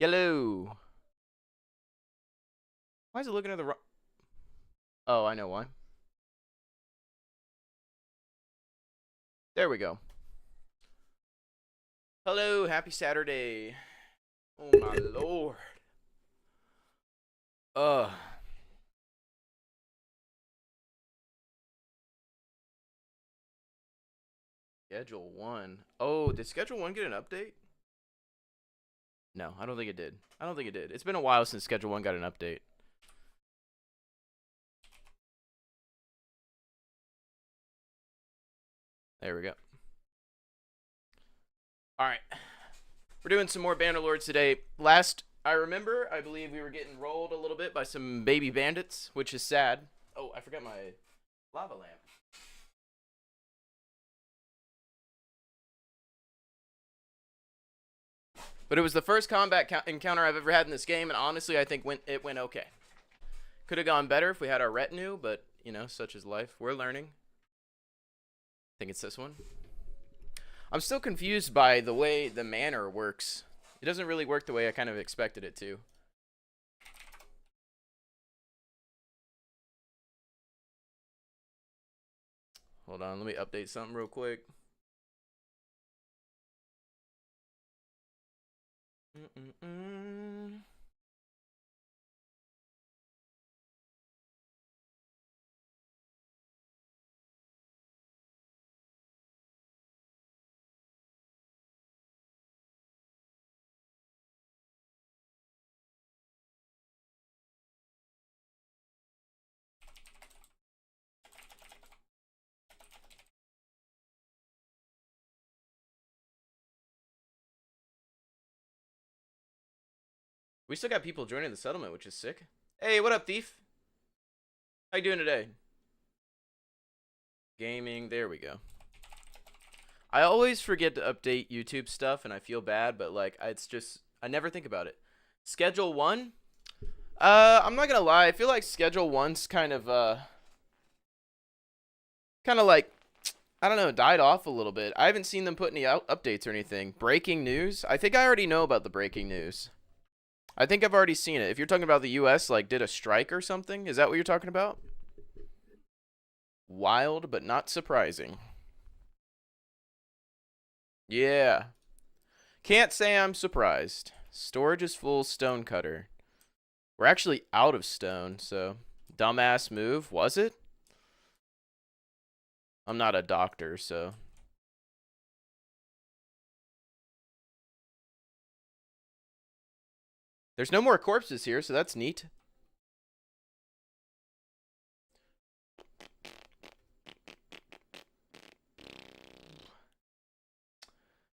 Hello. Why is it looking at the wrong? Oh, I know why. There we go. Hello, happy Saturday. Oh my lord. Ugh. Schedule 1. Oh, did Schedule 1 get an update? No, I don't think it did. I don't think it did. It's been a while since Schedule 1 got an update. There we go. Alright. We're doing some more Bannerlords today. I remember, I believe we were getting rolled a little bit by some baby bandits, which is sad. Oh, I forgot my lava lamp. But it was the first combat encounter I've ever had in this game, and honestly, I think it went okay. Could have gone better if we had our retinue, but, you know, such is life. We're learning. I think it's this one. I'm still confused by the way the manor works. It doesn't really work the way I kind of expected it to. Hold on, let me update something real quick. We still got people joining the settlement, which is sick. Hey, what up, Thief? How you doing today? Gaming, there we go. I always forget to update YouTube stuff, and I feel bad, but, like, it's just, I never think about it. Schedule 1? I'm not gonna lie, I feel like Schedule 1's kind of like, I don't know, died off a little bit. I haven't seen them put any updates or anything. Breaking news? I think I already know about the breaking news. I think I've already seen it. If you're talking about the US, like, did a strike or something? Is that what you're talking about? Wild, but not surprising. Yeah. Can't say I'm surprised. Storage is full, stonecutter. We're actually out of stone, so dumbass move. Was it? I'm not a doctor, so. There's no more corpses here, so that's neat.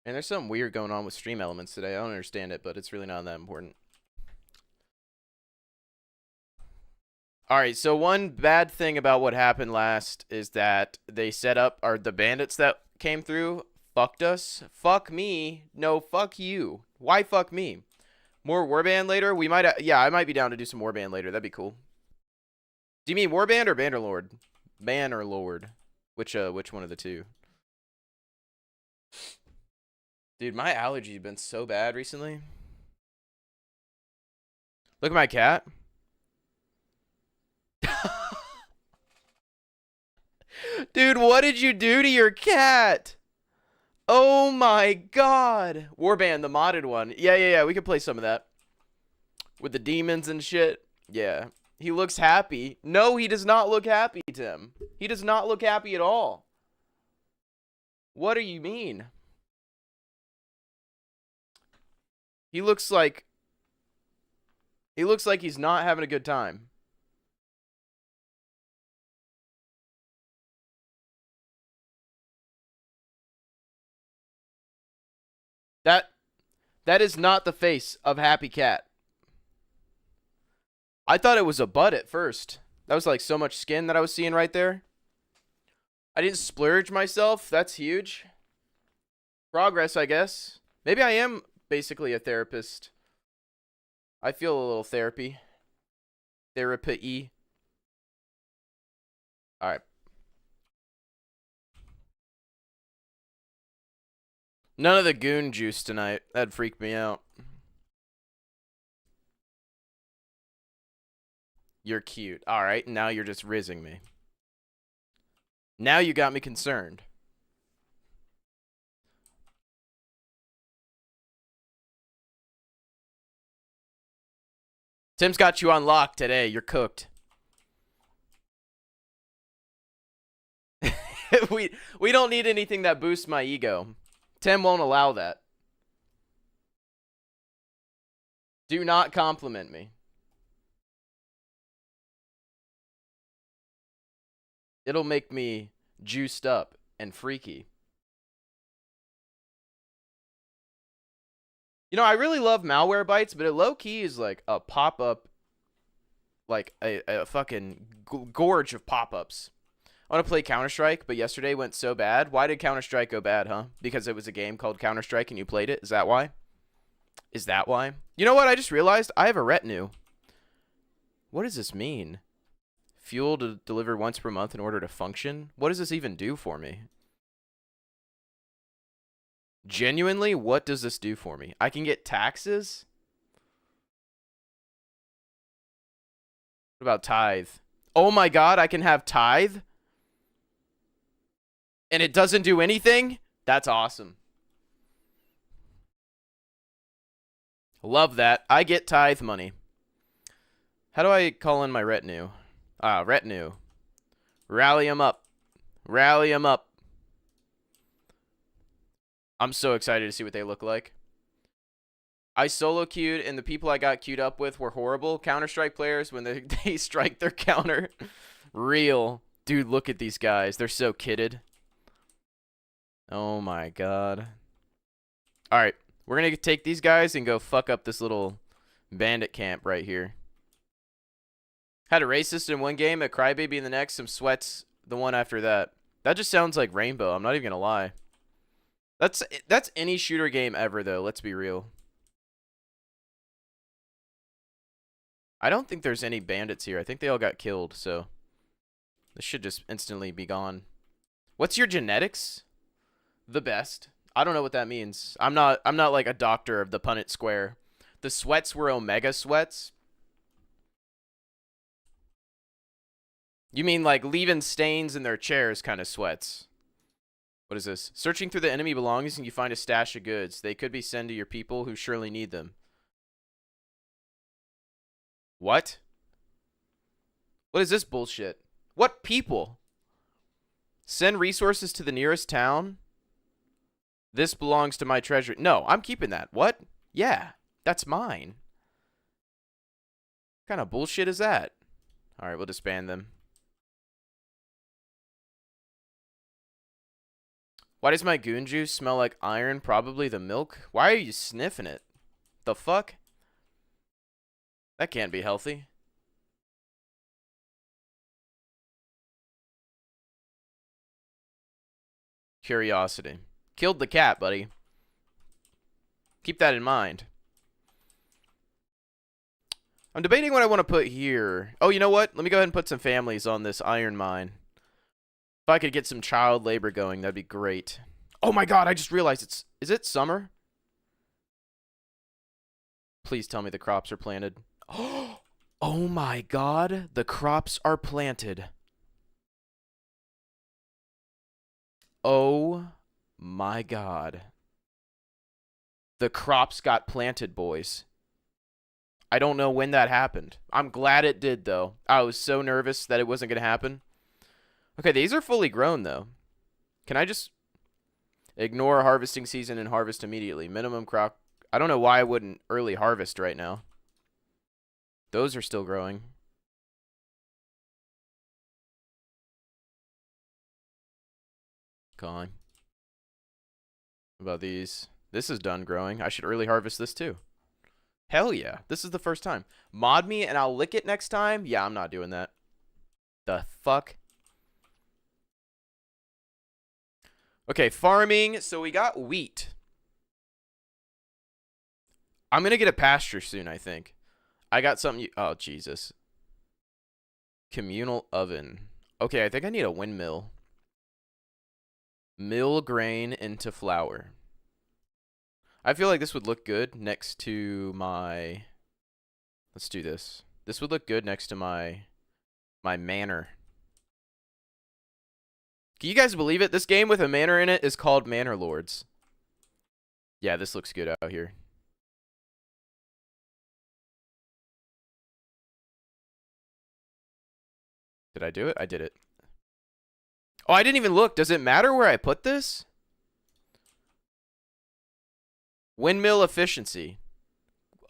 And there's something weird going on with stream elements today. I don't understand it, but it's really not that important. Alright, so one bad thing about what happened last is that they set up, or the bandits that came through fucked us. Fuck me. No, fuck you. Why fuck me? More warband later? We might, yeah, I might be down to do some warband later. That'd be cool. Do you mean warband or Bannerlord? Bannerlord. Which one of the two? Dude, my allergies have been so bad recently. Look at my cat. Dude, what did you do to your cat? Oh my god. Warband, the modded one. Yeah. We could play some of that. With the demons and shit. Yeah. He looks happy. No, he does not look happy, Tim. He does not look happy at all. What do you mean? He looks like he's not having a good time. That is not the face of Happy Cat. I thought it was a butt at first. That was like so much skin that I was seeing right there. I didn't splurge myself. That's huge. Progress, I guess. Maybe I am basically a therapist. I feel a little therapy. Therapy. Alright. None of the goon juice tonight. That freaked me out. You're cute. All right, now you're just rizzing me. Now you got me concerned. Tim's got you on lock today. You're cooked. we don't need anything that boosts my ego. Tim won't allow that. Do not compliment me. It'll make me juiced up and freaky. You know, I really love malware bites, but it low-key is like a pop-up, like a fucking gorge of pop-ups. I want to play Counter-Strike, but yesterday went so bad. Why did Counter-Strike go bad, huh? Because it was a game called Counter-Strike and you played it? Is that why? Is that why? You know what? I just realized I have a retinue. What does this mean? Fuel to deliver once per month in order to function? What does this even do for me? Genuinely, what does this do for me? I can get taxes? What about tithe? Oh my god, I can have tithe? And it doesn't do anything? That's awesome. Love that. I get tithe money. How do I call in my retinue? Retinue. Rally them up. Rally them up. I'm so excited to see what they look like. I solo queued, and the people I got queued up with were horrible. Counter-Strike players, when they strike their counter. Real. Dude, look at these guys. They're so kitted. Oh my god. Alright. We're going to take these guys and go fuck up this little bandit camp right here. Had a racist in one game, a crybaby in the next, some sweats the one after that. That just sounds like Rainbow. I'm not even going to lie. That's any shooter game ever, though. Let's be real. I don't think there's any bandits here. I think they all got killed, so this should just instantly be gone. What's your genetics? The best. I don't know what that means. I'm not like a doctor of the Punnett Square. The sweats were Omega sweats. You mean like leaving stains in their chairs kind of sweats? What is this? Searching through the enemy belongings and you find a stash of goods. They could be sent to your people who surely need them. What? What is this bullshit? What people? Send resources to the nearest town? This belongs to my treasury. No, I'm keeping that. What? Yeah, that's mine. What kind of bullshit is that? Alright, we'll disband them. Why does my goon juice smell like iron? Probably the milk. Why are you sniffing it? The fuck? That can't be healthy. Curiosity. Killed the cat, buddy. Keep that in mind. I'm debating what I want to put here. Oh, you know what? Let me go ahead and put some families on this iron mine. If I could get some child labor going, that'd be great. Oh my god, I just realized is it summer? Please tell me the crops are planted. Oh my god, the crops are planted. Oh my god. The crops got planted, boys. I don't know when that happened. I'm glad it did, though. I was so nervous that it wasn't going to happen. Okay, these are fully grown, though. Can I just ignore harvesting season and harvest immediately? Minimum crop. I don't know why I wouldn't early harvest right now. Those are still growing. Calling. What about these? This is done growing. I should early harvest this too. Hell yeah. This is the first time. Mod me and I'll lick it next time? Yeah, I'm not doing that. The fuck? Okay, farming. So we got wheat. I'm going to get a pasture soon, I think. I got something. Oh, Jesus. Communal oven. Okay, I think I need a windmill. Mill grain into flour. I feel like this would look good next to my... Let's do this. This would look good next to my manor. Can you guys believe it? This game with a manor in it is called Manor Lords. Yeah, this looks good out here. Did I do it? I did it. Oh, I didn't even look. Does it matter where I put this? Windmill efficiency.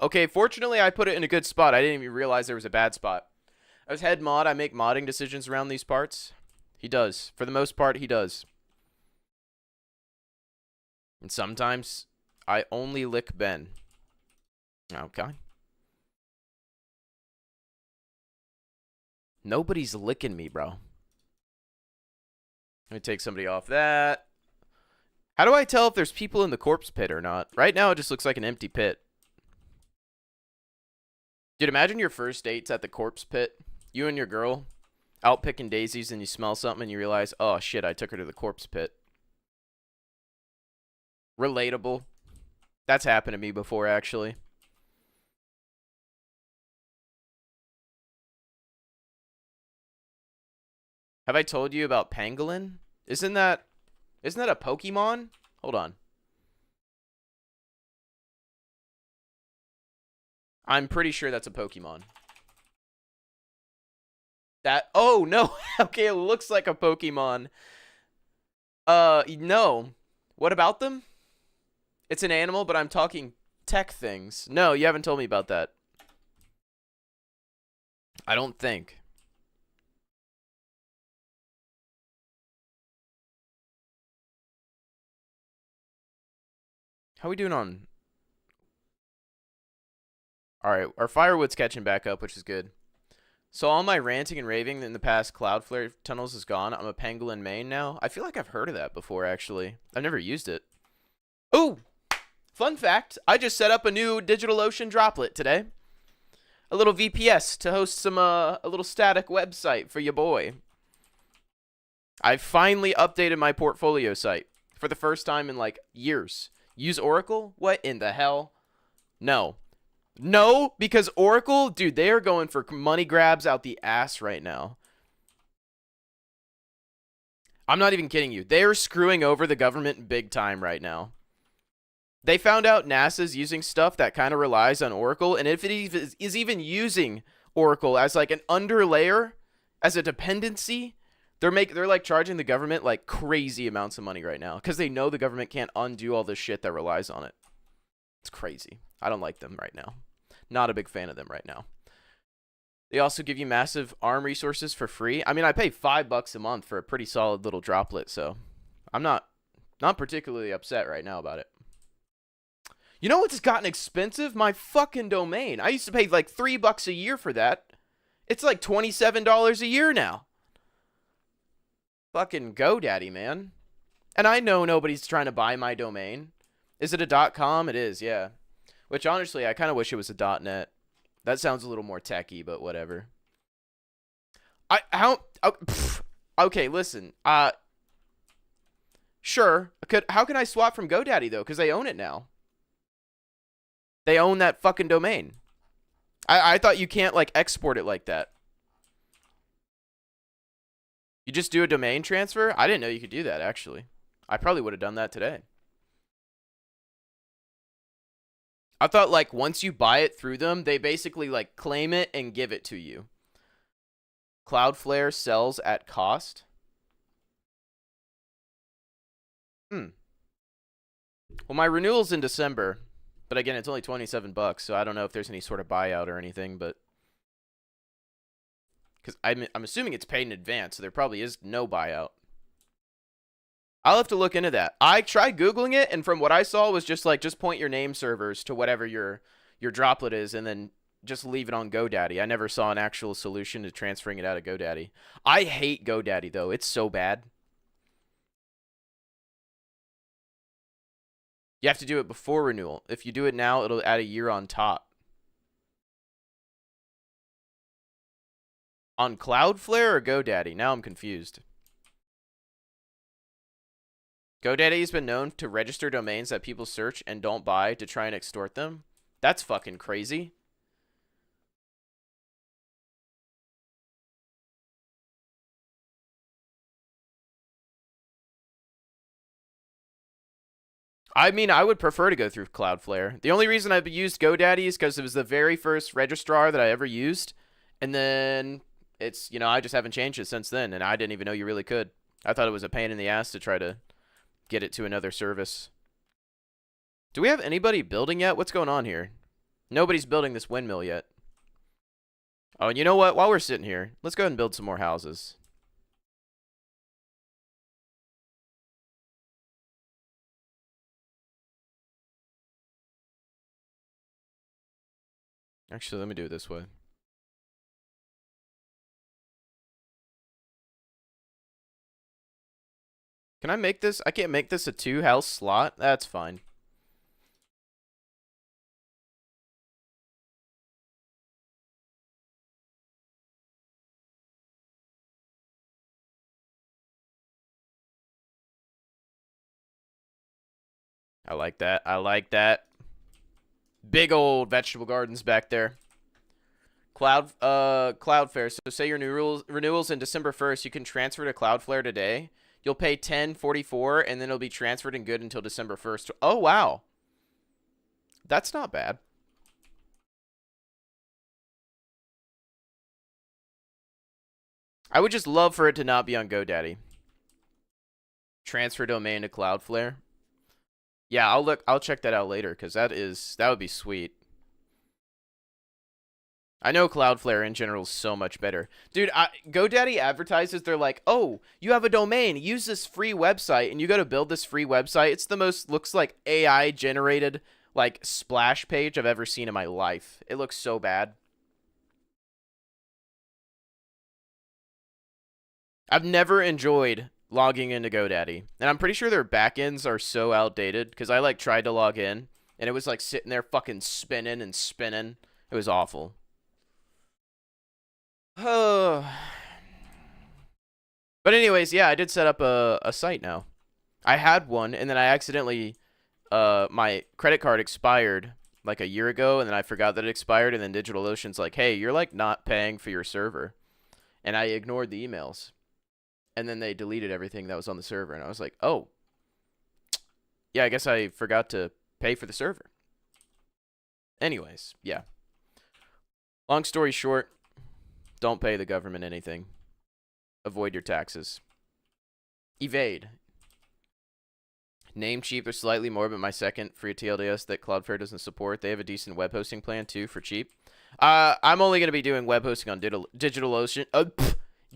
Okay, fortunately, I put it in a good spot. I didn't even realize there was a bad spot. As head mod, I make modding decisions around these parts. He does. For the most part, he does. And sometimes, I only lick Ben. Okay. Nobody's licking me, bro. Let me take somebody off that. How do I tell if there's people in the corpse pit or not? Right now, it just looks like an empty pit. Dude, imagine your first date's at the corpse pit. You and your girl out picking daisies and you smell something and you realize, oh shit, I took her to the corpse pit. Relatable. That's happened to me before, actually. Have I told you about pangolin? Isn't that a Pokemon? Hold on. I'm pretty sure that's a Pokemon. Oh no. Okay, it looks like a Pokemon. No. What about them? It's an animal, but I'm talking tech things. No, you haven't told me about that. I don't think. How we doing on... Alright, our firewood's catching back up, which is good. So all my ranting and raving in the past Cloudflare tunnels is gone. I'm a pangolin main now. I feel like I've heard of that before, actually. I've never used it. Ooh! Fun fact, I just set up a new DigitalOcean droplet today. A little VPS to host some, a little static website for your boy. I finally updated my portfolio site for the first time in, like, years. Use Oracle? What in the hell? No. No, because Oracle, dude, they are going for money grabs out the ass right now. I'm not even kidding you. They are screwing over the government big time right now. They found out NASA's using stuff that kind of relies on Oracle, and if it is even using Oracle as like an underlayer, as a dependency, they're like charging the government like crazy amounts of money right now because they know the government can't undo all this shit that relies on it. It's crazy. I don't like them right now. Not a big fan of them right now. They also give you massive ARM resources for free. I mean, I pay $5 a month for a pretty solid little droplet, so I'm not particularly upset right now about it. You know what's gotten expensive? My fucking domain. I used to pay like $3 a year for that. It's like $27 a year now. Fucking GoDaddy, man. And I know nobody's trying to buy my domain. Is it a .com? It is, yeah. Which, honestly, I kind of wish it was a .net. That sounds a little more techy, but whatever. Okay, listen. Sure. How can I swap from GoDaddy, though? Because they own it now. They own that fucking domain. I thought you can't, like, export it like that. You just do a domain transfer? I didn't know you could do that, actually. I probably would have done that today. I thought, like, once you buy it through them, they basically, like, claim it and give it to you. Cloudflare sells at cost. Well, my renewal's in December. But again, it's only $27, so I don't know if there's any sort of buyout or anything, but... Because I'm assuming it's paid in advance, so there probably is no buyout. I'll have to look into that. I tried Googling it, and from what I saw was just like, just point your name servers to whatever your droplet is, and then just leave it on GoDaddy. I never saw an actual solution to transferring it out of GoDaddy. I hate GoDaddy, though. It's so bad. You have to do it before renewal. If you do it now, it'll add a year on top. On Cloudflare or GoDaddy? Now I'm confused. GoDaddy has been known to register domains that people search and don't buy to try and extort them. That's fucking crazy. I mean, I would prefer to go through Cloudflare. The only reason I've used GoDaddy is because it was the very first registrar that I ever used. And then it's, I just haven't changed it since then. And I didn't even know you really could. I thought it was a pain in the ass to try to get it to another service. Do we have anybody building yet? What's going on here? Nobody's building this windmill yet. Oh, and you know what? While we're sitting here, let's go ahead and build some more houses. Actually, let me do it this way. Can I make this? I can't make this a 2-house slot? That's fine. I like that. I like that. Big old vegetable gardens back there. Cloudflare. So say your renewals in December 1st, you can transfer to Cloudflare today. You'll pay $10.44 and then it'll be transferred and good until December 1st. Oh wow. That's not bad. I would just love for it to not be on GoDaddy. Transfer domain to Cloudflare. Yeah, I'll check that out later because that would be sweet. I know Cloudflare in general is so much better. Dude, GoDaddy advertises, they're like, oh, you have a domain, use this free website, and you go to build this free website. It's the most, looks like AI generated, like, splash page I've ever seen in my life. It looks so bad. I've never enjoyed logging into GoDaddy, and I'm pretty sure their backends are so outdated, because I, like, tried to log in, and it was, like, sitting there fucking spinning and spinning. It was awful. But anyways, yeah, I did set up a site now. I had one, and then I accidentally, my credit card expired like a year ago, and then I forgot that it expired, and then DigitalOcean's like, hey, you're like not paying for your server. And I ignored the emails. And then they deleted everything that was on the server, and I was like, oh. Yeah, I guess I forgot to pay for the server. Anyways, yeah. Long story short, don't pay the government anything. Avoid your taxes. Evade. Namecheap, they're slightly more, but my second free TLDS that Cloudflare doesn't support. They have a decent web hosting plan too for cheap. I'm only going to be doing web hosting on DigitalOcean.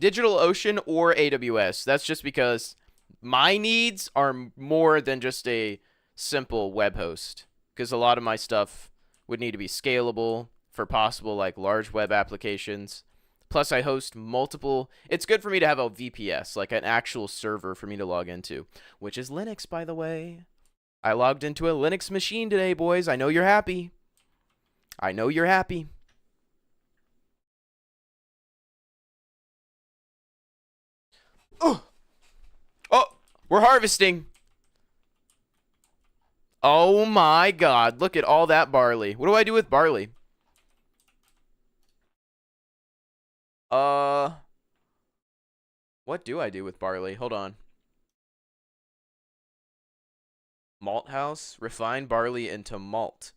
DigitalOcean or AWS. That's just because my needs are more than just a simple web host. Because a lot of my stuff would need to be scalable for possible like large web applications. Plus, I host multiple. It's good for me to have a VPS, like an actual server for me to log into, which is Linux, by the way. I logged into a Linux machine today, boys. I know you're happy. I know you're happy. Oh, we're harvesting. Oh my God! Look at all that barley. What do I do with barley? What do I do with barley? Hold on. Malt house, refine barley into malt.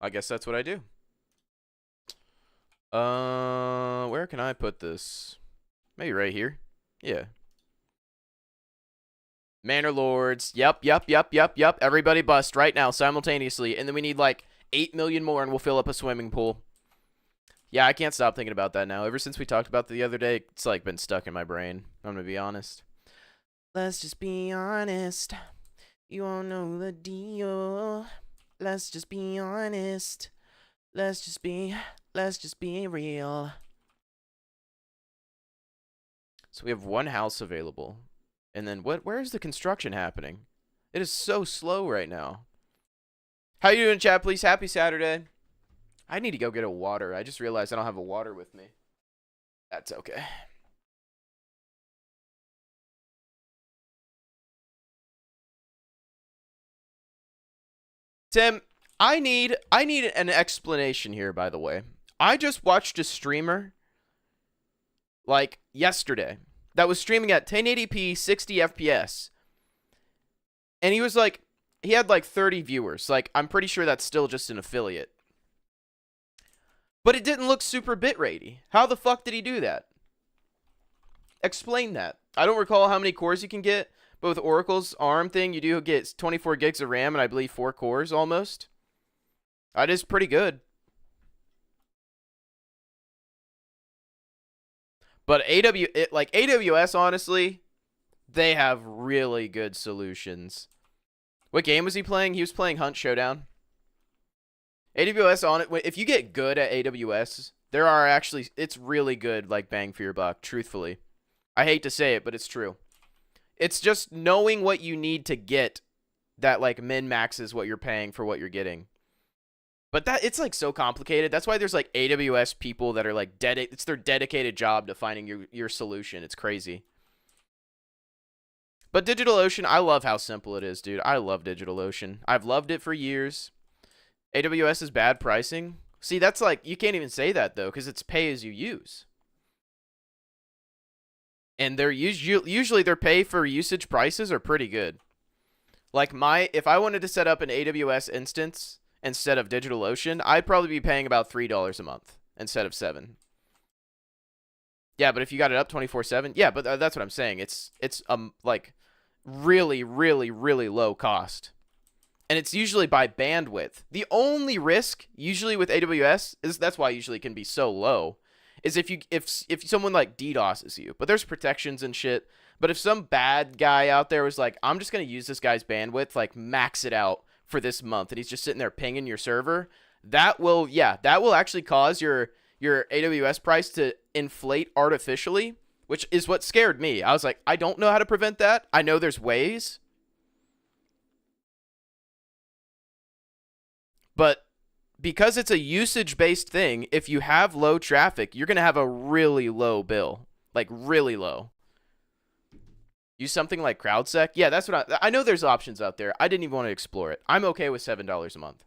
I guess that's what I do. Where can I put this? Maybe right here. Yeah. Manor Lords. Yep. Everybody bust right now, simultaneously. And then we need like 8 million more and we'll fill up a swimming pool. Yeah, I can't stop thinking about that now. Ever since we talked about it the other day, it's like been stuck in my brain. I'm gonna be honest. Let's just be honest. You all know the deal. Let's just be honest. Let's just be real. So we have one house available. And then where is the construction happening? It is so slow right now. How you doing, chat, please? Happy Saturday. I need to go get a water. I just realized I don't have a water with me. That's okay. Tim, I need an explanation here, by the way. I just watched a streamer like yesterday that was streaming at 1080p 60 FPS. And he was like, he had like 30 viewers. Like, I'm pretty sure that's still just an affiliate. But it didn't look super bitratey. How the fuck did he do that? Explain that. I don't recall how many cores you can get, but with Oracle's ARM thing, you do get 24 gigs of RAM and I believe 4 cores almost. That is pretty good. But AWS, honestly, they have really good solutions. What game was he playing? He was playing Hunt Showdown. AWS on it. If you get good at AWS, there are actually, it's really good, like bang for your buck, truthfully. I hate to say it, but it's true. It's just knowing what you need to get that like min-maxes what you're paying for what you're getting. But that it's like so complicated. That's why there's like AWS people that are like it's their dedicated job to finding your solution. It's crazy. But DigitalOcean, I love how simple it is, dude. I love DigitalOcean. I've loved it for years. AWS is bad pricing. See, that's like, you can't even say that though, because it's pay as you use. And they're usually their pay for usage prices are pretty good. Like if I wanted to set up an AWS instance instead of DigitalOcean, I'd probably be paying about $3 a month instead of $7. Yeah, but if you got it up 24/7, yeah, but that's what I'm saying. It's like really, really, really low cost. And it's usually by bandwidth. The only risk usually with AWS is that's why usually it can be so low is if someone like DDoSes you. But there's protections and shit. But if some bad guy out there was like, I'm just going to use this guy's bandwidth, like max it out for this month, and he's just sitting there pinging your server, that will actually cause your AWS price to inflate artificially, which is what scared me. I was like, I don't know how to prevent that. I know there's ways. But because it's a usage-based thing, if you have low traffic, you're going to have a really low bill. Like, really low. Use something like CrowdSec? Yeah, that's what I know there's options out there. I didn't even want to explore it. I'm okay with $7 a month.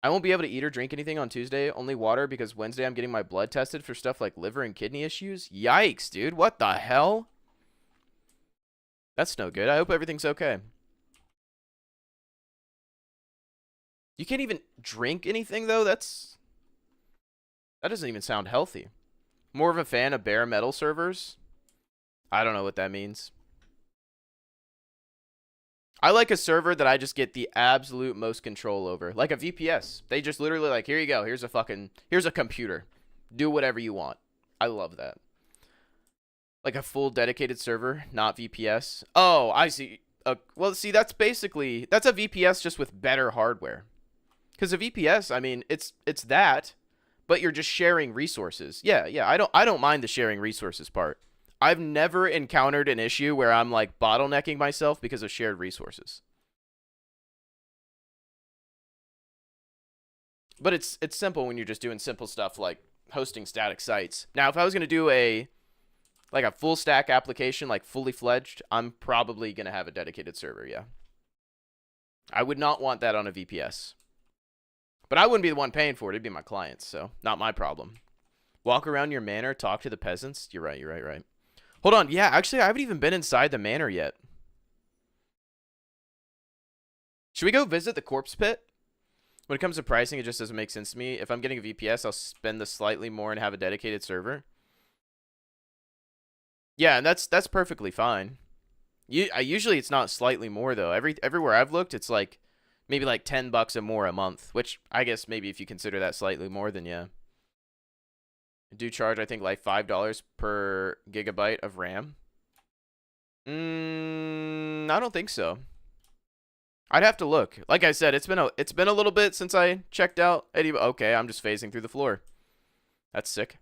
I won't be able to eat or drink anything on Tuesday. Only water because Wednesday I'm getting my blood tested for stuff like liver and kidney issues. Yikes, dude. What the hell? That's no good. I hope everything's okay. You can't even drink anything, though? That doesn't even sound healthy. More of a fan of bare metal servers? I don't know what that means. I like a server that I just get the absolute most control over. Like a VPS. They just literally like, here you go. Here's a computer. Do whatever you want. I love that. Like a full dedicated server, not VPS. Oh, I see. Well, see, that's a VPS just with better hardware. Because a VPS, I mean, it's that, but you're just sharing resources. Yeah, I don't mind the sharing resources part. I've never encountered an issue where I'm like bottlenecking myself because of shared resources. But it's simple when you're just doing simple stuff like hosting static sites. Now, if I was going to do a full stack application, like fully fledged, I'm probably going to have a dedicated server, yeah. I would not want that on a VPS. But I wouldn't be the one paying for it. It'd be my clients, so not my problem. Walk around your manor, talk to the peasants. You're right. Hold on. Yeah, actually, I haven't even been inside the manor yet. Should we go visit the corpse pit? When it comes to pricing, it just doesn't make sense to me. If I'm getting a VPS, I'll spend the slightly more and have a dedicated server. Yeah, and that's perfectly fine. Usually it's not slightly more, though. Everywhere I've looked, it's like maybe like $10 or more a month, which I guess maybe if you consider that slightly more, then yeah. I do charge, I think, like $5 per gigabyte of RAM. I don't think so. I'd have to look. Like I said, it's been a little bit since I checked out. Okay, I'm just phasing through the floor. That's sick.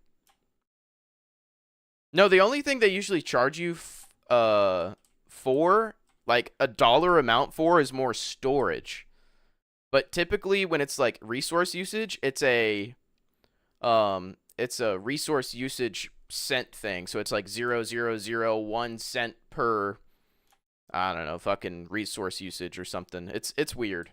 No, the only thing they usually charge you for, like a dollar amount for, is more storage. But typically when it's like resource usage, it's a resource usage cent thing. So it's like 0.001 cent per, I don't know, fucking resource usage or something. It's weird.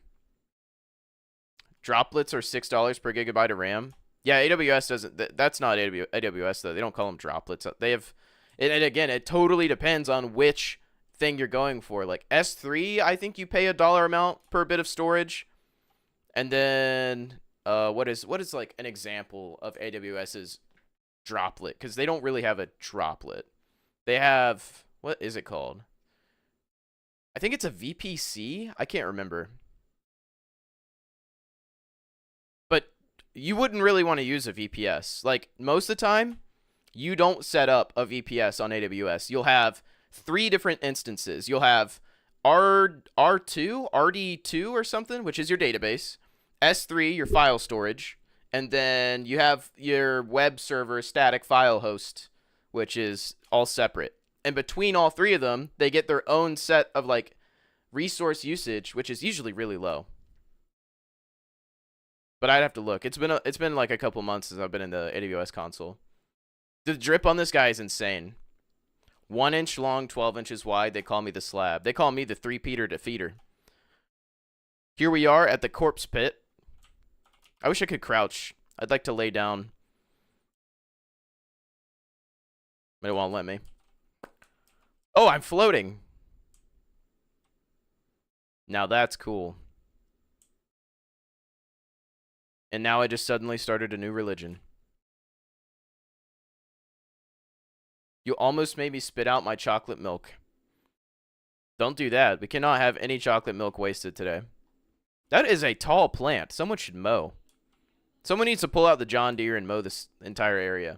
Droplets are $6 per gigabyte of RAM. Yeah, AWS doesn't. That's not AWS though. They don't call them droplets. They have, and again, it totally depends on which thing you're going for. Like S3, I think you pay a dollar amount per bit of storage. And then what is like an example of AWS's droplet? Because they don't really have a droplet. They have, what is it called? I think it's a VPC. I can't remember. But you wouldn't really want to use a VPS. Like most of the time, you don't set up a VPS on AWS. You'll have 3 different instances. You'll have R2, RD2 or something, which is your database. S3, your file storage. And then you have your web server static file host, which is all separate. And between all 3 of them, they get their own set of like resource usage, which is usually really low. But I'd have to look. It's been like a couple months since I've been in the AWS console. The drip on this guy is insane. 1 inch long, 12 inches wide. They call me the slab. They call me the 3-peater defeater. Here we are at the corpse pit. I wish I could crouch. I'd like to lay down. But it won't let me. Oh, I'm floating. Now that's cool. And now I just suddenly started a new religion. You almost made me spit out my chocolate milk. Don't do that. We cannot have any chocolate milk wasted today. That is a tall plant. Someone should mow. Someone needs to pull out the John Deere and mow this entire area.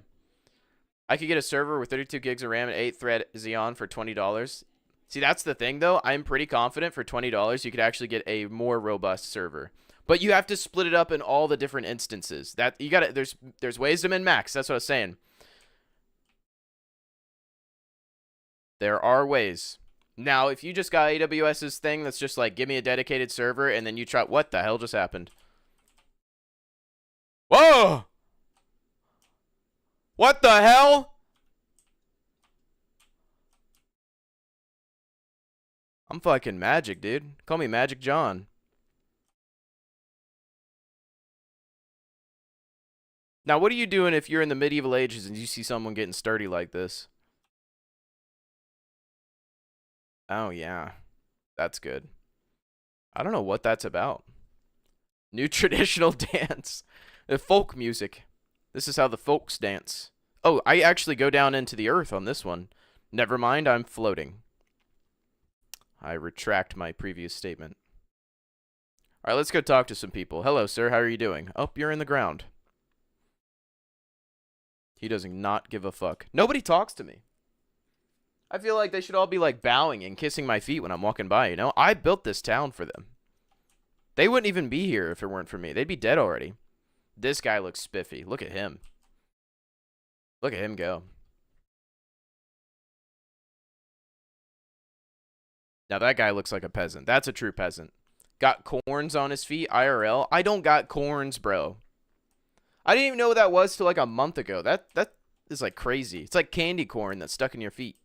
I could get a server with 32 gigs of RAM and 8-thread Xeon for $20. See, that's the thing, though. I'm pretty confident for $20 you could actually get a more robust server. But you have to split it up in all the different instances. That you got to there's ways to min max. That's what I was saying. There are ways. Now, if you just got AWS's thing that's just like, give me a dedicated server, and then you try... What the hell just happened? Whoa! What the hell? I'm fucking magic, dude. Call me Magic John. Now, what are you doing if you're in the medieval ages and you see someone getting sturdy like this? Oh, yeah. That's good. I don't know what that's about. New traditional dance. Folk music. This is how the folks dance. Oh, I actually go down into the earth on this one. Never mind, I'm floating. I retract my previous statement. All right, let's go talk to some people. Hello, sir. How are you doing? Oh, you're in the ground. He does not give a fuck. Nobody talks to me. I feel like they should all be like bowing and kissing my feet when I'm walking by, you know? I built this town for them. They wouldn't even be here if it weren't for me. They'd be dead already. This guy looks spiffy. Look at him. Look at him go. Now that guy looks like a peasant. That's a true peasant. Got corns on his feet, IRL. I don't got corns, bro. I didn't even know what that was till like a month ago. That is like crazy. It's like candy corn that's stuck in your feet.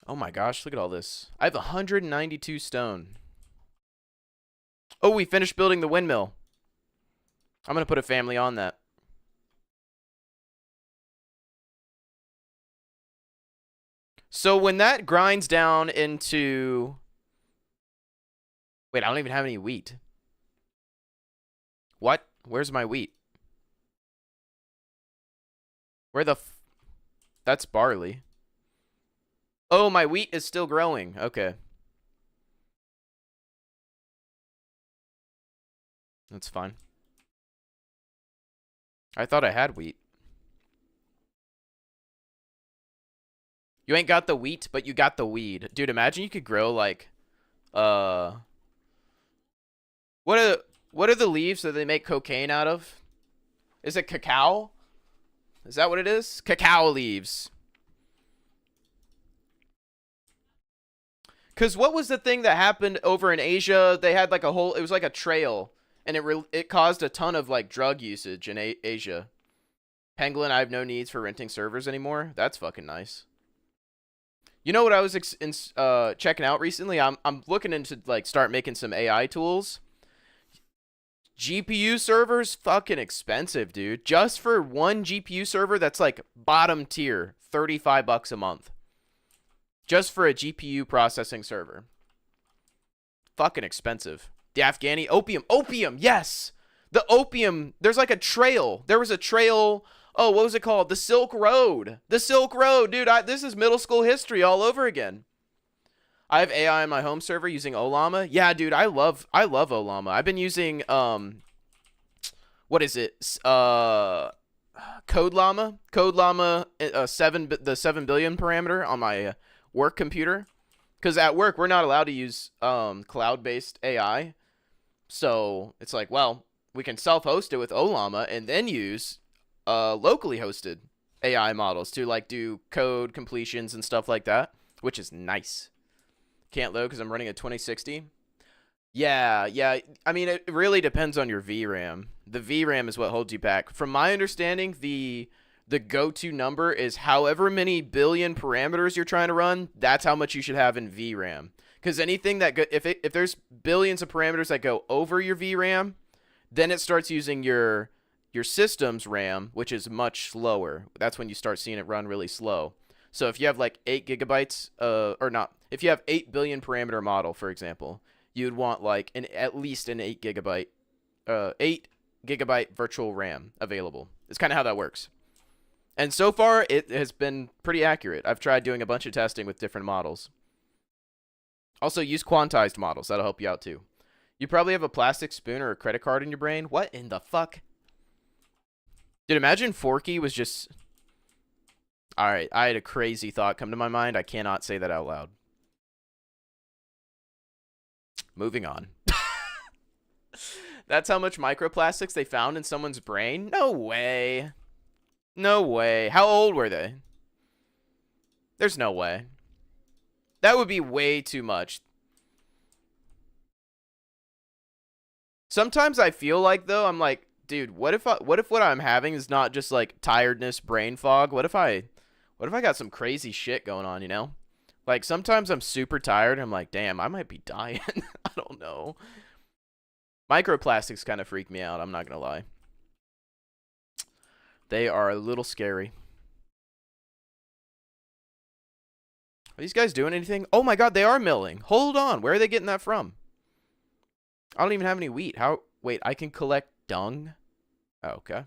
Oh my gosh, look at all this. I have 192 stone. Oh, we finished building the windmill. I'm going to put a family on that. So when that grinds down into... Wait, I don't even have any wheat. What? Where's my wheat? Where the f... That's barley. Oh, my wheat is still growing. Okay. That's fine. I thought I had wheat. You ain't got the wheat, but you got the weed. Dude, imagine you could grow like what are the leaves that they make cocaine out of? Is it cacao? Is that what it is? Cacao leaves. Cuz what was the thing that happened over in Asia? They had like a whole, it was like a trail, and it caused a ton of like drug usage in Asia. Penguin, I have no needs for renting servers anymore. That's fucking nice. You know what I was checking out recently? I'm looking into like start making some AI tools. GPU servers fucking expensive, dude. Just for one GPU server that's like bottom tier, $35 a month. just for a GPU processing server. Fucking expensive. The Afghani opium, yes. The opium, there's like a trail. There was a trail. Oh, what was it called? The Silk Road. The Silk Road, dude. This is middle school history all over again. I have AI on my home server using Olama. Yeah, dude, I love Olama. I've been using what is it? CodeLlama. CodeLllama the 7 billion parameter on my work computer. Because at work we're not allowed to use cloud-based AI. So it's like, well, we can self-host it with Olama and then use locally hosted AI models to like do code completions and stuff like that, which is nice. Can't load because I'm running a 2060. Yeah. I mean, it really depends on your VRAM. The VRAM is what holds you back. From my understanding, the go-to number is however many billion parameters you're trying to run. That's how much you should have in VRAM. Because anything that if there's billions of parameters that go over your VRAM, then it starts using your system's RAM, which is much slower. That's when you start seeing it run really slow. So if you have like 8 gigabytes, if you have 8 billion parameter model, for example, you'd want like at least an 8 gigabyte virtual RAM available. It's kind of how that works. And so far, it has been pretty accurate. I've tried doing a bunch of testing with different models. Also, use quantized models. That'll help you out, too. You probably have a plastic spoon or a credit card in your brain. What in the fuck? Dude, imagine Forky was just... Alright, I had a crazy thought come to my mind. I cannot say that out loud. Moving on. That's how much microplastics they found in someone's brain? No way. No way. How old were they? There's no way. That would be way too much. Sometimes I feel like, though, I'm like, dude, what if what I'm having is not just like tiredness, brain fog? What if I got some crazy shit going on, you know? Like sometimes I'm super tired and I'm like, damn, I might be dying. I don't know. Microplastics kind of freak me out, I'm not gonna lie. They are a little scary. Are these guys doing anything? Oh my god, they are milling. Hold on, where are they getting that from? I don't even have any wheat. Wait, I can collect dung? Oh, okay.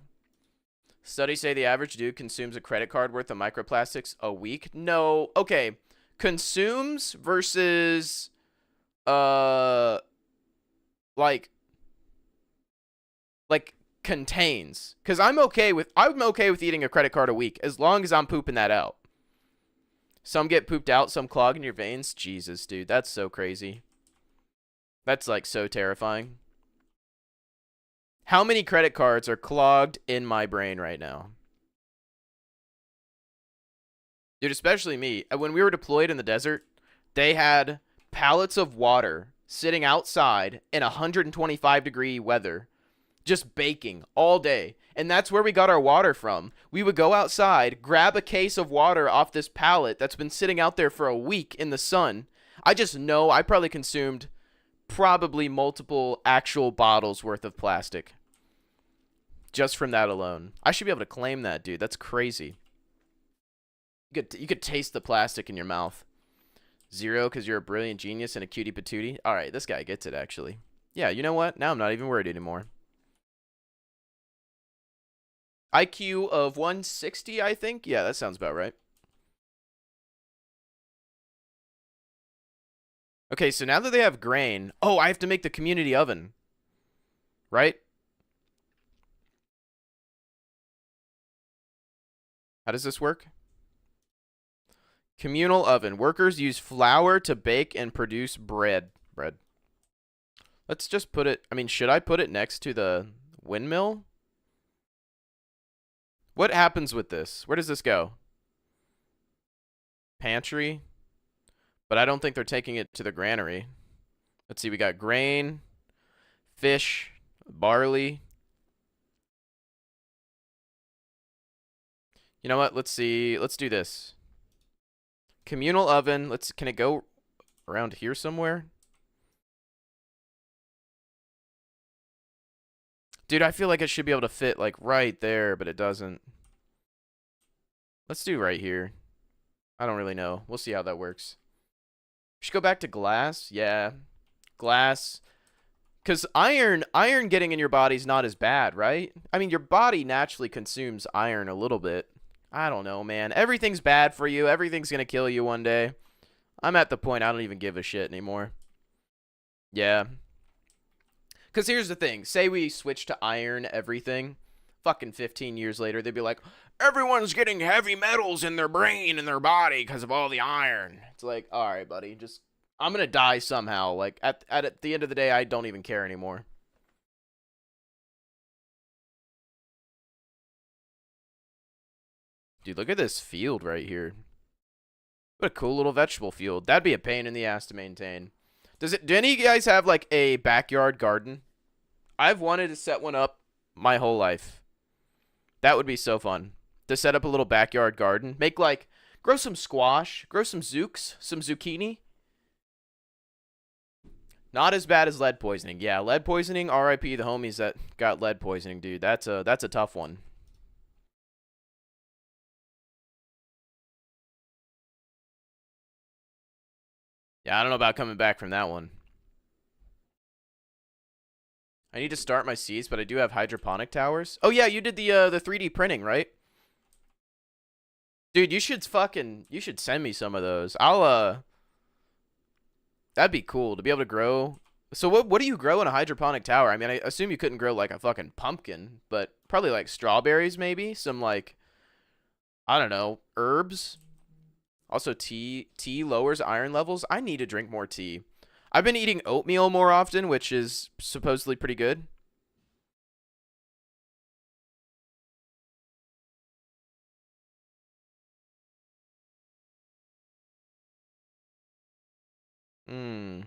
Studies say the average dude consumes a credit card worth of microplastics a week. No, okay. Consumes versus like contains. Because I'm okay with eating a credit card a week as long as I'm pooping that out. Some get pooped out, some clog in your veins. Jesus, dude, that's so crazy. That's like so terrifying. How many credit cards are clogged in my brain right now? Dude, especially me. When we were deployed in the desert, they had pallets of water sitting outside in 125-degree weather, just baking all day. And that's where we got our water from. We would go outside, grab a case of water off this pallet that's been sitting out there for a week in the sun. I just know I probably consumed multiple actual bottles worth of plastic. Just from that alone. I should be able to claim that, dude. That's crazy. You could taste the plastic in your mouth. 0 because you're a brilliant genius and a cutie patootie. Alright, this guy gets it, actually. Yeah, you know what? Now I'm not even worried anymore. IQ of 160, I think? Yeah, that sounds about right. Okay, so now that they have grain... Oh, I have to make the community oven. Right? How does this work? Communal oven. Workers use flour to bake and produce bread. Let's just put it... I mean, should I put it next to the windmill? What happens with this? Where does this go? Pantry. But I don't think they're taking it to the granary. Let's see. We got grain, fish, barley. You know what? Let's see. Let's do this. Communal oven. Can it go around here somewhere? Dude, I feel like it should be able to fit like right there, but it doesn't. Let's do right here. I don't really know. We'll see how that works. We should go back to glass. Yeah, glass. Because iron getting in your body's not as bad, right? I mean, your body naturally consumes iron a little bit. I don't know, man. Everything's bad for you. Everything's going to kill you one day. I'm at the point I don't even give a shit anymore. Yeah. Because here's the thing. Say we switch to iron everything. Fucking 15 years later, they'd be like, everyone's getting heavy metals in their brain and their body because of all the iron. It's like, all right, buddy. Just, I'm going to die somehow. Like, at the end of the day, I don't even care anymore. Dude, look at this field right here. What a cool little vegetable field. That'd be a pain in the ass to maintain. Do any of you guys have like a backyard garden? I've wanted to set one up my whole life. That would be so fun. To set up a little backyard garden. Make like, grow some squash, grow some some zucchini. Not as bad as lead poisoning. Yeah, lead poisoning, RIP the homies that got lead poisoning, dude. That's a tough one. Yeah, I don't know about coming back from that one. I need to start my seeds, but I do have hydroponic towers. Oh yeah, you did the 3D printing, right? Dude, you should send me some of those. That'd be cool to be able to grow. So what do you grow in a hydroponic tower? I mean, I assume you couldn't grow like a fucking pumpkin, but probably like strawberries maybe, some like, I don't know, herbs. Also tea lowers iron levels. I need to drink more tea. I've been eating oatmeal more often, which is supposedly pretty good. Hmm.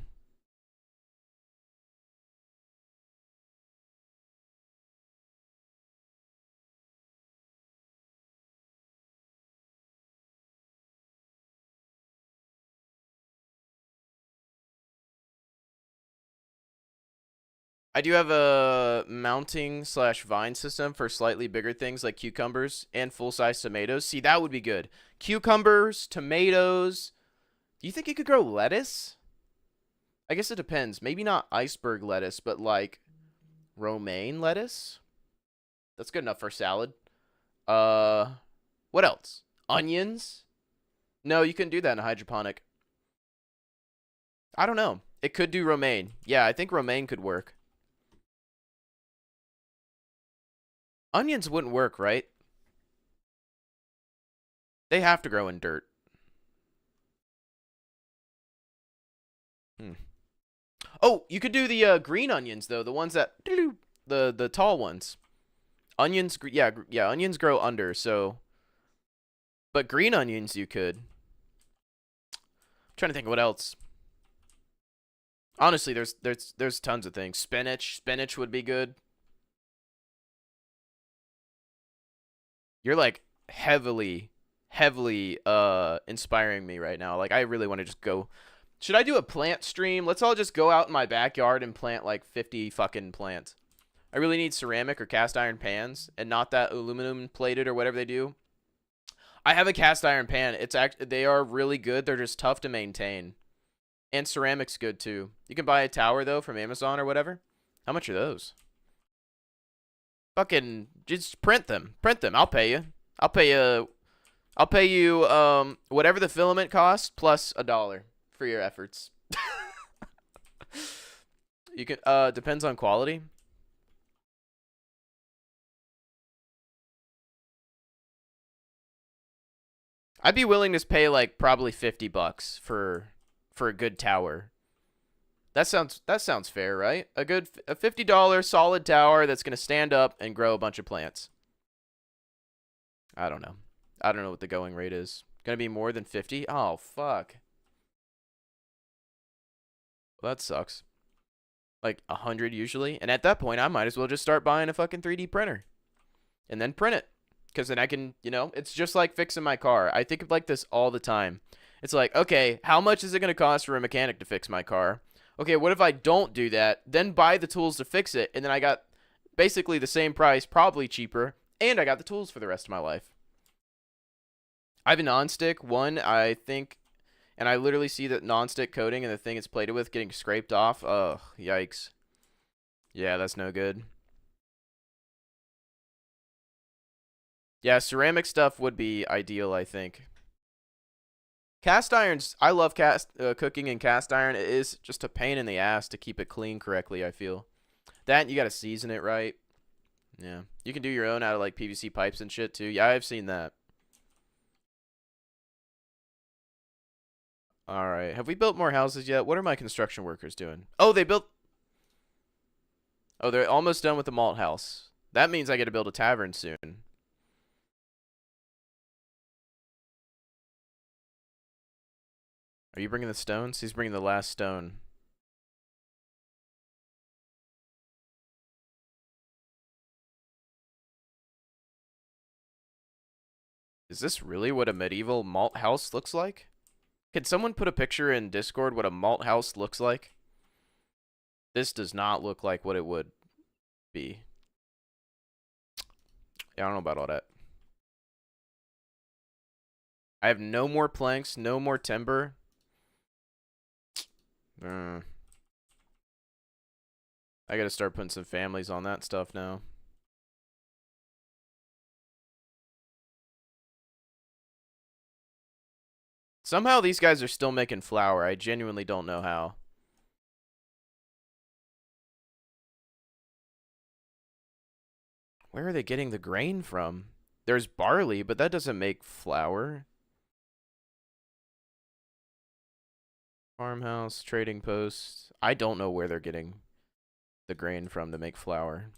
I do have a mounting slash vine system for slightly bigger things like cucumbers and full-size tomatoes. See, that would be good. Cucumbers, tomatoes. Do you think you could grow lettuce? I guess it depends. Maybe not iceberg lettuce, but like romaine lettuce. That's good enough for salad. Uh, what else? Onions? No, you couldn't do that in a hydroponic. I don't know. It could do romaine. Yeah, I think romaine could work. Onions wouldn't work, right? They have to grow in dirt. Hmm. Oh, you could do the green onions though, the ones that the tall ones. Onions, yeah, onions grow under, so but green onions you could. I'm trying to think of what else. Honestly, there's tons of things. Spinach would be good. You're like heavily inspiring me right now. Like I really want to just go. Should I do a plant stream? Let's all just go out in my backyard and plant like 50 fucking plants. I really need ceramic or cast iron pans and not that aluminum plated or whatever they do. I have a cast iron pan. They are really good. They're just tough to maintain. And ceramic's good too. You can buy a tower though from Amazon or whatever. How much are those? Fucking just print them. Print them. I'll pay you. I'll pay you. I'll pay you whatever the filament costs plus $1 for your efforts. You can depends on quality. I'd be willing to pay like probably $50 for a good tower. That sounds fair, right? A $50 solid tower that's going to stand up and grow a bunch of plants. I don't know. I don't know what the going rate is. Going to be more than 50? Oh, fuck. Well, that sucks. Like 100 usually. And at that point, I might as well just start buying a fucking 3D printer. And then print it. Because then I can, it's just like fixing my car. I think of like this all the time. It's like, okay, how much is it going to cost for a mechanic to fix my car? Okay, what if I don't do that, then buy the tools to fix it, and then I got basically the same price, probably cheaper, and I got the tools for the rest of my life. I have a nonstick one, I think, and I literally see that nonstick coating and the thing it's plated with getting scraped off. Ugh, yikes. Yeah, that's no good. Yeah, ceramic stuff would be ideal, I think. Cast irons, I love cooking in cast iron. It is just a pain in the ass to keep it clean correctly, I feel. That, you gotta season it right. Yeah. You can do your own out of like PVC pipes and shit too. Yeah, I've seen that. Alright. Have we built more houses yet? What are my construction workers doing? Oh, they built... Oh, they're almost done with the malt house. That means I get to build a tavern soon. Are you bringing the stones? He's bringing the last stone. Is this really what a medieval malt house looks like? Could someone put a picture in Discord what a malt house looks like? This does not look like what it would be. Yeah, I don't know about all that. I have no more planks, no more timber. I gotta start putting some families on that stuff now. Somehow these guys are still making flour. I genuinely don't know how. Where are they getting the grain from? There's barley, but that doesn't make flour. Farmhouse, trading post. I don't know where they're getting the grain from to make flour.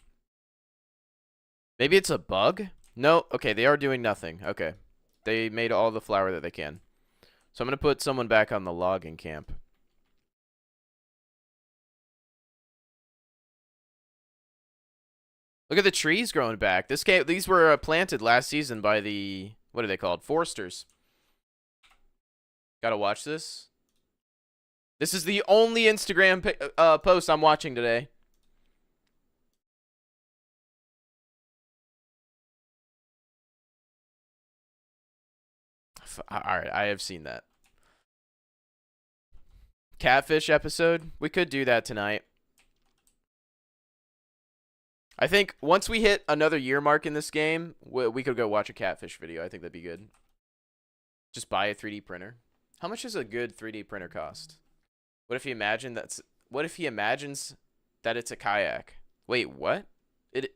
Maybe it's a bug? No, okay, they are doing nothing. Okay. They made all the flour that they can. So I'm going to put someone back on the logging camp. Look at the trees growing back. These were planted last season by the, what are they called? Foresters. Gotta watch this. This is the only Instagram post I'm watching today. Alright, I have seen that. Catfish episode? We could do that tonight. I think once we hit another year mark in this game, we could go watch a catfish video. I think that'd be good. Just buy a 3D printer. How much does a good 3D printer cost? What if he imagines that it's a kayak? Wait, what?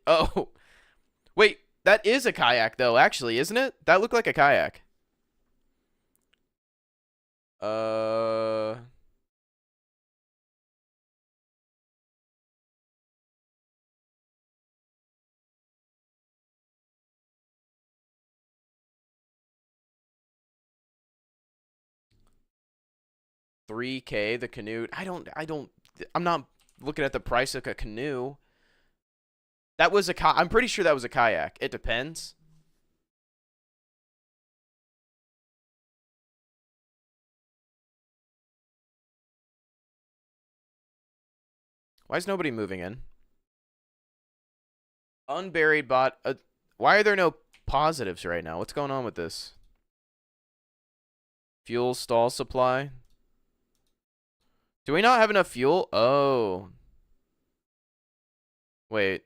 Oh. Wait, that is a kayak though, actually, isn't it? That looked like a kayak. 3K the canoe. I'm not looking at the price of a canoe. That was I'm pretty sure that was a kayak. It depends. Why is nobody moving in? Unburied bot. Why are there no positives right now? What's going on with this? Fuel stall supply. Do we not have enough fuel? Oh. Wait.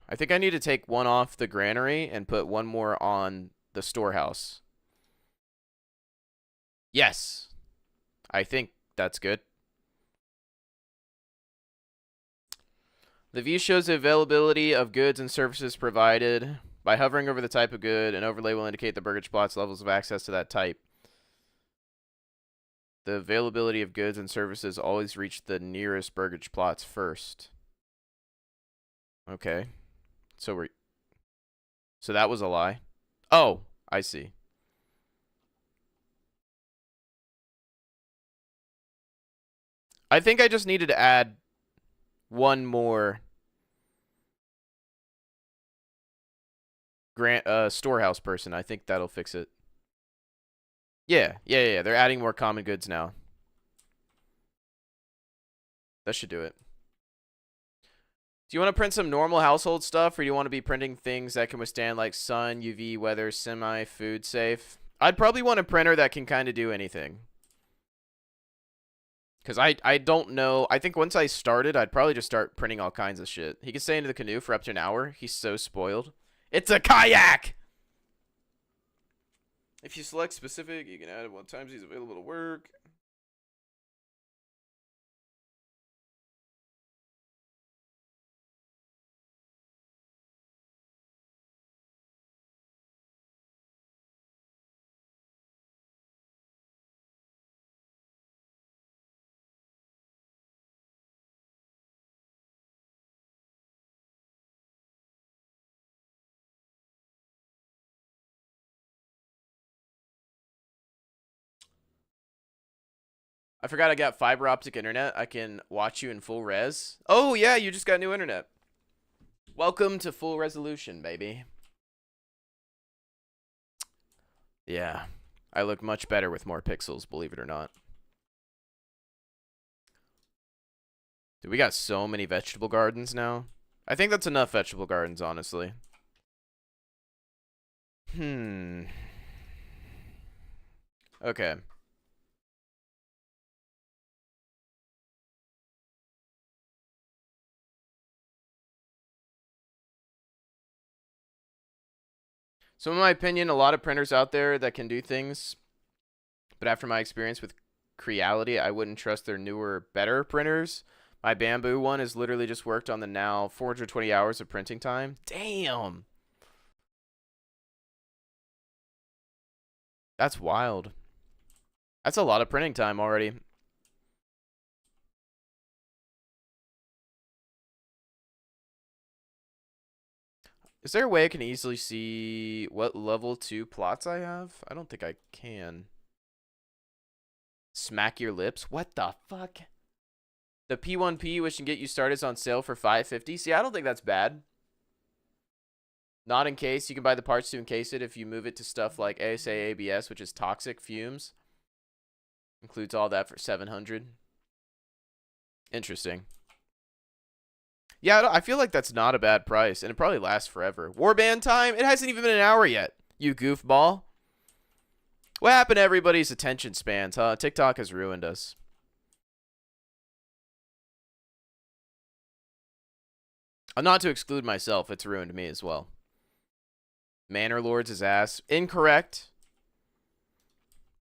I think I need to take one off the granary and put one more on the storehouse. Yes. I think that's good. The view shows the availability of goods and services provided. By hovering over the type of good, an overlay will indicate the burgage plot's levels of access to that type. The availability of goods and services always reach the nearest burgage plots first. Okay. So that was a lie. Oh, I see. I think I just needed to add one more storehouse person. I think that'll fix it. Yeah. They're adding more common goods now. That should do it. Do you want to print some normal household stuff, or do you want to be printing things that can withstand like sun, UV, weather, semi, food safe? I'd probably want a printer that can kind of do anything. Because I don't know. I think once I started, I'd probably just start printing all kinds of shit. He can stay into the canoe for up to an hour. He's so spoiled. It's a kayak! If you select specific, you can add what times he's available to work. I forgot I got fiber optic internet. I can watch you in full res. Oh, yeah, you just got new internet. Welcome to full resolution, baby. Yeah, I look much better with more pixels, believe it or not. Dude, we got so many vegetable gardens now. I think that's enough vegetable gardens, honestly. Okay. So in my opinion, a lot of printers out there that can do things, but after my experience with Creality, I wouldn't trust their newer, better printers. My Bamboo one has literally just worked on the now 420 hours of printing time. Damn. That's wild. That's a lot of printing time already. Is there a way I can easily see what level 2 plots I have? I don't think I can. Smack your lips? What the fuck? The P1P, which can get you started, is on sale for $5.50. See, I don't think that's bad. Not encased. You can buy the parts to encase it if you move it to stuff like ASA ABS, which is toxic fumes. Includes all that for $700. Interesting. Yeah, I feel like that's not a bad price, and it probably lasts forever. Warband time? It hasn't even been an hour yet, you goofball. What happened to everybody's attention spans, huh? TikTok has ruined us. Not to exclude myself, it's ruined me as well. Manor Lords is ass. Incorrect.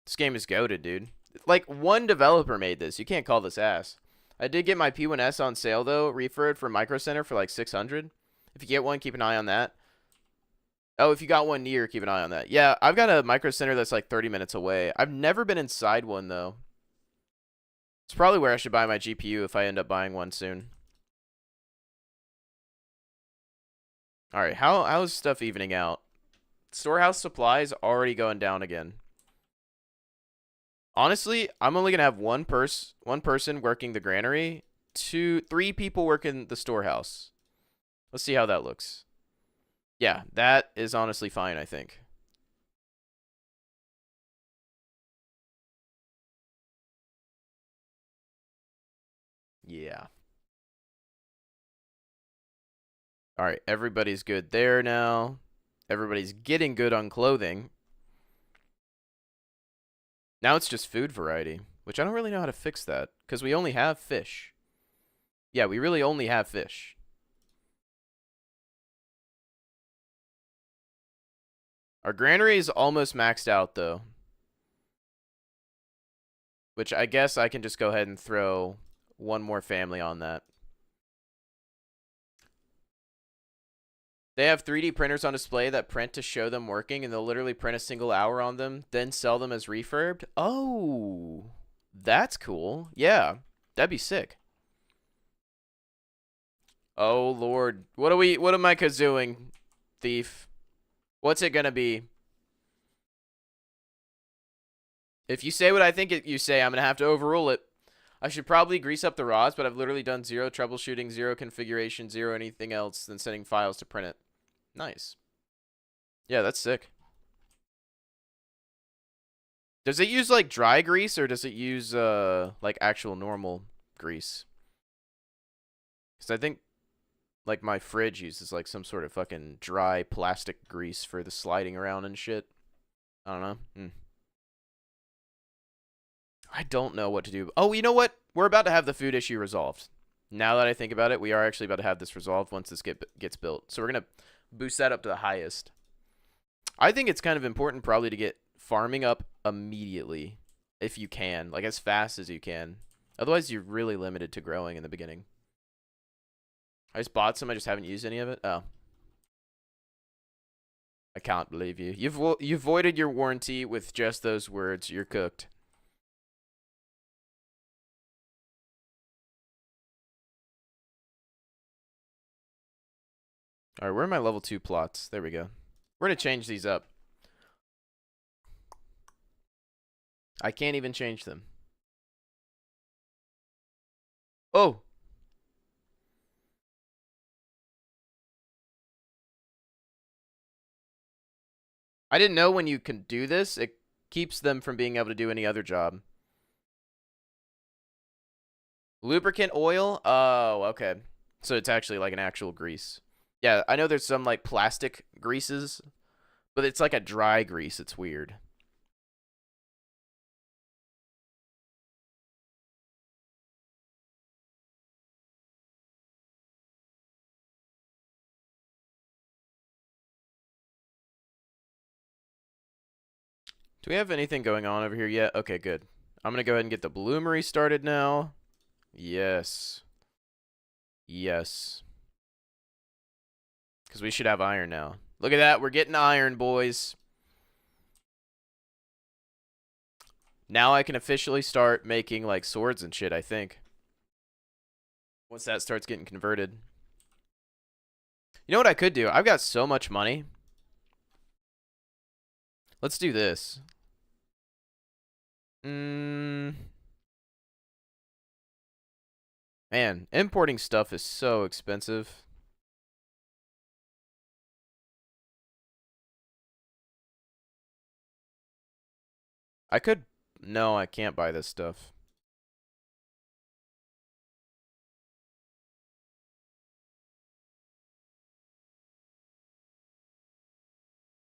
This game is goated, dude. Like, one developer made this. You can't call this ass. I did get my P1S on sale, though, refurbed for Micro Center for like $600. If you get one, keep an eye on that. Oh, if you got one near, keep an eye on that. Yeah, I've got a Micro Center that's like 30 minutes away. I've never been inside one, though. It's probably where I should buy my GPU if I end up buying one soon. All right, how's stuff evening out? Storehouse supplies already going down again. Honestly, I'm only gonna have one person working the granary, 3 people working the storehouse. Let's see how that looks. Yeah, that is honestly fine, I think. Yeah. All right, everybody's good there now. Everybody's getting good on clothing. Now it's just food variety, which I don't really know how to fix that, because we only have fish. Yeah, we really only have fish. Our granary is almost maxed out, though. Which I guess I can just go ahead and throw one more family on that. They have 3D printers on display that print to show them working, and they'll literally print a single hour on them, then sell them as refurbed. Oh, that's cool. Yeah, that'd be sick. Oh, Lord. What am I kazooing, thief? What's it gonna be? If you say what I think you say, I'm gonna have to overrule it. I should probably grease up the rods, but I've literally done 0 troubleshooting, 0 configuration, 0 anything else than sending files to print it. Nice. Yeah, that's sick. Does it use like dry grease, or does it use like actual normal grease? Because I think Like my fridge uses like some sort of fucking dry plastic grease for the sliding around and shit. I don't know. I don't know what to do. Oh, you know what? We're about to have the food issue resolved. Now that I think about it, we are actually about to have this resolved once this gets built. So we're going to boost that up to the highest. I think it's kind of important probably to get farming up immediately if you can, like as fast as you can. Otherwise, you're really limited to growing in the beginning. I just bought some. I just haven't used any of it. Oh. I can't believe you. You've voided your warranty with just those words. You're cooked. All right, where are my level 2 plots? There we go. We're going to change these up. I can't even change them. Oh! I didn't know when you can do this, it keeps them from being able to do any other job. Lubricant oil? Oh, okay. So it's actually like an actual grease. Yeah, I know there's some like plastic greases, but it's like a dry grease. It's weird. Do we have anything going on over here yet? Okay, good. I'm going to go ahead and get the bloomery started now. Yes. Yes. Because we should have iron now. Look at that. We're getting iron, boys. Now I can officially start making, like, swords and shit, I think. Once that starts getting converted. You know what I could do? I've got so much money. Let's do this. Man, importing stuff is so expensive. I could... No, I can't buy this stuff.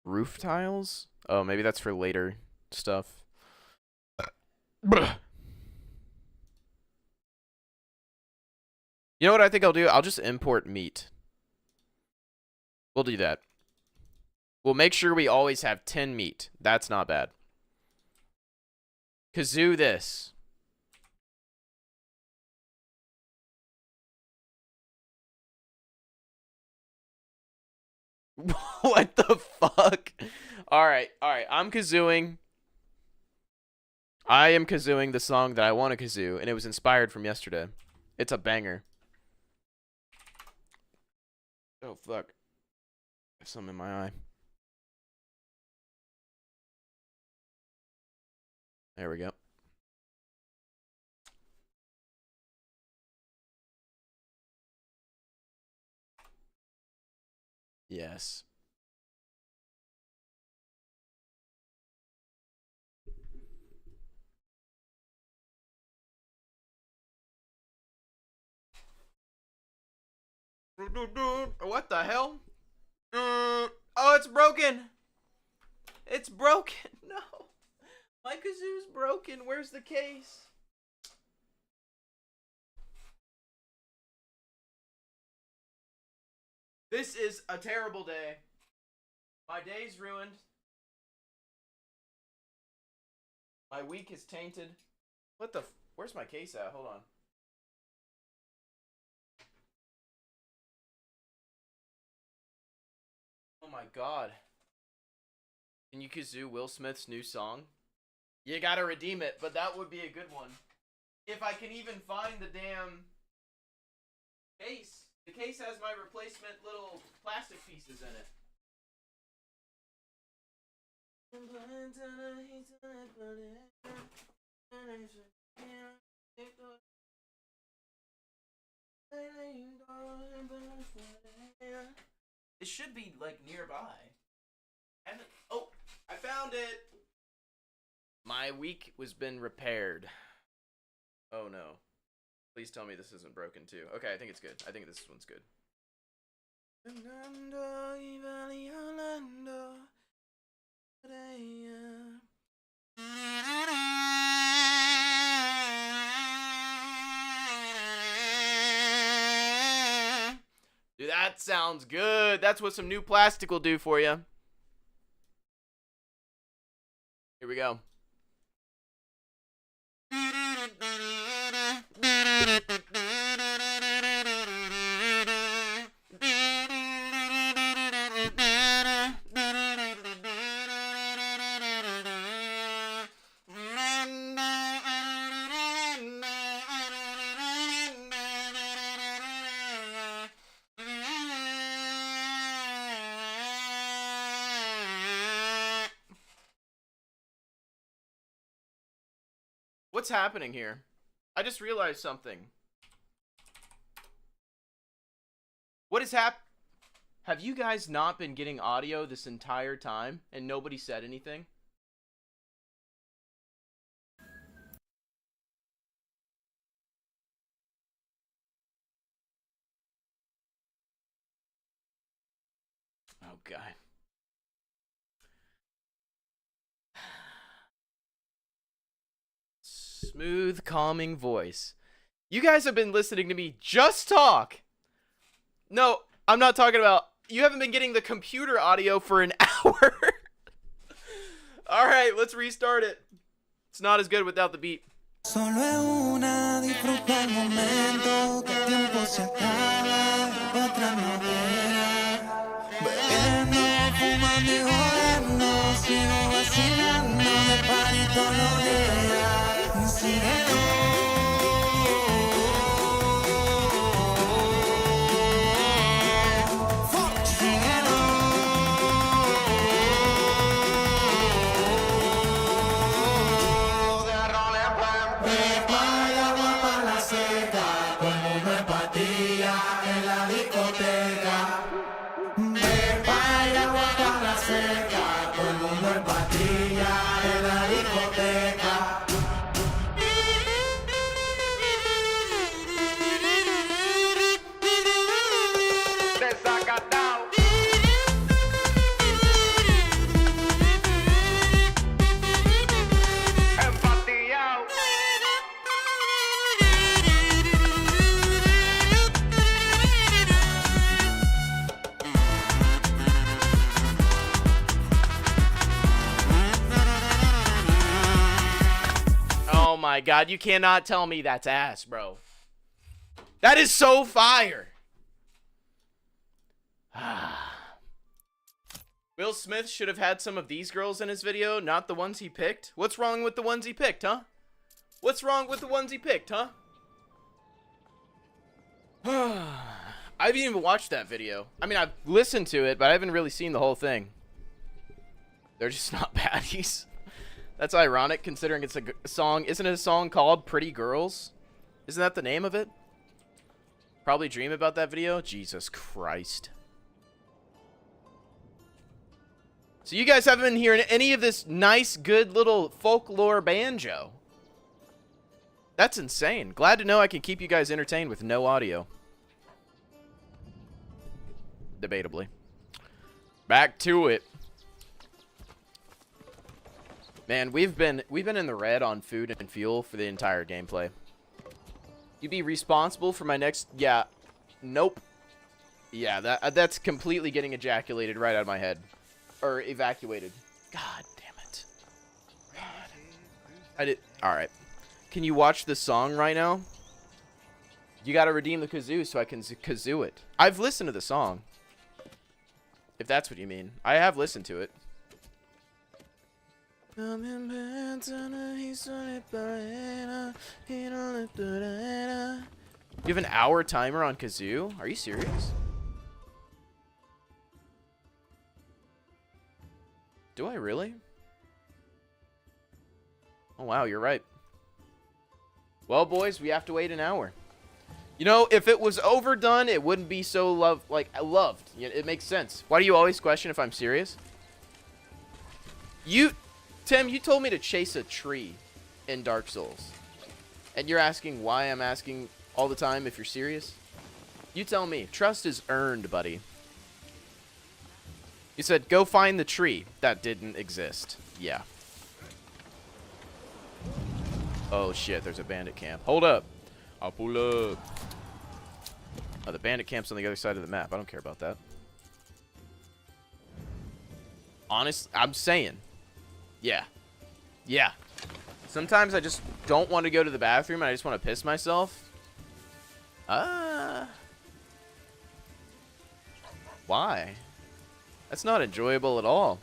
Roof tiles? Oh, maybe that's for later stuff. You know what I think I'll do? I'll just import meat. We'll do that. We'll make sure we always have 10 meat. That's not bad. Kazoo this. What the fuck? Alright, alright. I'm kazooing. I am kazooing the song that I want to kazoo, and it was inspired from yesterday. It's a banger. Oh, fuck. There's something in my eye. There we go. Yes. What the hell? Oh, it's broken. It's broken. No. My kazoo's broken. Where's the case? This is a terrible day. My day's ruined. My week is tainted. What the... Where's my case at? Hold on. Oh my god. Can you kazoo Will Smith's new song? You gotta redeem it, but that would be a good one. If I can even find the damn case. The case has my replacement little plastic pieces in it. It should be like nearby. Oh, I found it. My week was been repaired. Oh no. Please tell me this isn't broken too. Okay, I think it's good. I think this one's good. Dude, that sounds good. That's what some new plastic will do for you. Here we go. What's happening here? I just realized something. What is Have you guys not been getting audio this entire time and nobody said anything? Oh, God. Smooth, calming voice. You guys have been listening to me just talk. No, I'm not talking about... You haven't been getting the computer audio for an hour. Alright, let's restart it. It's not as good without the beat. Solo es una, disfruta el momento, que el tiempo se acaba, otra no llega. Bebiendo, fumando y jodiendo, sigo vacilando, de party todos los días. Síguelo. Oh my God, you cannot tell me that's ass, bro. That is so fire. Will Smith should have had some of these girls in his video, not the ones he picked. What's wrong with the ones he picked, huh? What's wrong with the ones he picked, huh? I haven't even watched that video. I mean, I've listened to it, but I haven't really seen the whole thing. They're just not baddies. That's ironic, considering it's a song. Isn't it a song called Pretty Girls? Isn't that the name of it? Probably dream about that video? Jesus Christ. So you guys haven't been hearing any of this nice, good little folklore banjo. That's insane. Glad to know I can keep you guys entertained with no audio. Debatably. Back to it. Man, we've been in the red on food and fuel for the entire gameplay. You be responsible for my next... Yeah. Nope. Yeah, that's completely getting ejaculated right out of my head. Or evacuated. God damn it. God. I did... Alright. Can you watch this song right now? You gotta redeem the kazoo so I can kazoo it. I've listened to the song. If that's what you mean. I have listened to it. You have an hour timer on kazoo? Are you serious? Do I really? Oh wow, you're right. Well, boys, we have to wait an hour. You know, if it was overdone, it wouldn't be so loved. It makes sense. Why do you always question if I'm serious? Tim, you told me to chase a tree in Dark Souls. And you're asking why I'm asking all the time if you're serious? You tell me. Trust is earned, buddy. You said, go find the tree. That didn't exist. Yeah. Oh, shit. There's a bandit camp. Hold up. I'll pull up. Oh, the bandit camp's on the other side of the map. I don't care about that. Honest, I'm saying. Yeah. Yeah. Sometimes I just don't want to go to the bathroom and I just want to piss myself. Why? That's not enjoyable at all.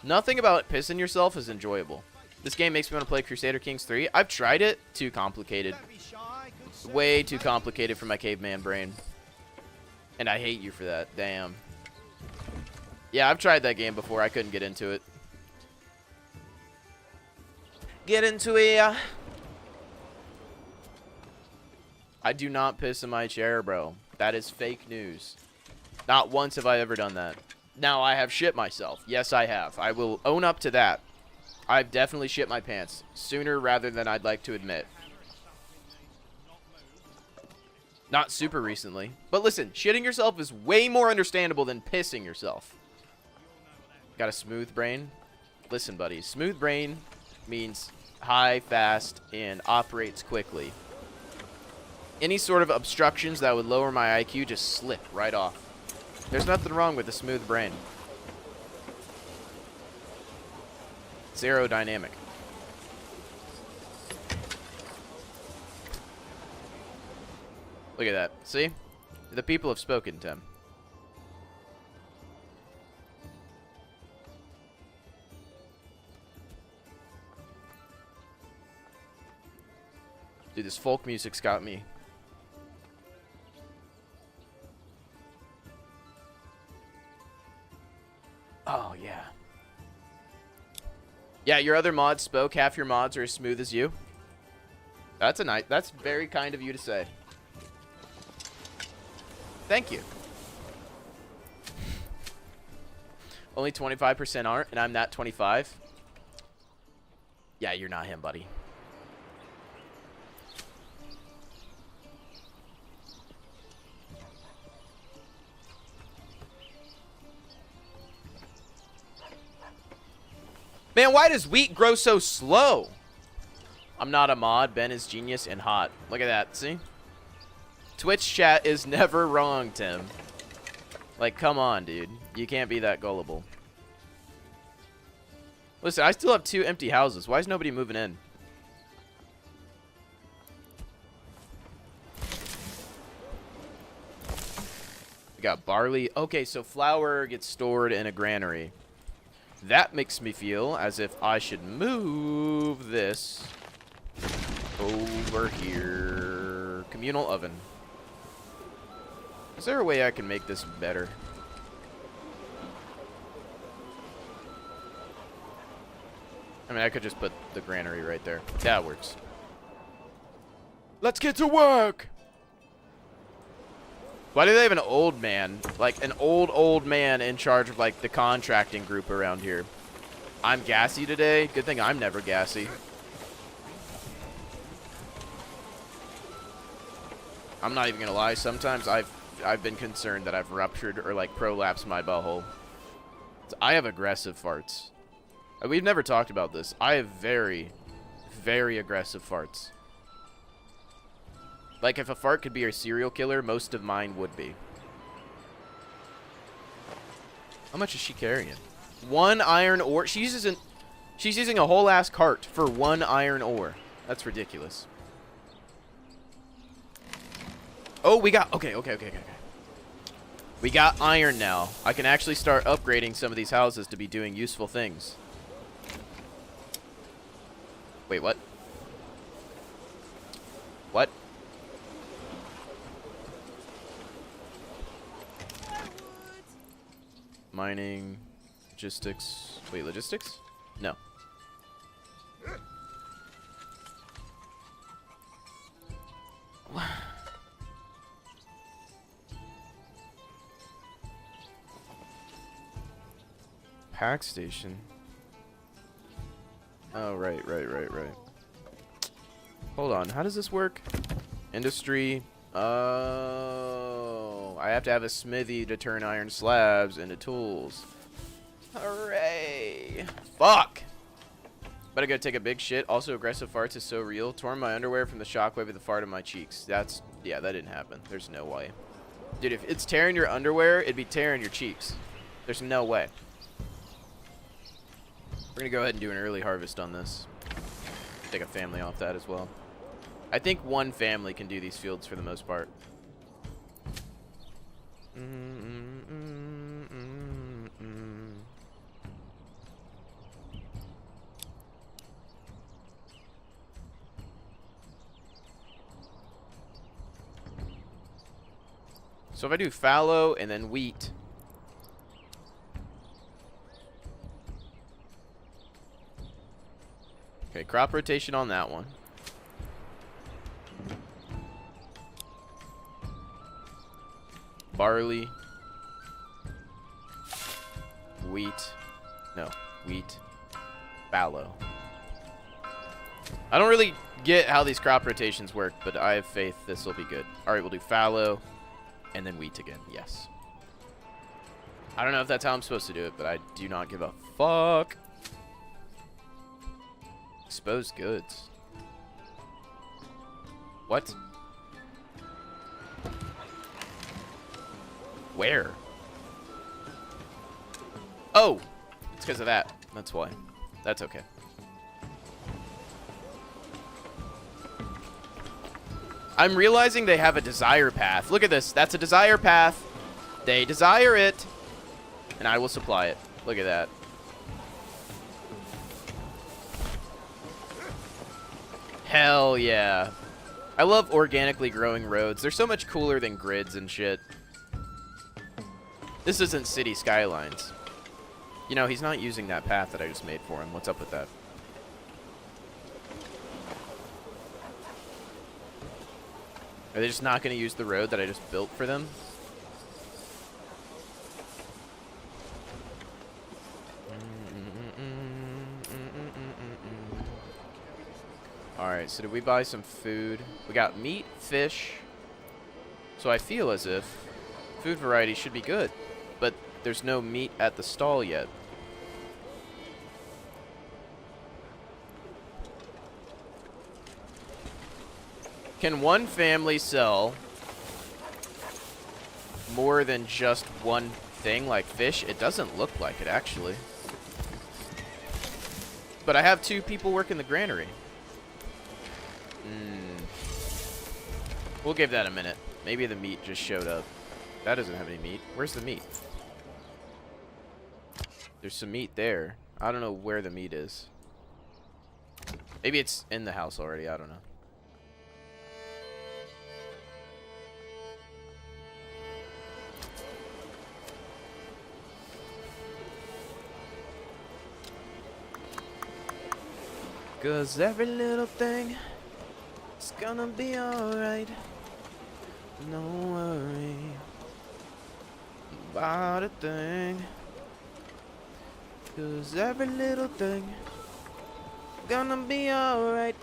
Nothing about pissing yourself is enjoyable. This game makes me want to play Crusader Kings 3. I've tried it. Too complicated. Way too complicated for my caveman brain. And I hate you for that. Damn. Yeah, I've tried that game before. I couldn't get into it. Get into it. I do not piss in my chair, bro. That is fake news. Not once have I ever done that. Now, I have shit myself. Yes, I have. I will own up to that. I've definitely shit my pants. Sooner rather than I'd like to admit. Not super recently. But listen, shitting yourself is way more understandable than pissing yourself. Got a smooth brain? Listen, buddy. Smooth brain means high, fast, and operates quickly. Any sort of obstructions that would lower my IQ just slip right off. There's nothing wrong with a smooth brain. It's aerodynamic. Look at that. See? The people have spoken, Tim. Dude, this folk music's got me. Oh, yeah. Yeah, your other mods spoke. Half your mods are as smooth as you. That's that's very kind of you to say. Thank you. Only 25% aren't, and I'm that 25. Yeah, you're not him, buddy. Man, why does wheat grow so slow? I'm not a mod. Ben is genius and hot. Look at that. See? Twitch chat is never wrong, Tim. Like, come on, dude. You can't be that gullible. Listen, I still have 2 empty houses. Why is nobody moving in? We got barley. Okay, so flour gets stored in a granary. That makes me feel as if I should move this over here. Communal oven. Is there a way I can make this better? I mean, I could just put the granary right there. That works. Let's get to work! Why do they have an old man? Like, an old man in charge of, like, the contracting group around here. I'm gassy today. Good thing I'm never gassy. I'm not even gonna lie. Sometimes I've been concerned that I've ruptured or, like, prolapsed my butthole. I have aggressive farts. We've never talked about this. I have very, very aggressive farts. Like, if a fart could be a serial killer, most of mine would be. How much is she carrying? 1 iron ore. She's using a whole ass cart for 1 iron ore. That's ridiculous. Oh, we got... Okay. We got iron now. I can actually start upgrading some of these houses to be doing useful things. Wait, what? What? Mining, logistics. Wait, logistics? No. Pack station. Oh, right. Hold on, how does this work? Industry. Oh, I have to have a smithy to turn iron slabs into tools. Hooray! Fuck! But I gotta take a big shit. Also, aggressive farts is so real. Torn my underwear from the shockwave of the fart in my cheeks. That's... yeah, that didn't happen. There's no way. Dude, if it's tearing your underwear, it'd be tearing your cheeks. There's no way. We're gonna go ahead and do an early harvest on this. Take a family off that as well. I think one family can do these fields for the most part. So if I do fallow and then wheat. Okay, crop rotation on that one. Barley. Wheat. No, wheat. Fallow. I don't really get how these crop rotations work, but I have faith this will be good. Alright, we'll do fallow. And then wheat again, yes. I don't know if that's how I'm supposed to do it, but I do not give a fuck. Exposed goods. What? Where? Oh! It's because of that. That's why. That's okay. I'm realizing they have a desire path. Look at this. That's a desire path. They desire it. And I will supply it. Look at that. Hell yeah. I love organically growing roads. They're so much cooler than grids and shit. This isn't city skylines. You know, he's not using that path that I just made for him. What's up with that? Are they just not going to use the road that I just built for them? Alright, so did we buy some food? We got meat, fish. So I feel as if food variety should be good. But there's no meat at the stall yet. Can one family sell more than just one thing like fish? It doesn't look like it, actually. But I have 2 people working the granary. We'll give that a minute. Maybe the meat just showed up. That doesn't have any meat. Where's the meat? There's some meat there. I don't know where the meat is. Maybe it's in the house already. I don't know. Cause every little thing is gonna be alright. No worry about a thing. Cause every little thing gonna be alright.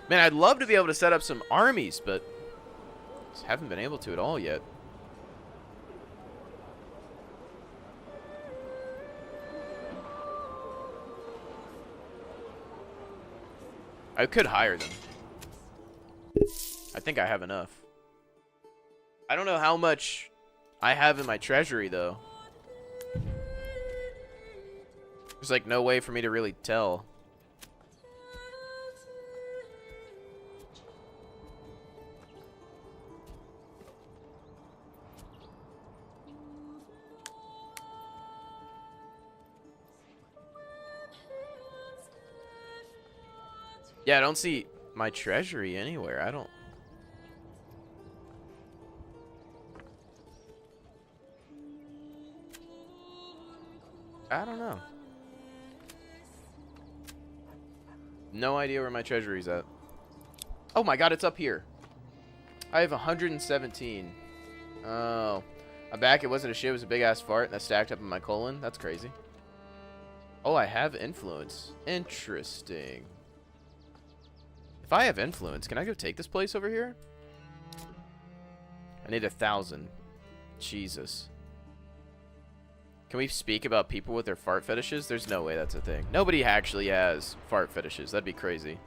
Man, I'd love to be able to set up some armies, but just haven't been able to at all yet. I could hire them. I think I have enough. I don't know how much I have in my treasury, though. There's like no way for me to really tell. Yeah, I don't see my treasury anywhere. I don't know. No idea where my treasury's at. Oh my god, it's up here. I have 117. Oh. I'm back. It wasn't a shit. It was a big ass fart that stacked up in my colon. That's crazy. Oh, I have influence. Interesting. If I have influence, can I go take this place over here? I need 1,000. Jesus. Can we speak about people with their fart fetishes? There's no way that's a thing. Nobody actually has fart fetishes. That'd be crazy.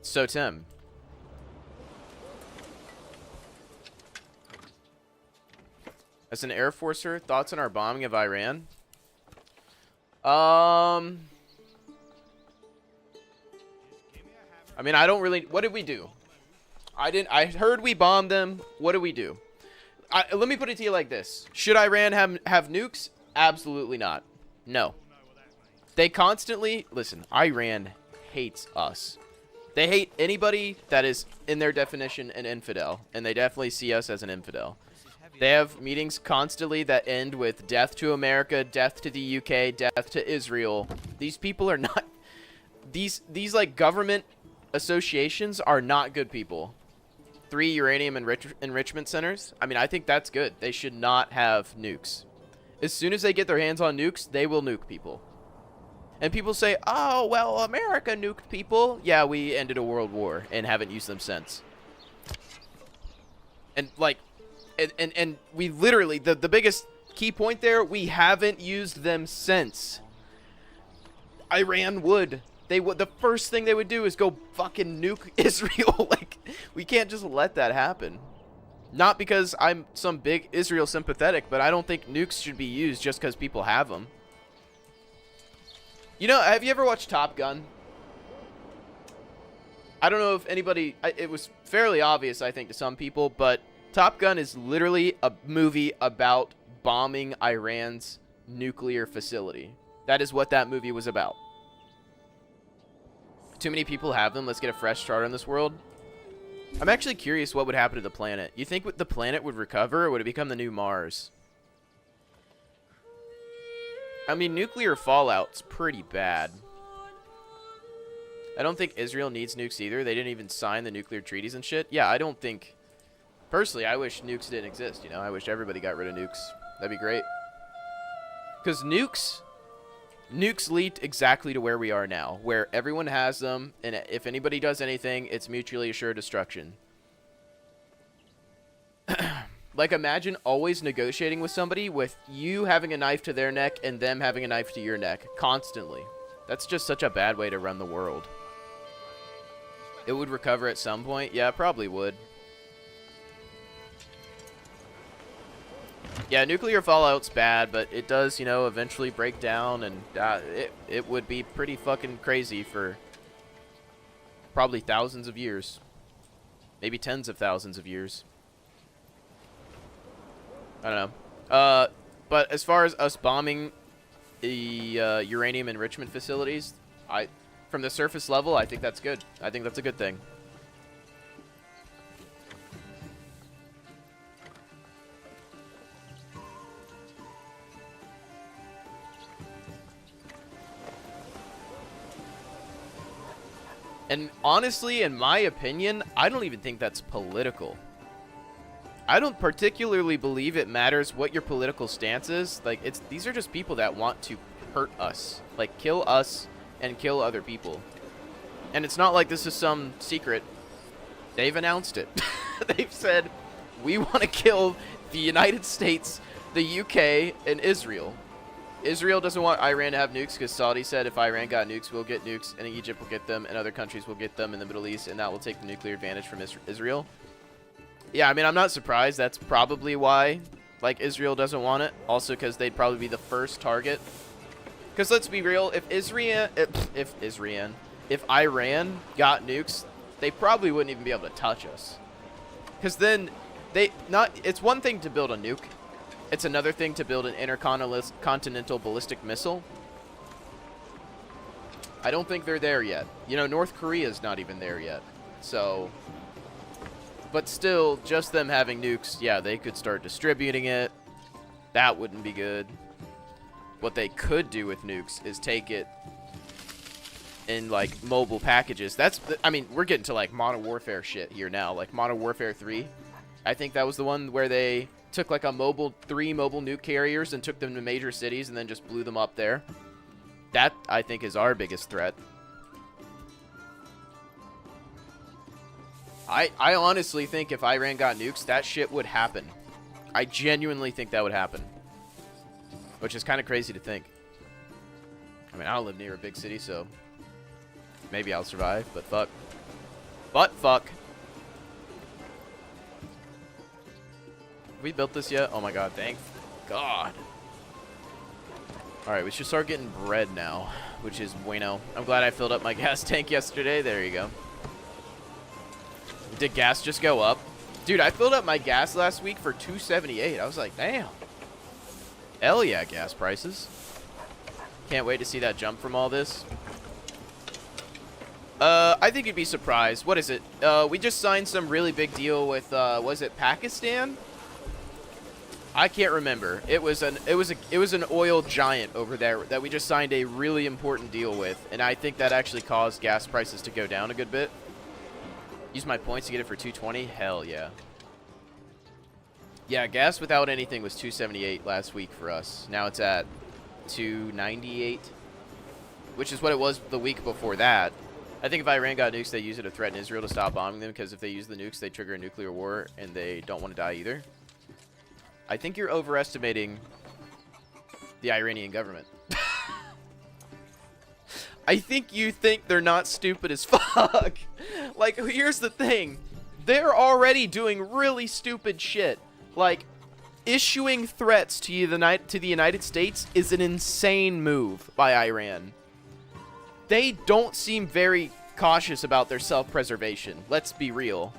So, Tim. As an Air Forcer, thoughts on our bombing of Iran? I mean, I don't really... What did we do? I heard we bombed them. What do we do? Let me put it to you like this. Should Iran have nukes? Absolutely not. No. They constantly... Listen, Iran hates us. They hate anybody that is, in their definition, an infidel. And they definitely see us as an infidel. They have meetings constantly that end with death to America, death to the UK, death to Israel. These people are not... These like, government associations are not good people. 3 uranium enrichment centers. I mean, I think that's good. They should not have nukes. As soon as they get their hands on nukes, they will nuke people. And people say, oh, well, America nuked people. Yeah, we ended a world war and haven't used them since. And, like... And we literally, the biggest key point there, we haven't used them since. Iran would. They would. The first thing they would do is go fucking nuke Israel. Like, we can't just let that happen. Not because I'm some big Israel sympathetic, but I don't think nukes should be used just because people have them. You know, have you ever watched Top Gun? I don't know if anybody... It was fairly obvious, I think, to some people, but... Top Gun is literally a movie about bombing Iran's nuclear facility. That is what that movie was about. Too many people have them. Let's get a fresh start on this world. I'm actually curious what would happen to the planet. You think the planet would recover, or would it become the new Mars? I mean, nuclear fallout's pretty bad. I don't think Israel needs nukes either. They didn't even sign the nuclear treaties and shit. Yeah, I don't think... Personally, I wish nukes didn't exist, you know? I wish everybody got rid of nukes. That'd be great. Because nukes lead exactly to where we are now, where everyone has them, and if anybody does anything, it's mutually assured destruction. Like, imagine always negotiating with somebody with you having a knife to their neck and them having a knife to your neck, constantly. That's just such a bad way to run the world. It would recover at some point? Yeah, it probably would. Yeah, nuclear fallout's bad, but it does, you know, eventually break down, and it would be pretty fucking crazy for probably thousands of years. Maybe tens of thousands of years. I don't know. But as far as us bombing the uranium enrichment facilities, from the surface level, I think that's good. I think that's a good thing. And honestly, in my opinion, I don't even think that's political. I don't particularly believe it matters what your political stance is. Like, these are just people that want to hurt us. Like, kill us and kill other people. And it's not like this is some secret. They've announced it. They've said, we want to kill the United States, the UK, and Israel. Israel doesn't want Iran to have nukes because Saudi said if Iran got nukes, we'll get nukes, and Egypt will get them, and other countries will get them in the Middle East, and that will take the nuclear advantage from Israel. Yeah, I mean, I'm not surprised. That's probably why, like, Israel doesn't want it. Also because they'd probably be the first target. Because let's be real, if Iran got nukes, they probably wouldn't even be able to touch us. Because then, it's one thing to build a nuke. It's another thing to build an intercontinental ballistic missile. I don't think they're there yet. You know, North Korea's not even there yet. So, but still, just them having nukes, yeah, they could start distributing it. That wouldn't be good. What they could do with nukes is take it in, like, mobile packages. I mean, we're getting to, like, Modern Warfare shit here now. Like, Modern Warfare 3. I think that was the one where they took like three mobile nuke carriers and took them to major cities and then just blew them up there. That, I think, is our biggest threat. I honestly think if Iran got nukes, that shit would happen. I genuinely think that would happen. Which is kind of crazy to think. I mean, I don't live near a big city, so maybe I'll survive, but fuck. But fuck. Have we built this yet? Oh my god, thank God. Alright, we should start getting bread now, which is bueno. I'm glad I filled up my gas tank yesterday. There you go. Did gas just go up? Dude, I filled up my gas last week for $2.78. I was like, damn. Hell yeah, gas prices. Can't wait to see that jump from all this. I think you'd be surprised. What is it? We just signed some really big deal with, was it Pakistan? I can't remember. It was an oil giant over there that we just signed a really important deal with, and I think that actually caused gas prices to go down a good bit. Use my points to get it for $2.20. Hell yeah. Yeah, gas without anything was $2.78 last week for us. Now it's at $2.98, which is what it was the week before that. I think if Iran got nukes, they use it to threaten Israel to stop bombing them, because if they use the nukes, they trigger a nuclear war, and they don't want to die either. I think you're overestimating the Iranian government. I think you think they're not stupid as fuck. Like, here's the thing. They're already doing really stupid shit. Like, issuing threats to the United States is an insane move by Iran. They don't seem very cautious about their self-preservation. Let's be real.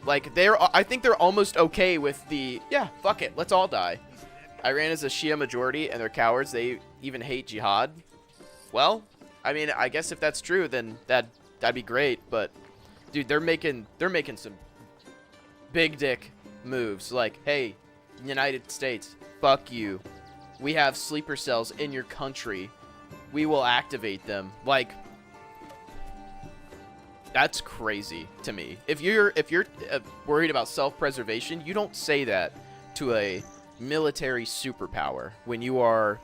Like, I think they're almost okay with the, yeah, fuck it, let's all die. Iran is a Shia majority, and they're cowards. They even hate jihad. Well, I mean, I guess if that's true, then that'd be great. But, dude, they're making some big dick moves. Like, hey, United States, fuck you. We have sleeper cells in your country. We will activate them. Like, that's crazy to me. If you're worried about self-preservation, you don't say that to a military superpower when you are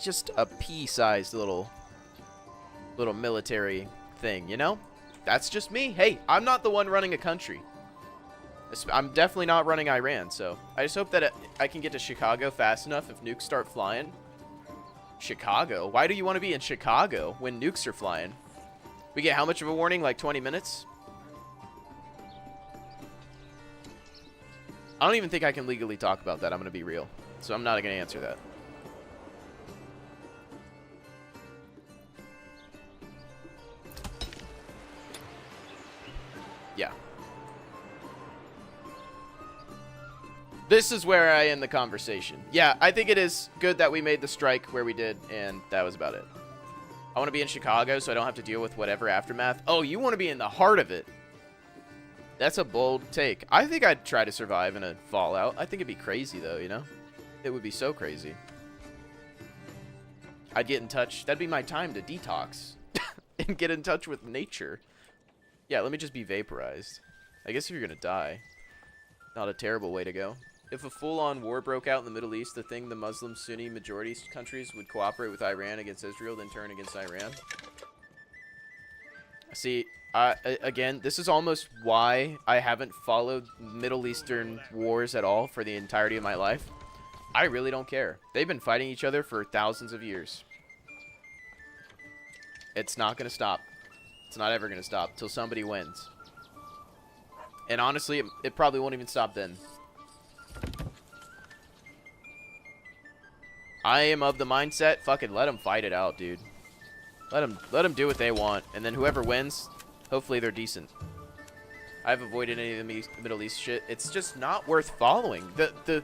just a pea-sized little military thing, you know? That's just me. Hey, I'm not the one running a country. I'm definitely not running Iran, so I just hope that I can get to Chicago fast enough if nukes start flying. Chicago? Why do you want to be in Chicago when nukes are flying? We get how much of a warning? Like 20 minutes? I don't even think I can legally talk about that. I'm going to be real. So I'm not going to answer that. Yeah. This is where I end the conversation. Yeah, I think it is good that we made the strike where we did, and that was about it. I want to be in Chicago so I don't have to deal with whatever aftermath. Oh, you want to be in the heart of it. That's a bold take. I think I'd try to survive in a fallout. I think it'd be crazy, though, you know? It would be so crazy. I'd get in touch. That'd be my time to detox and get in touch with nature. Yeah, let me just be vaporized. I guess if you're going to die, not a terrible way to go. If a full-on war broke out in the Middle East, the thing the Muslim Sunni majority countries would cooperate with Iran against Israel, then turn against Iran. See, again, this is almost why I haven't followed Middle Eastern wars at all for the entirety of my life. I really don't care. They've been fighting each other for thousands of years. It's not going to stop. It's not ever going to stop till somebody wins. And honestly, it probably won't even stop then. I am of the mindset, fucking let them fight it out, dude. Let them do what they want, and then whoever wins, hopefully they're decent. I've avoided any of the Middle East shit. It's just not worth following. The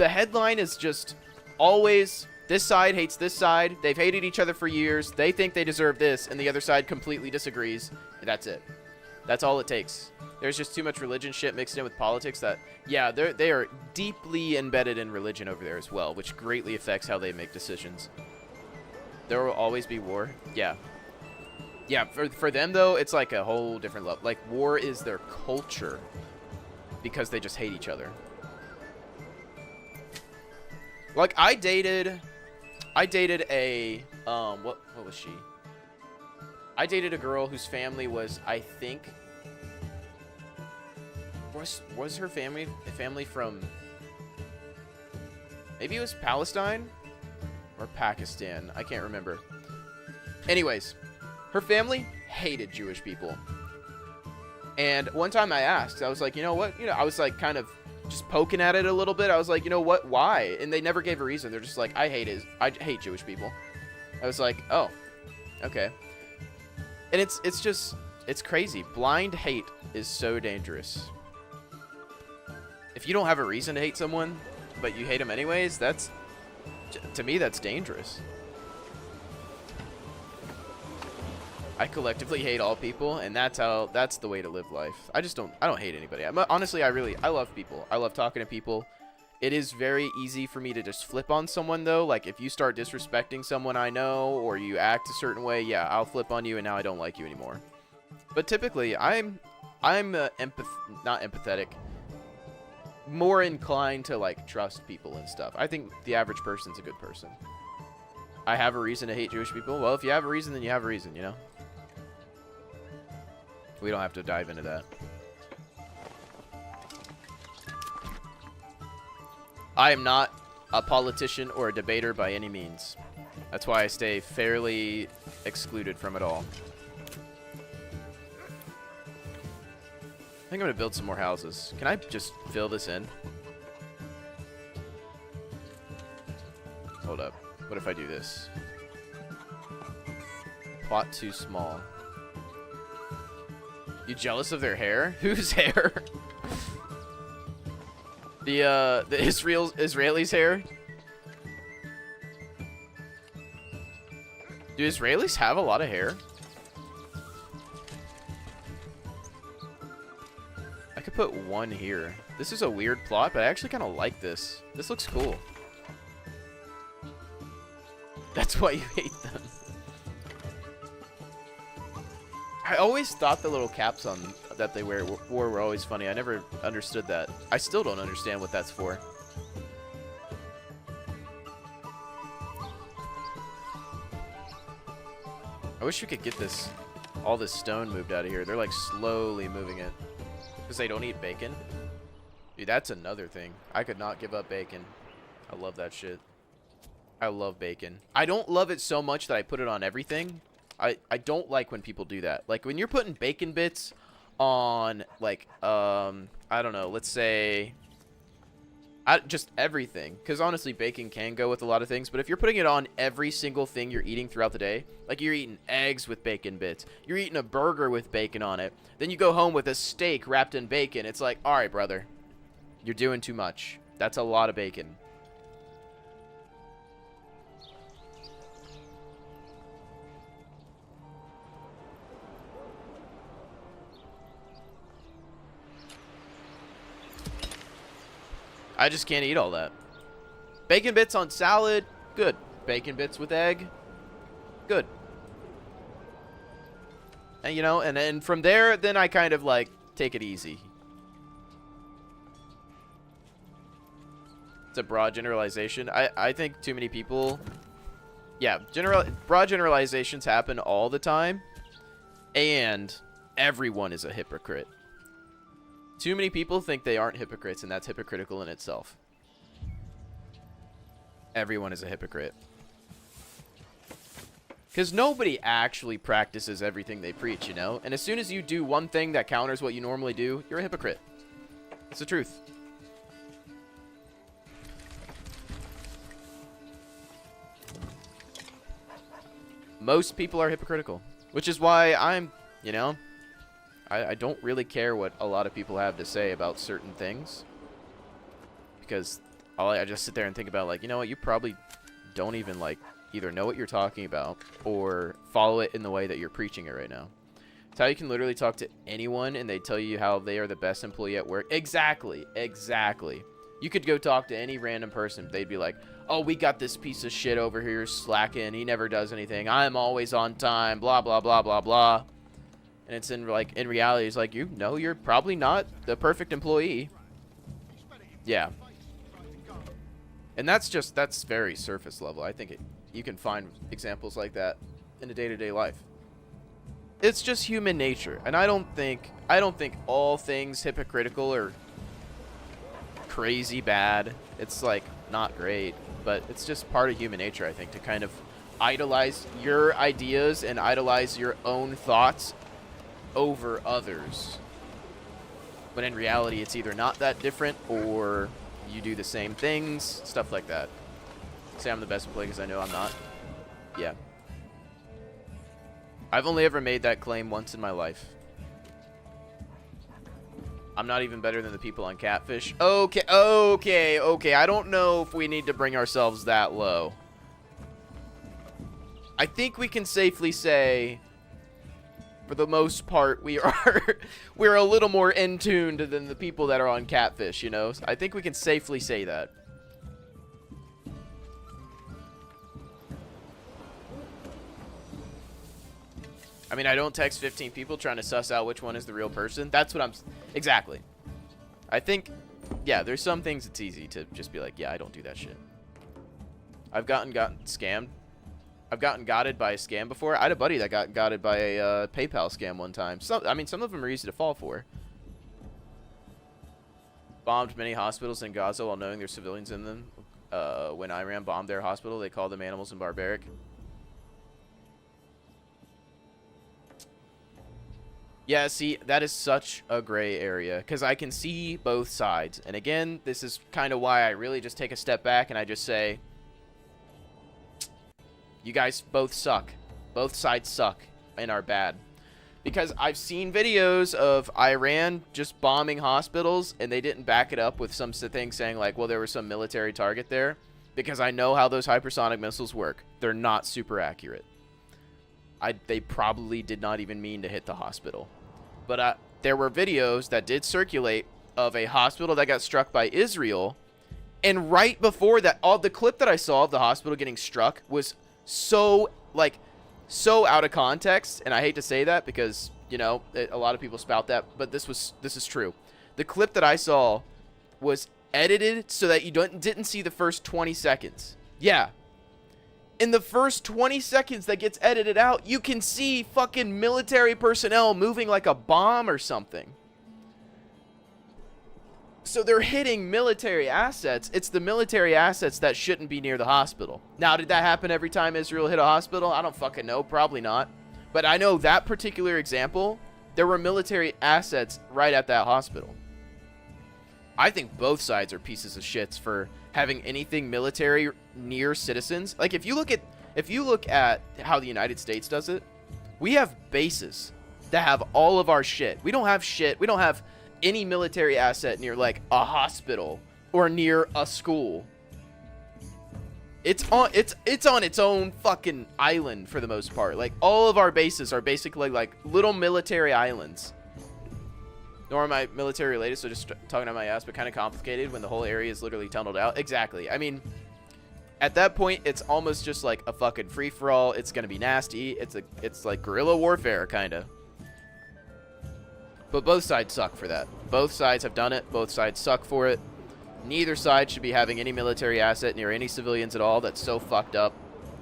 headline is just always, this side hates this side. They've hated each other for years. They think they deserve this, and the other side completely disagrees. And that's it. That's all it takes. There's just too much religion shit mixed in with politics that, yeah, they are deeply embedded in religion over there as well, which greatly affects how they make decisions. There will always be war. Yeah. Yeah, for them, though, it's like a whole different level. Like, war is their culture. because they just hate each other. Like, I dated a, what was she? I dated a girl whose family was, I think, was her family from, maybe it was Palestine or Pakistan. I can't remember. Anyways, her family hated Jewish people. And one time I asked, I was like, you know what? I was like kind of just poking at it a little bit. I was like, you know what? Why? And they never gave a reason. They're just like, I hate Jewish people. I was like, oh, okay. And it's crazy. Blind hate is so dangerous. If you don't have a reason to hate someone, but you hate them anyways, to me, that's dangerous. I collectively hate all people, and that's the way to live life. I don't hate anybody. Honestly, I love people. I love talking to people. It is very easy for me to just flip on someone, though. Like, if you start disrespecting someone I know, or you act a certain way, yeah, I'll flip on you, and now I don't like you anymore. But typically, I'm not empathetic, more inclined to, like, trust people and stuff. I think the average person's a good person. I have a reason to hate Jewish people. Well, if you have a reason, then you have a reason, you know? We don't have to dive into that. I am not a politician or a debater by any means. That's why I stay fairly excluded from it all. I think I'm going to build some more houses. Can I just fill this in? Hold up. What if I do this? Plot too small. You jealous of their hair? Whose hair? The Israelis' hair? Do Israelis have a lot of hair? I could put one here. This is a weird plot, but I actually kind of like this. This looks cool. That's why you hate them. I always thought the little caps on that they wore were always funny. I never understood that. I still don't understand what that's for. I wish we could get all this stone moved out of here. They're like slowly moving it. Because they don't eat bacon. Dude, that's another thing. I could not give up bacon. I love that shit. I love bacon. I don't love it so much that I put it on everything. I don't like when people do that. Like, when you're putting bacon bits on, like, I don't know, let's say, just everything. Because, honestly, bacon can go with a lot of things. But if you're putting it on every single thing you're eating throughout the day, like you're eating eggs with bacon bits, you're eating a burger with bacon on it, then you go home with a steak wrapped in bacon, it's like, all right, brother, you're doing too much. That's a lot of bacon. I just can't eat all that. Bacon bits on salad, good. Bacon bits with egg, good. And, you know, and then from there, then I kind of, like, take it easy. It's a broad generalization. I think too many people... Yeah, broad generalizations happen all the time. And everyone is a hypocrite. Too many people think they aren't hypocrites, and that's hypocritical in itself. Everyone is a hypocrite. Because nobody actually practices everything they preach, you know? And as soon as you do one thing that counters what you normally do, you're a hypocrite. It's the truth. Most people are hypocritical. Which is why I'm, you know... I don't really care what a lot of people have to say about certain things. Because I just sit there and think about, like, you know what, you probably don't even, like, either know what you're talking about or follow it in the way that you're preaching it right now. It's how you can literally talk to anyone and they tell you how they are the best employee at work. Exactly. Exactly. You could go talk to any random person. They'd be like, oh, we got this piece of shit over here slacking. He never does anything. I'm always on time. Blah, blah, blah, blah, blah. And it's in reality, it's like, you know, you're probably not the perfect employee. Yeah. And that's very surface level. I think you can find examples like that in a day-to-day life. It's just human nature, and I don't think all things hypocritical or crazy bad. It's like not great, but it's just part of human nature, I think, to kind of idolize your ideas and idolize your own thoughts over others. But in reality, it's either not that different or you do the same things, stuff like that. Say I'm the best employee because I know I'm not. Yeah. I've only ever made that claim once in my life. I'm not even better than the people on Catfish. Okay. I don't know if we need to bring ourselves that low. I think we can safely say, for the most part, we're a little more in tuned than the people that are on Catfish, you know? I think we can safely say that. I mean, I don't text 15 people trying to suss out which one is the real person. That's what I'm... Exactly. I think, yeah, there's some things it's easy to just be like, yeah, I don't do that shit. I've gotten scammed. I've gotten gotted by a scam before. I had a buddy that got gotted by a PayPal scam one time. I mean, some of them are easy to fall for. Bombed many hospitals in Gaza while knowing there's civilians in them. When Iran bombed their hospital, they called them animals and barbaric. Yeah, see, that is such a gray area, because I can see both sides. And again, this is kind of why I really just take a step back and I just say, you guys both suck. Both sides suck and are bad. Because I've seen videos of Iran just bombing hospitals, and they didn't back it up with some thing saying like, well, there was some military target there. Because I know how those hypersonic missiles work. They're not super accurate. They probably did not even mean to hit the hospital. But there were videos that did circulate of a hospital that got struck by Israel. And right before that, the clip that I saw of the hospital getting struck was so out of context. And I hate to say that because, you know, a lot of people spout that. But this is true. The clip that I saw was edited so that you didn't see the first 20 seconds. Yeah. In the first 20 seconds that gets edited out, you can see fucking military personnel moving like a bomb or something. So they're hitting military assets. It's the military assets that shouldn't be near the hospital. Now, did that happen every time Israel hit a hospital? I don't fucking know. Probably not. But I know that particular example, there were military assets right at that hospital. I think both sides are pieces of shits for having anything military near citizens. Like, if you look at how the United States does it, we have bases that have all of our shit. We don't have shit. We don't have any military asset near like a hospital or near a school. It's on its own fucking island for the most part. Like, all of our bases are basically like little military islands. Nor am I military related, so just talking out my ass, but kind of complicated when the whole area is literally tunneled out. Exactly. I mean, at that point, it's almost just like a fucking free-for-all. It's going to be nasty. It's like guerrilla warfare, kind of. But both sides suck for that. Both sides have done it. Both sides suck for it. Neither side should be having any military asset near any civilians at all. That's so fucked up.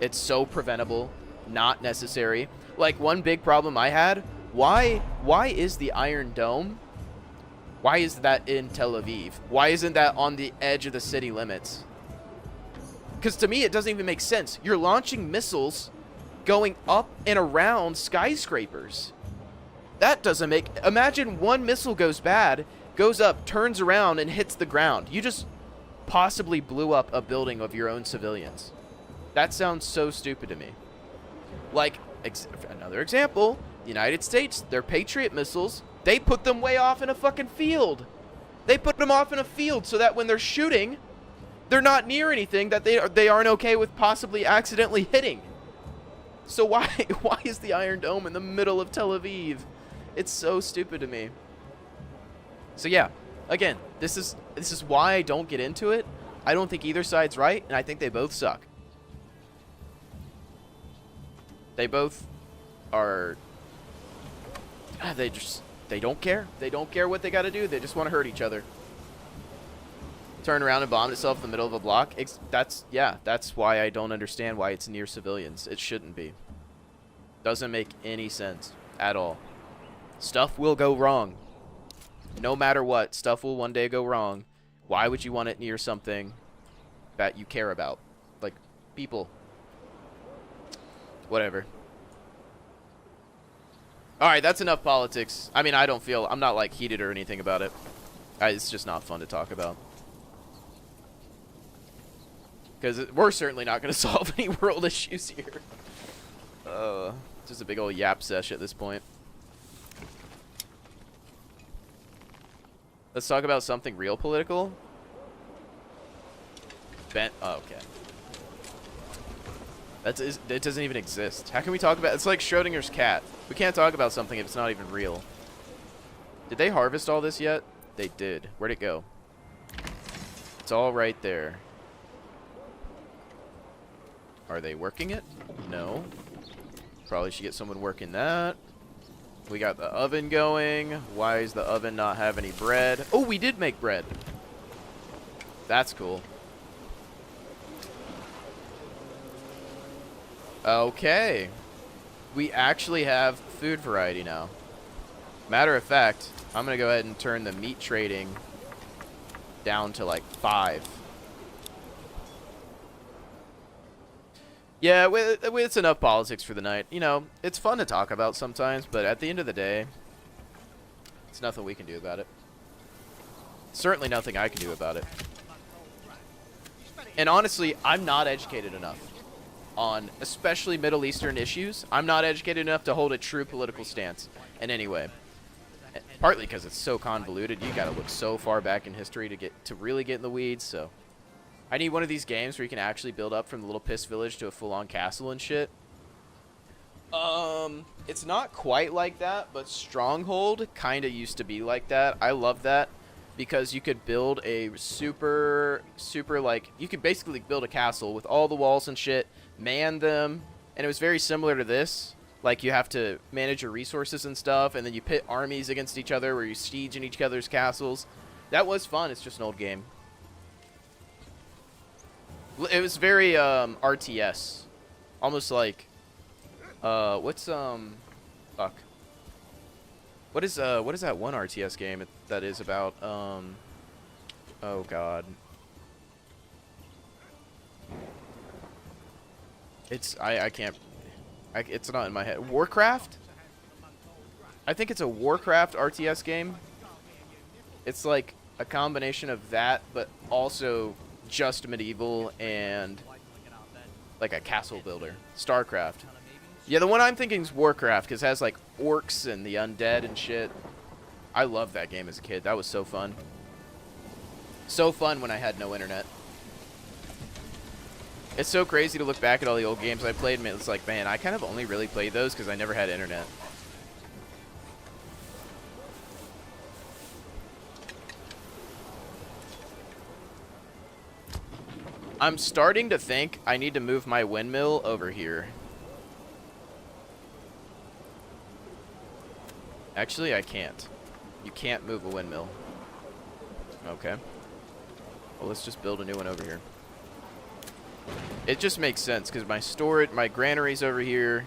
It's so preventable. Not necessary. Like, one big problem I had, why is the Iron Dome... Why is that in Tel Aviv? Why isn't that on the edge of the city limits? Because to me, it doesn't even make sense. You're launching missiles going up and around skyscrapers. That doesn't make... Imagine one missile goes bad, goes up, turns around, and hits the ground. You just possibly blew up a building of your own civilians. That sounds so stupid to me. Like, another example, the United States, their Patriot missiles... They put them way off in a fucking field. They put them off in a field so that when they're shooting, they're not near anything that they aren't okay with possibly accidentally hitting. So why is the Iron Dome in the middle of Tel Aviv? It's so stupid to me. So yeah, again, this is why I don't get into it. I don't think either side's right, and I think they both suck. They both are They don't care. They don't care what they got to do. They just want to hurt each other. Turn around and bomb itself in the middle of a block. That's why I don't understand why it's near civilians. It shouldn't be. Doesn't make any sense at all. Stuff will go wrong. No matter what, stuff will one day go wrong. Why would you want it near something that you care about? Like, people. Whatever. Alright, that's enough politics. I mean, I'm not, like, heated or anything about it. It's just not fun to talk about. Because we're certainly not going to solve any world issues here. Just a big old yap sesh at this point. Let's talk about something real political. Oh, okay. It doesn't even exist. How can we talk about... It's like Schrodinger's cat. We can't talk about something if it's not even real. Did they harvest all this yet? They did. Where'd it go? It's all right there. Are they working it? No. Probably should get someone working that. We got the oven going. Why is the oven not have any bread? Oh, we did make bread. That's cool. Okay. We actually have food variety now. Matter of fact, I'm going to go ahead and turn the meat trading down to like 5. Yeah, it's enough politics for the night. You know, it's fun to talk about sometimes, but at the end of the day, it's nothing we can do about it. Certainly nothing I can do about it. And honestly, I'm not educated enough on especially Middle Eastern issues. I'm not educated enough to hold a true political stance in any way. Partly because it's so convoluted, you gotta look so far back in history to really get in the weeds, so... I need one of these games where you can actually build up from the little piss village to a full-on castle and shit. It's not quite like that, but Stronghold kind of used to be like that. I love that because you could build a super, like, you could basically build a castle with all the walls and shit, man them, and it was very similar to this. Like, you have to manage your resources and stuff, and then you pit armies against each other where you siege in each other's castles. That was fun. It's just an old game. It was very RTS, almost like fuck. What is that one RTS game that is about oh god. I can't it's not in my head. Warcraft? I think it's a Warcraft RTS game. It's like a combination of that, but also just medieval and like a castle builder. StarCraft. Yeah, the one I'm thinking is Warcraft because it has like orcs and the undead and shit. I loved that game as a kid. That was so fun. So fun when I had no internet. It's so crazy to look back at all the old games I played and it's like, man, I kind of only really played those because I never had internet. I'm starting to think I need to move my windmill over here. Actually, I can't. You can't move a windmill. Okay. Well, let's just build a new one over here. It just makes sense because my granary's over here.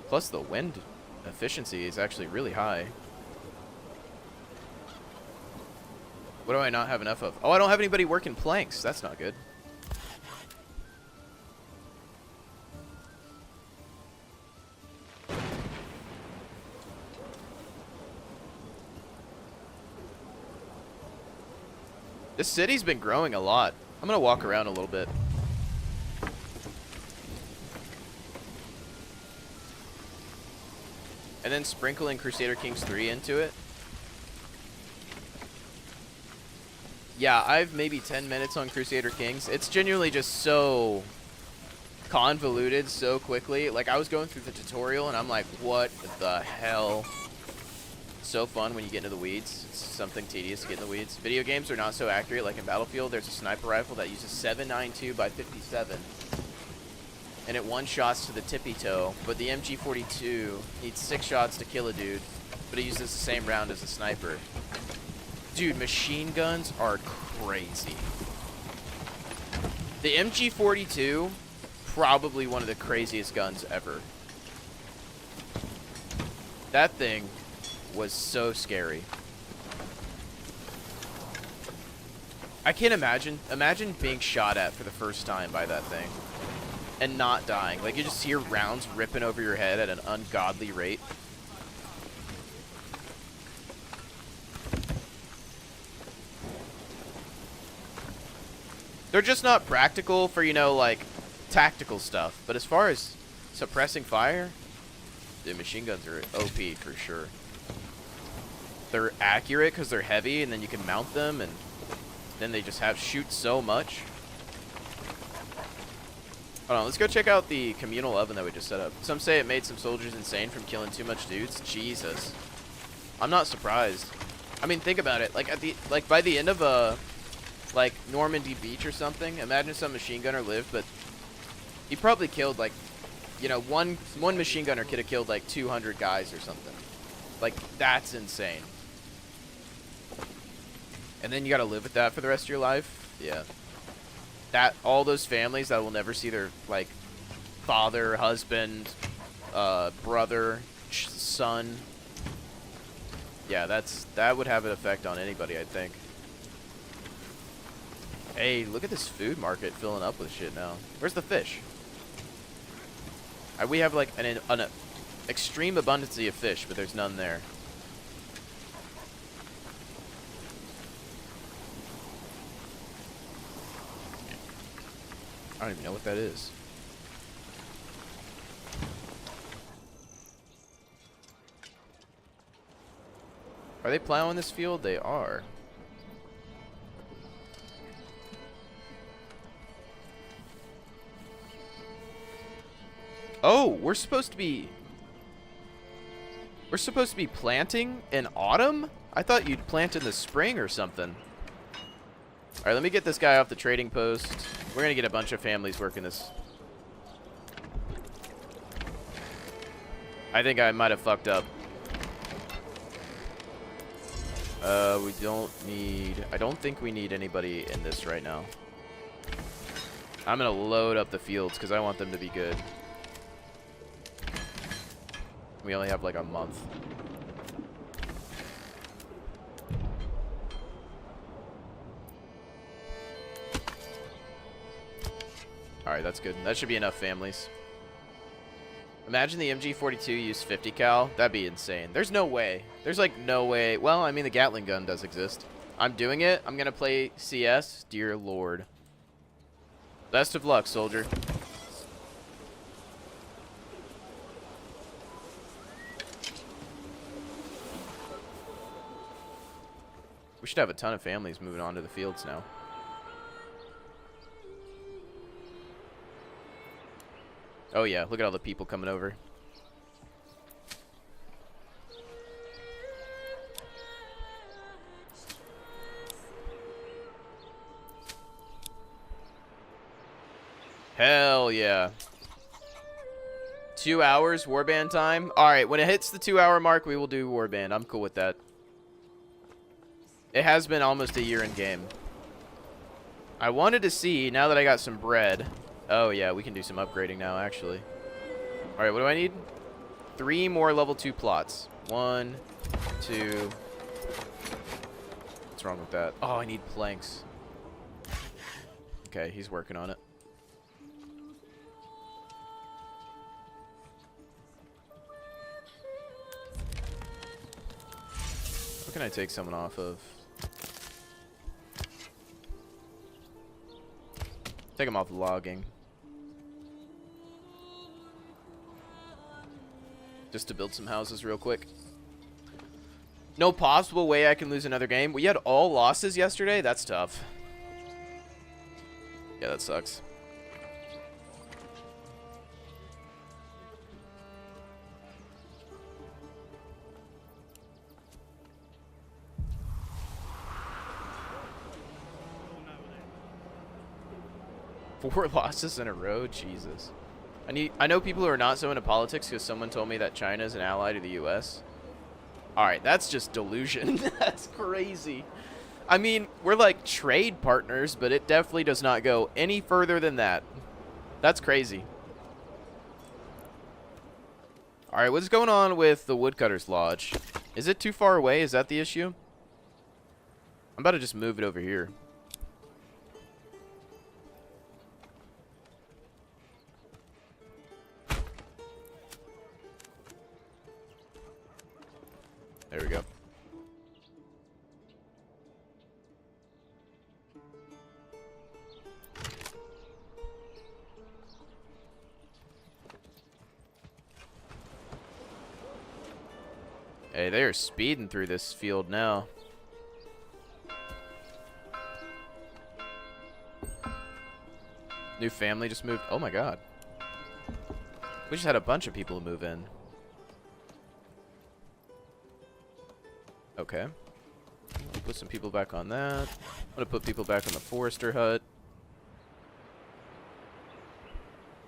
Plus the wind efficiency is actually really high. What do I not have enough of? Oh, I don't have anybody working planks. That's not good. This city's been growing a lot. I'm gonna walk around a little bit. And then sprinkling Crusader Kings 3 into it. Yeah, I've maybe 10 minutes on Crusader Kings. It's genuinely just so convoluted so quickly. Like, I was going through the tutorial, and I'm like, what the hell? So fun when you get into the weeds. It's something tedious to get in the weeds. Video games are not so accurate. Like in Battlefield, there's a sniper rifle that uses 7.92 by 57. and it one-shots to the tippy toe, but the MG42 needs 6 shots to kill a dude, but it uses the same round as a sniper. Dude, machine guns are crazy. The MG42, probably one of the craziest guns ever. That thing was so scary. I can't imagine being shot at for the first time by that thing and not dying. Like, you just hear rounds ripping over your head at an ungodly rate. They're just not practical for, you know, like, tactical stuff. But as far as suppressing fire, the machine guns are OP for sure. They're accurate because they're heavy, and then you can mount them, and then they just shoot so much. Hold on, let's go check out the communal oven that we just set up. Some say it made some soldiers insane from killing too much dudes. Jesus. I'm not surprised. I mean, think about it. Like by the end of a like Normandy Beach or something, imagine some machine gunner lived, but he probably killed like, you know, one machine gunner could have killed like 200 guys or something. Like, that's insane. And then you gotta live with that for the rest of your life. Yeah. That, all those families that will never see their, like, father, husband, brother, son. Yeah, that would have an effect on anybody, I think. Hey, look at this food market filling up with shit now. Where's the fish? We have, like, an extreme abundance of fish, but there's none there. I don't even know what that is. Are they plowing this field? They are. Oh, we're supposed to be planting in autumn? I thought you'd plant in the spring or something. All right, let me get this guy off the trading post. We're gonna get a bunch of families working this. I think I might have fucked up. We don't need... I don't think we need anybody in this right now. I'm gonna load up the fields because I want them to be good. We only have like a month. Alright, that's good. That should be enough families. Imagine the MG42 used 50 cal. That'd be insane. There's no way. There's like no way. Well, I mean, the Gatling gun does exist. I'm doing it. I'm going to play CS. Dear Lord. Best of luck, soldier. We should have a ton of families moving on to the fields now. Oh yeah, look at all the people coming over. Hell yeah. 2 hours warband time? Alright, when it hits the 2 hour mark, we will do warband. I'm cool with that. It has been almost a year in game. I wanted to see, now that I got some bread... Oh, yeah, we can do some upgrading now, actually. All right, what do I need? 3 more level 2 plots. 1, 2. What's wrong with that? Oh, I need planks. Okay, he's working on it. What can I take someone off of? Take him off logging. Just to build some houses real quick. No possible way I can lose another game. We had all losses yesterday. That's tough. Yeah, that sucks. Four losses in a row? Jesus. I know people who are not so into politics because someone told me that China is an ally to the U.S. All right, that's just delusion. That's crazy. I mean, we're like trade partners, but it definitely does not go any further than that. That's crazy. All right, what's going on with the Woodcutter's Lodge? Is it too far away? Is that the issue? I'm about to just move it over here. There we go. Hey, they are speeding through this field now. New family just moved. Oh my god. We just had a bunch of people move in. Okay. I'll put some people back on that. I'm gonna put people back on the Forester hut.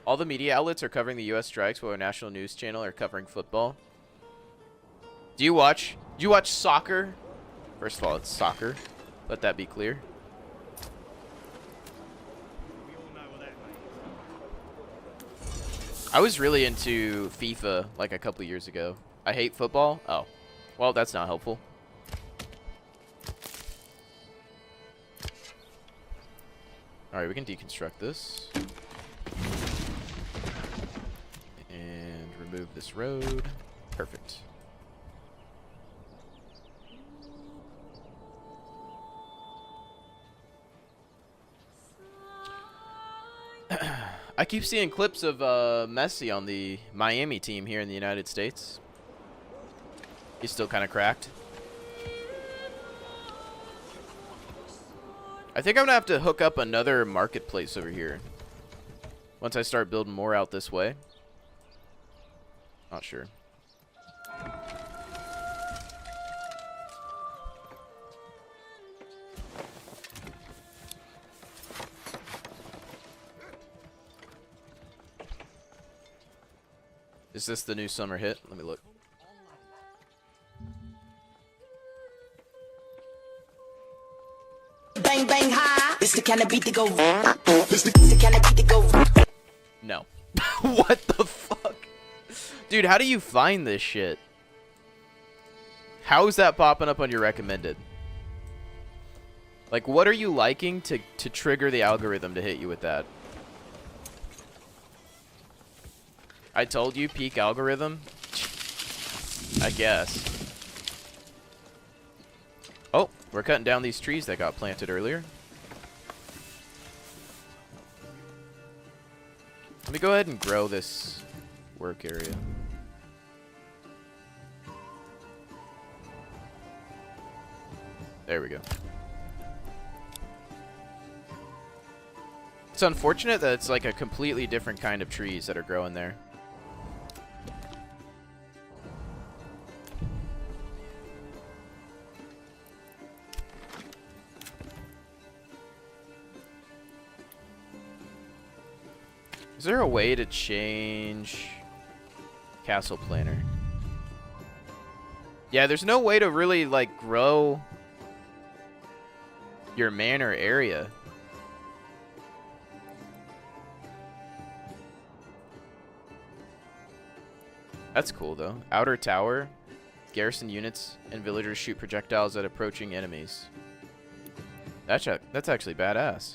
All the media outlets are covering the U.S. strikes while our national news channel are covering football. Do you watch soccer? First of all, it's soccer. Let that be clear. I was really into FIFA like a couple years ago. I hate football. Oh. Well, that's not helpful. Alright, we can deconstruct this. And remove this road. Perfect. I keep seeing clips of Messi on the Miami team here in the United States. He's still kind of cracked. I think I'm going to have to hook up another marketplace over here. Once I start building more out this way. Not sure. Is this the new summer hit? Let me look. Bang bang high. This the kind of beat to go. This the kind of beat to go. No. What the fuck? Dude, how do you find this shit? How is that popping up on your recommended? Like, what are you liking to trigger the algorithm to hit you with that? I told you, peak algorithm? I guess. Oh, we're cutting down these trees that got planted earlier. Let me go ahead and grow this work area. There we go. It's unfortunate that it's like a completely different kind of trees that are growing there. Is there a way to change castle planner? Yeah, there's no way to really like grow your manor area. That's cool though. Outer tower, garrison units and villagers shoot projectiles at approaching enemies. That's actually badass.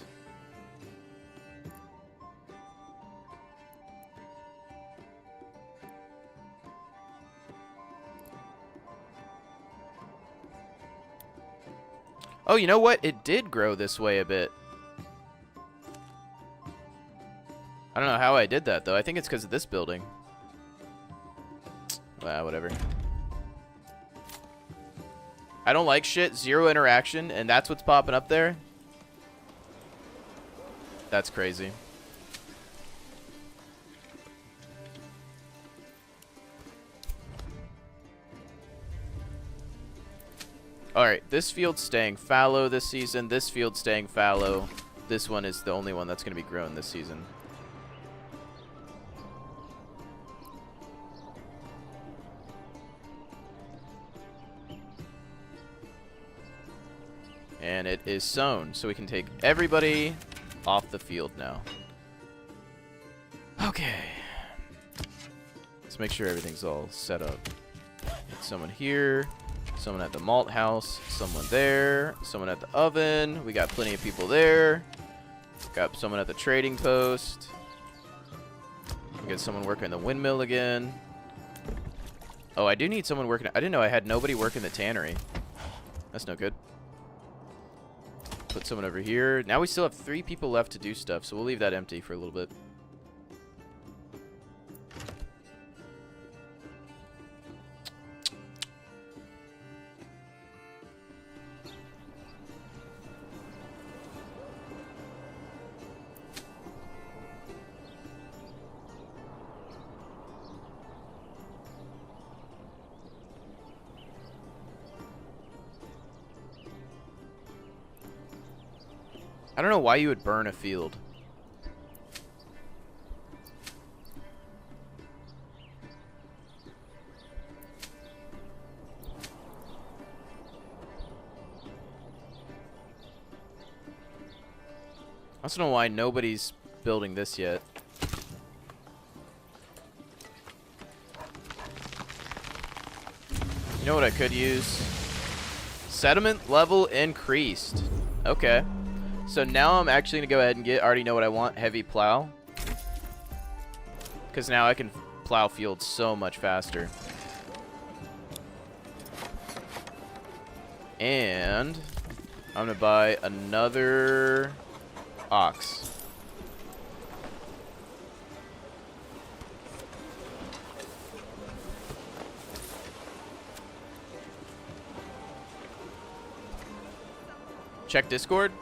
Oh, you know what? It did grow this way a bit. I don't know how I did that, though. I think it's because of this building. Ah, whatever. I don't like shit. Zero interaction, and that's what's popping up there? That's crazy. Alright, this field's staying fallow this season. This field's staying fallow. This one is the only one that's going to be grown this season. And it is sown, so we can take everybody off the field now. Okay. Let's make sure everything's all set up. Someone here, someone at the malt house, someone there, someone at the oven. We got plenty of people there. Got someone at the trading post. We got someone working the windmill again. Oh, I do need someone working. I didn't know I had nobody working the tannery. That's no good. Put someone over here. Now we still have 3 people left to do stuff, so we'll leave that empty for a little bit. I don't know why you would burn a field. I also don't know why nobody's building this yet. You know what I could use? Sediment level increased. Okay. So now I'm actually going to go ahead and get, I already know what I want, heavy plow. Because now I can plow fields so much faster. And I'm going to buy another ox. Check Discord.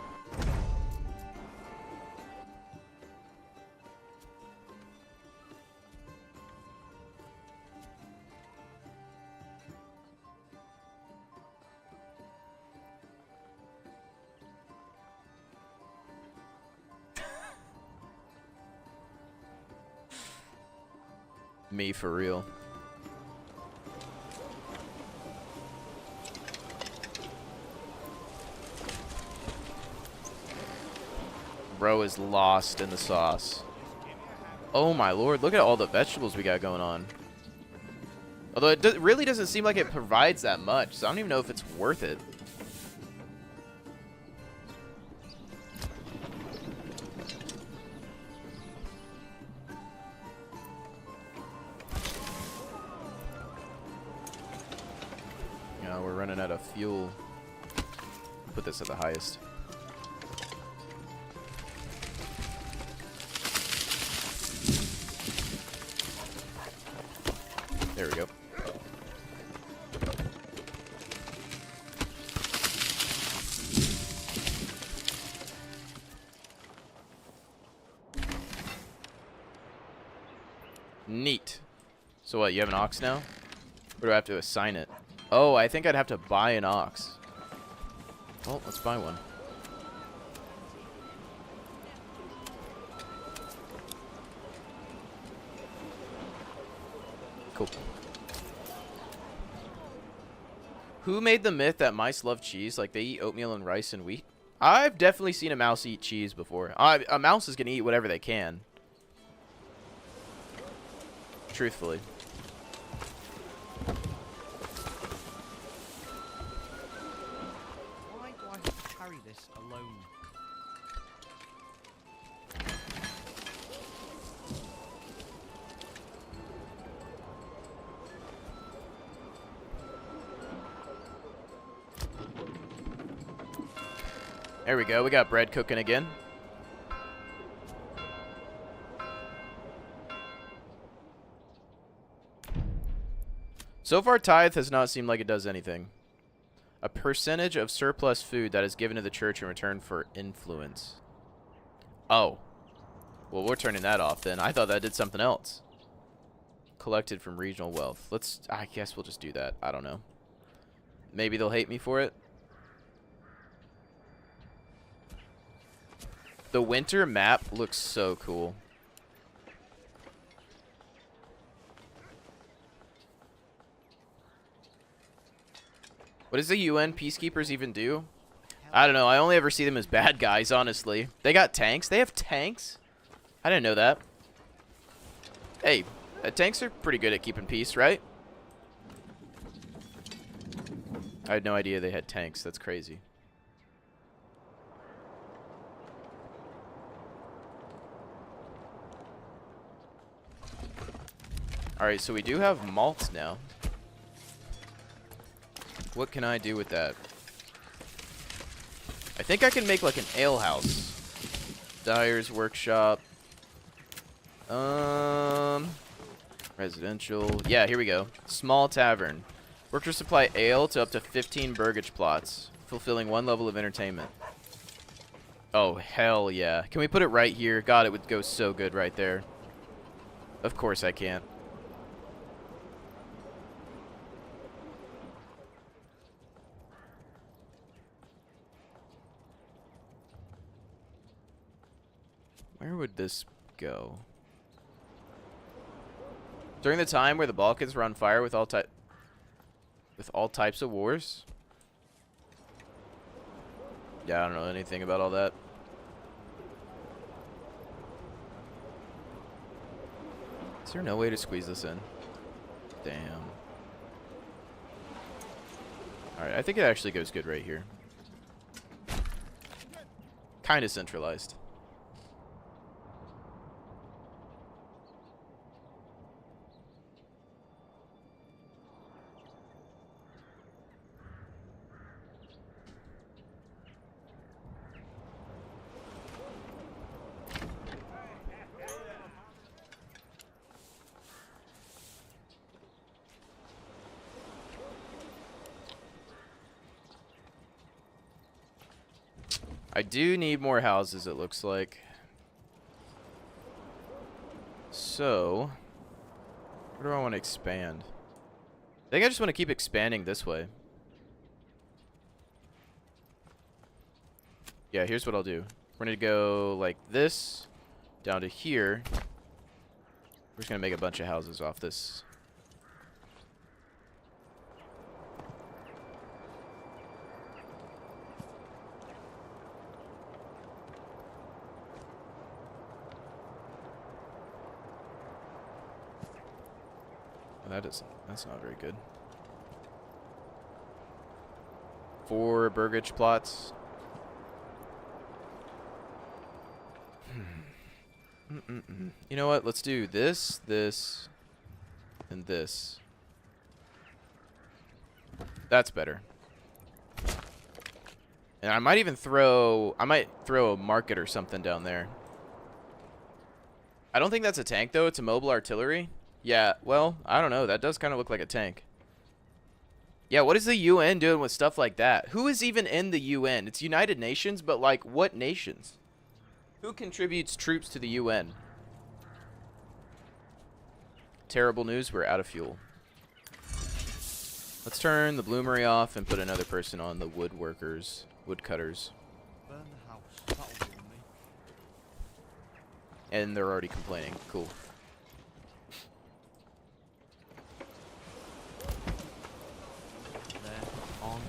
Me for real. Bro is lost in the sauce. Oh my lord, look at all the vegetables we got going on. Although it really doesn't seem like it provides that much, so I don't even know if it's worth it. We're running out of fuel. Put this at the highest. There we go. Neat. So what, you have an ox now? Or do I have to assign it? Oh, I think I'd have to buy an ox. Well, let's buy one. Cool. Who made the myth that mice love cheese? Like they eat oatmeal and rice and wheat? I've definitely seen a mouse eat cheese before. A mouse is going to eat whatever they can. Truthfully. Why do I have to carry this alone? There we go. We got bread cooking again. So far, tithe has not seemed like it does anything. A percentage of surplus food that is given to the church in return for influence. Oh. Well, we're turning that off then. I thought that did something else. Collected from regional wealth. I guess we'll just do that. I don't know. Maybe they'll hate me for it. The winter map looks so cool. What does the UN peacekeepers even do? I don't know. I only ever see them as bad guys, honestly. They got tanks. They have tanks? I didn't know that. Hey, tanks are pretty good at keeping peace, right? I had no idea they had tanks. That's crazy. Alright, so we do have malts now. What can I do with that? I think I can make like an ale house. Dyer's workshop. Residential. Yeah, here we go. Small tavern. Workers supply ale to up to 15 burgage plots, fulfilling 1 level of entertainment. Oh, hell yeah. Can we put it right here? God, it would go so good right there. Of course I can't. Where would this go? During the time where the Balkans were on fire with all types of wars? Yeah, I don't know anything about all that. Is there no way to squeeze this in? Damn. Alright, I think it actually goes good right here. Kinda centralized. I do need more houses, it looks like. So, where do I want to expand? I think I just want to keep expanding this way. Yeah, here's what I'll do. We're going to go like this, down to here. We're just going to make a bunch of houses off this. That's not very good. 4 burgage plots. You know what? Let's do this, this, and this. That's better. And I might even throw a market or something down there. I don't think that's a tank though, it's a mobile artillery. Yeah, well, I don't know. That does kind of look like a tank. Yeah, what is the UN doing with stuff like that? Who is even in the UN? It's United Nations, but like what nations? Who contributes troops to the UN? Terrible news, we're out of fuel. Let's turn the bloomery off and put another person on the woodcutters. Burn the house. That'll warm me. And they're already complaining. Cool. There. On.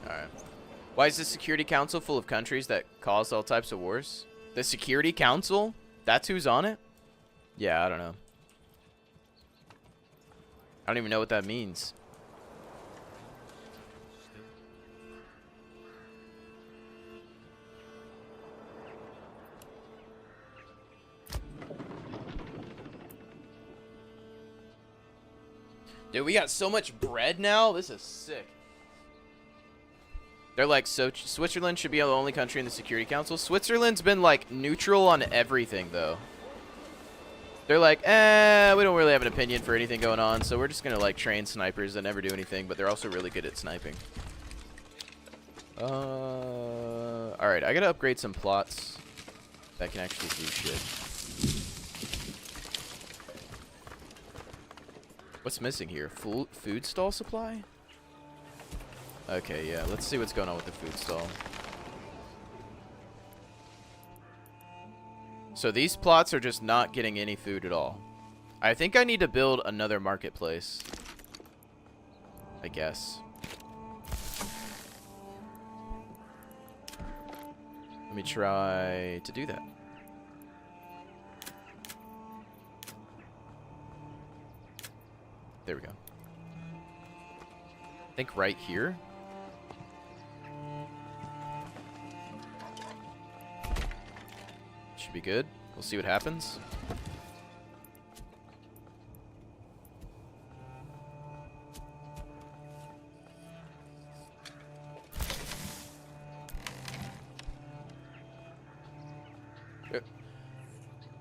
Alright. Why is the Security Council full of countries that cause all types of wars? The Security Council? That's who's on it? Yeah, I don't know. I don't even know what that means. Dude, we got so much bread now. This is sick. They're like, so Switzerland should be the only country in the Security Council. Switzerland's been like neutral on everything though. They're like, we don't really have an opinion for anything going on, so we're just gonna like train snipers that never do anything, but they're also really good at sniping. Alright, I gotta upgrade some plots that can actually do shit. What's missing here? Food stall supply? Okay, yeah. Let's see what's going on with the food stall. So these plots are just not getting any food at all. I think I need to build another marketplace. I guess. Let me try to do that. There we go. I think right here. Should be good. We'll see what happens.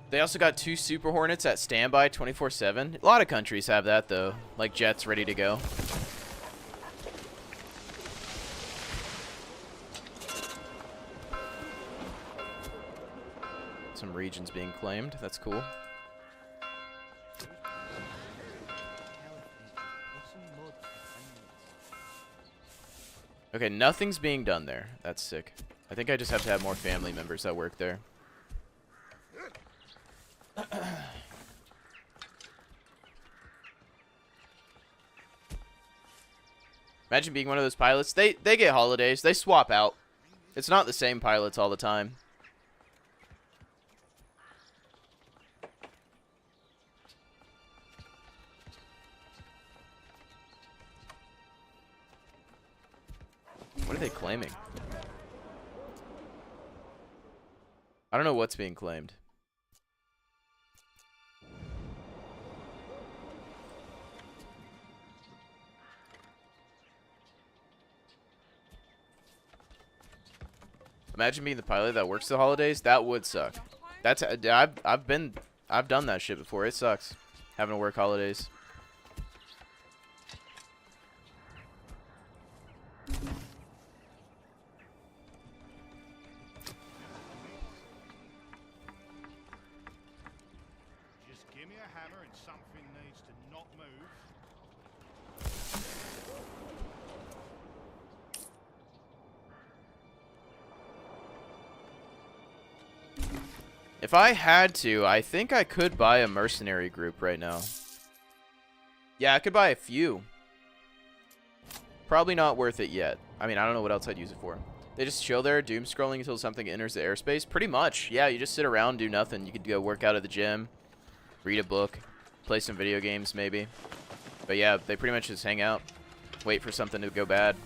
They also got 2 Super Hornets at standby 24/7. A lot of countries have that, though. Like jets ready to go. Some regions being claimed. That's cool. Okay, nothing's being done there. That's sick. I think I just have to have more family members that work there. Imagine being one of those pilots. They get holidays. They swap out. It's not the same pilots all the time. What are they claiming? I don't know what's being claimed. Imagine being the pilot that works the holidays. That would suck. That's I've done that shit before. It sucks having to work holidays. Just give me a hammer and something needs to not move. If I had to, I think I could buy a mercenary group right now. Yeah, I could buy a few. Probably not worth it yet. I mean, I don't know what else I'd use it for. They just chill there, doom scrolling until something enters the airspace? Pretty much. Yeah, you just sit around, do nothing. You could go work out at the gym, read a book, play some video games maybe. But yeah, they pretty much just hang out, wait for something to go bad.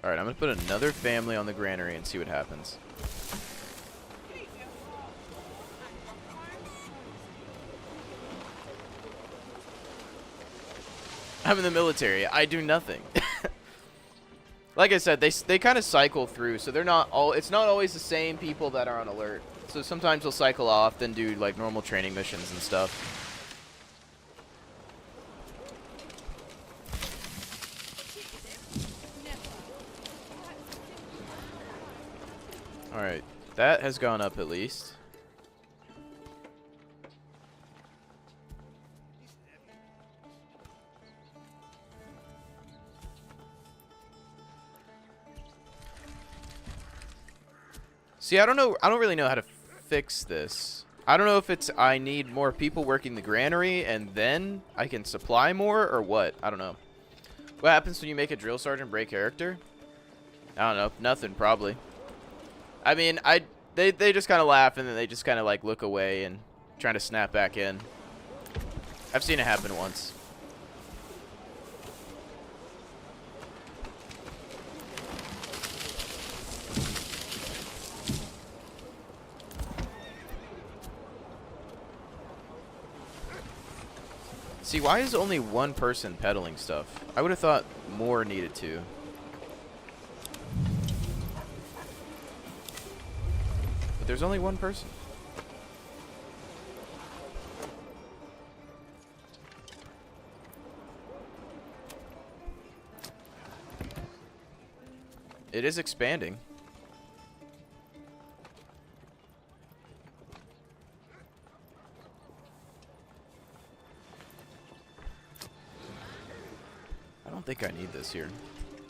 Alright, I'm going to put another family on the granary and see what happens. I'm in the military. I do nothing. Like I said, they kind of cycle through, so they're not all. It's not always the same people that are on alert. So sometimes they'll cycle off, then do like normal training missions and stuff. Alright, that has gone up at least. See, I don't really know how to fix this. I don't know if it's I need more people working the granary and then I can supply more or what. I don't know. What happens when you make a drill sergeant break character? I don't know. Nothing, probably. I mean, they just kind of laugh and then they just kind of like look away and trying to snap back in. I've seen it happen once. See, why is only one person peddling stuff? I would have thought more needed to. there's only one person. It is expanding. I don't think I need this here.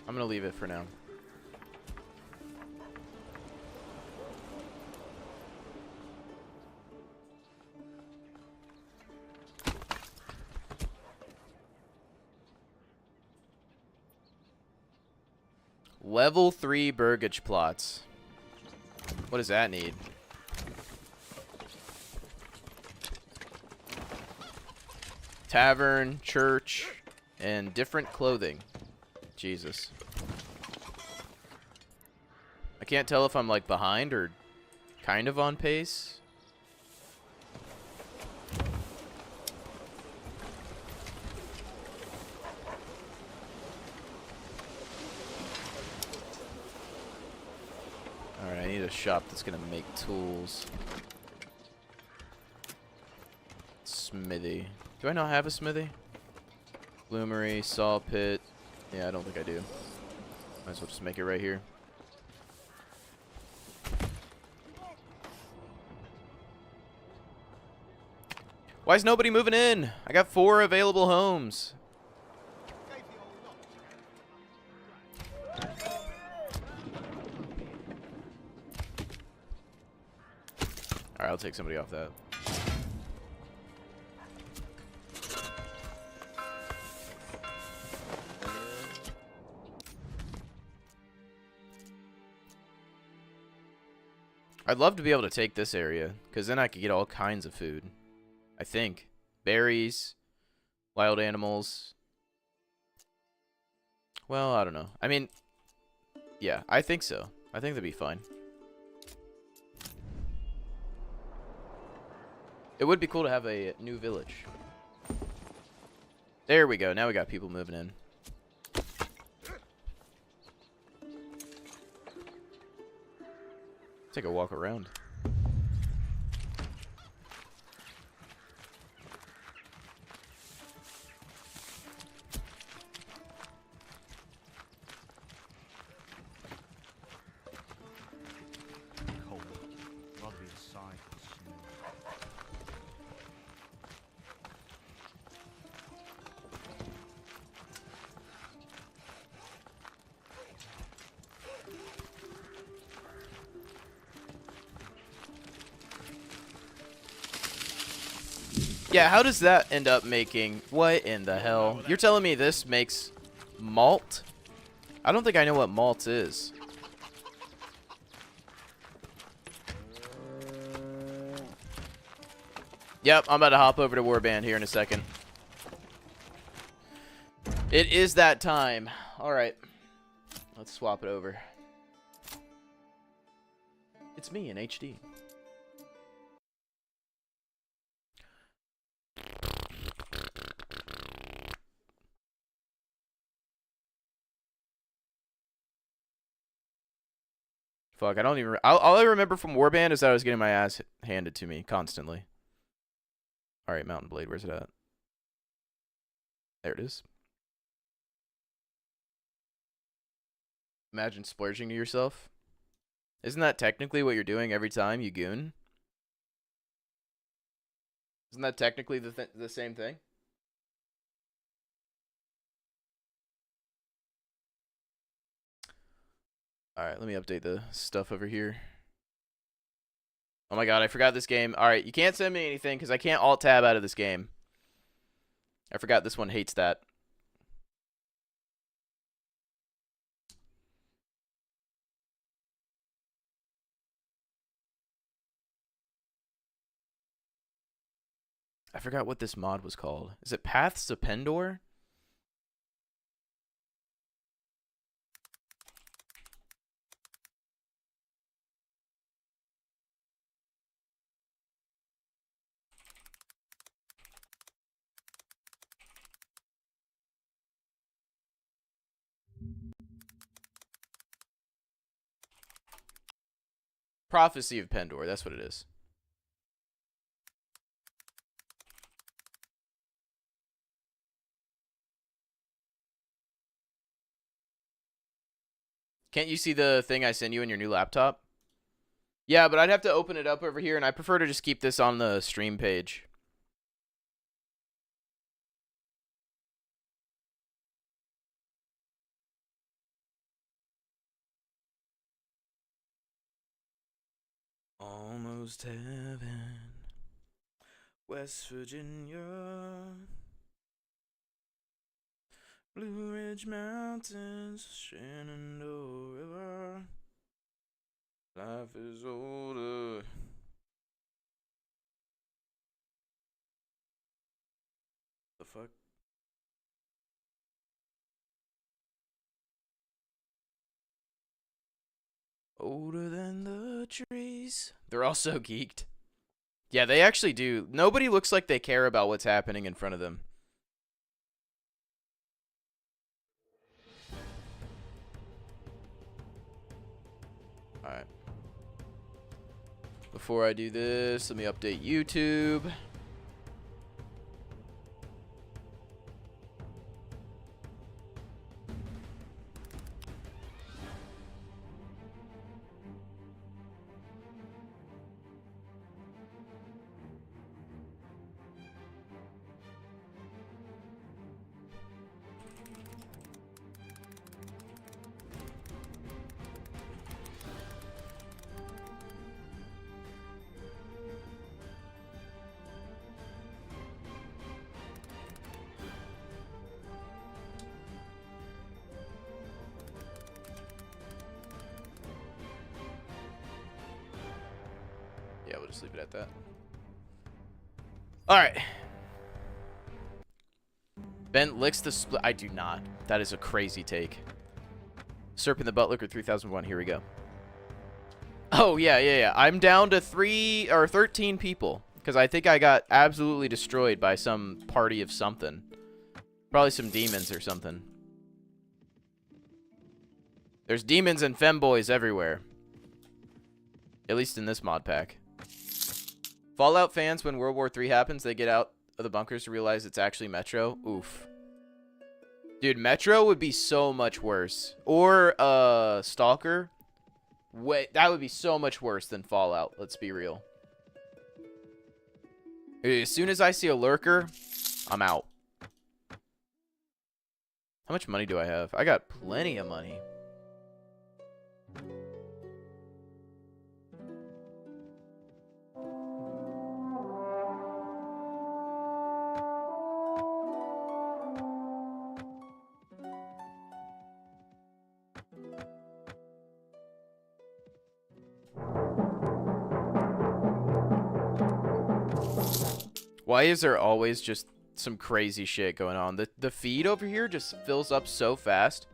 I'm gonna leave it for now. Level 3 burgage plots. What does that need? Tavern, church, and different clothing. Jesus. I can't tell if I'm like behind or kind of on pace. Alright, I need a shop that's gonna make tools. Smithy. Do I not have a smithy? Bloomery, saw pit. Yeah, I don't think I do. Might as well just make it right here. Why is nobody moving in? I got 4 available homes. Alright, I'll take somebody off that. I'd love to be able to take this area, because then I could get all kinds of food. I think. Berries, wild animals. Well, I don't know. I mean, yeah, I think so. I think that'd be fine. It would be cool to have a new village. There we go. Now we got people moving in. Take a walk around. Cold. Rather be inside than snow. Yeah, how does that end up making... What in the hell? You're telling me this makes malt? I don't think I know what malt is. Yep, I'm about to hop over to Warband here in a second. It is that time. Alright. Let's swap it over. It's me in HD. Fuck, I don't even... all I remember from Warband is that I was getting my ass handed to me constantly. Alright, Mountain Blade, where's it at? There it is. Imagine splurging to yourself. Isn't that technically what you're doing every time you goon? Isn't that technically the same thing? Alright, let me update the stuff over here. Oh my god, I forgot this game. Alright, you can't send me anything because I can't alt-tab out of this game. I forgot this one hates that. I forgot what this mod was called. Is it Paths to Pendor? Prophecy of Pendor. That's what it is. Can't you see the thing I send you in your new laptop? Yeah, but I'd have to open it up over here, and I prefer to just keep this on the stream page. Almost heaven, West Virginia, Blue Ridge Mountains, Shenandoah River. Life is older. The fuck? Older than the trees. They're all so geeked. Yeah, they actually do. Nobody looks like they care about what's happening in front of them. Alright. Before I do this, let me update YouTube. Yeah, we'll just leave it at that. Alright. Ben licks the split. I do not. That is a crazy take. Serpent the Butt Liquor 3001. Here we go. Oh, yeah. I'm down to 13 people. Because I think I got absolutely destroyed by some party of something. Probably some demons or something. There's demons and femboys everywhere. At least in this mod pack. Fallout fans, when World War III happens, they get out of the bunkers to realize it's actually Metro. Oof. Dude, Metro would be so much worse. Or, Stalker. Wait, that would be so much worse than Fallout. Let's be real. As soon as I see a lurker, I'm out. How much money do I have? I got plenty of money. Why is there always just some crazy shit going on? The feed over here just fills up so fast.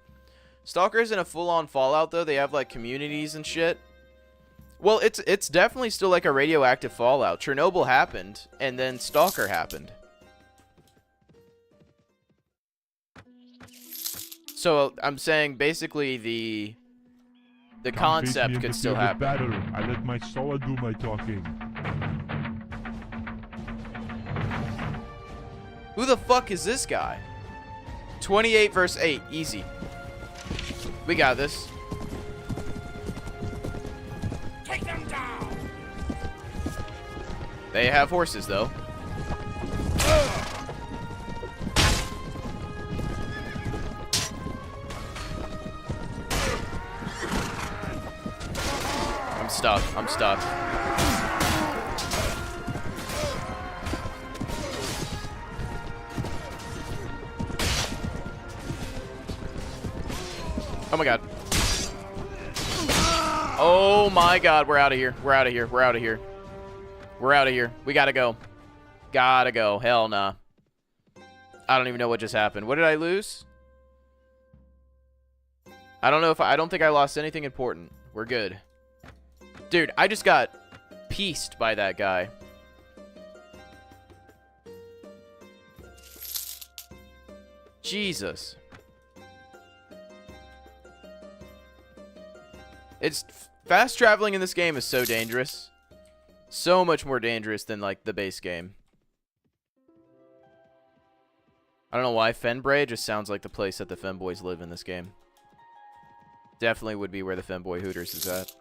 Stalker isn't a full-on Fallout, though. They have, like, communities and shit. Well, it's definitely still, like, a radioactive Fallout. Chernobyl happened, and then Stalker happened. So, I'm saying, basically, the concept could still happen. Battle. I let my soul do my talking. Who the fuck is this guy? 28 versus 8. Easy. We got this. Take them down. They have horses, though. I'm stuck. I'm stuck. Oh my god. Oh my god, we're out of here. We're out of here. We're out of here. We're out of here. We gotta go. Gotta go. Hell nah. I don't even know what just happened. What did I lose? I don't know if I don't think I lost anything important. We're good. Dude, I just got pieced by that guy. Jesus. It's Fast traveling in this game is so dangerous. So much more dangerous than, like, the base game. I don't know why. Fenbray just sounds like the place that the femboys live in this game. Definitely would be where the femboy Hooters is at.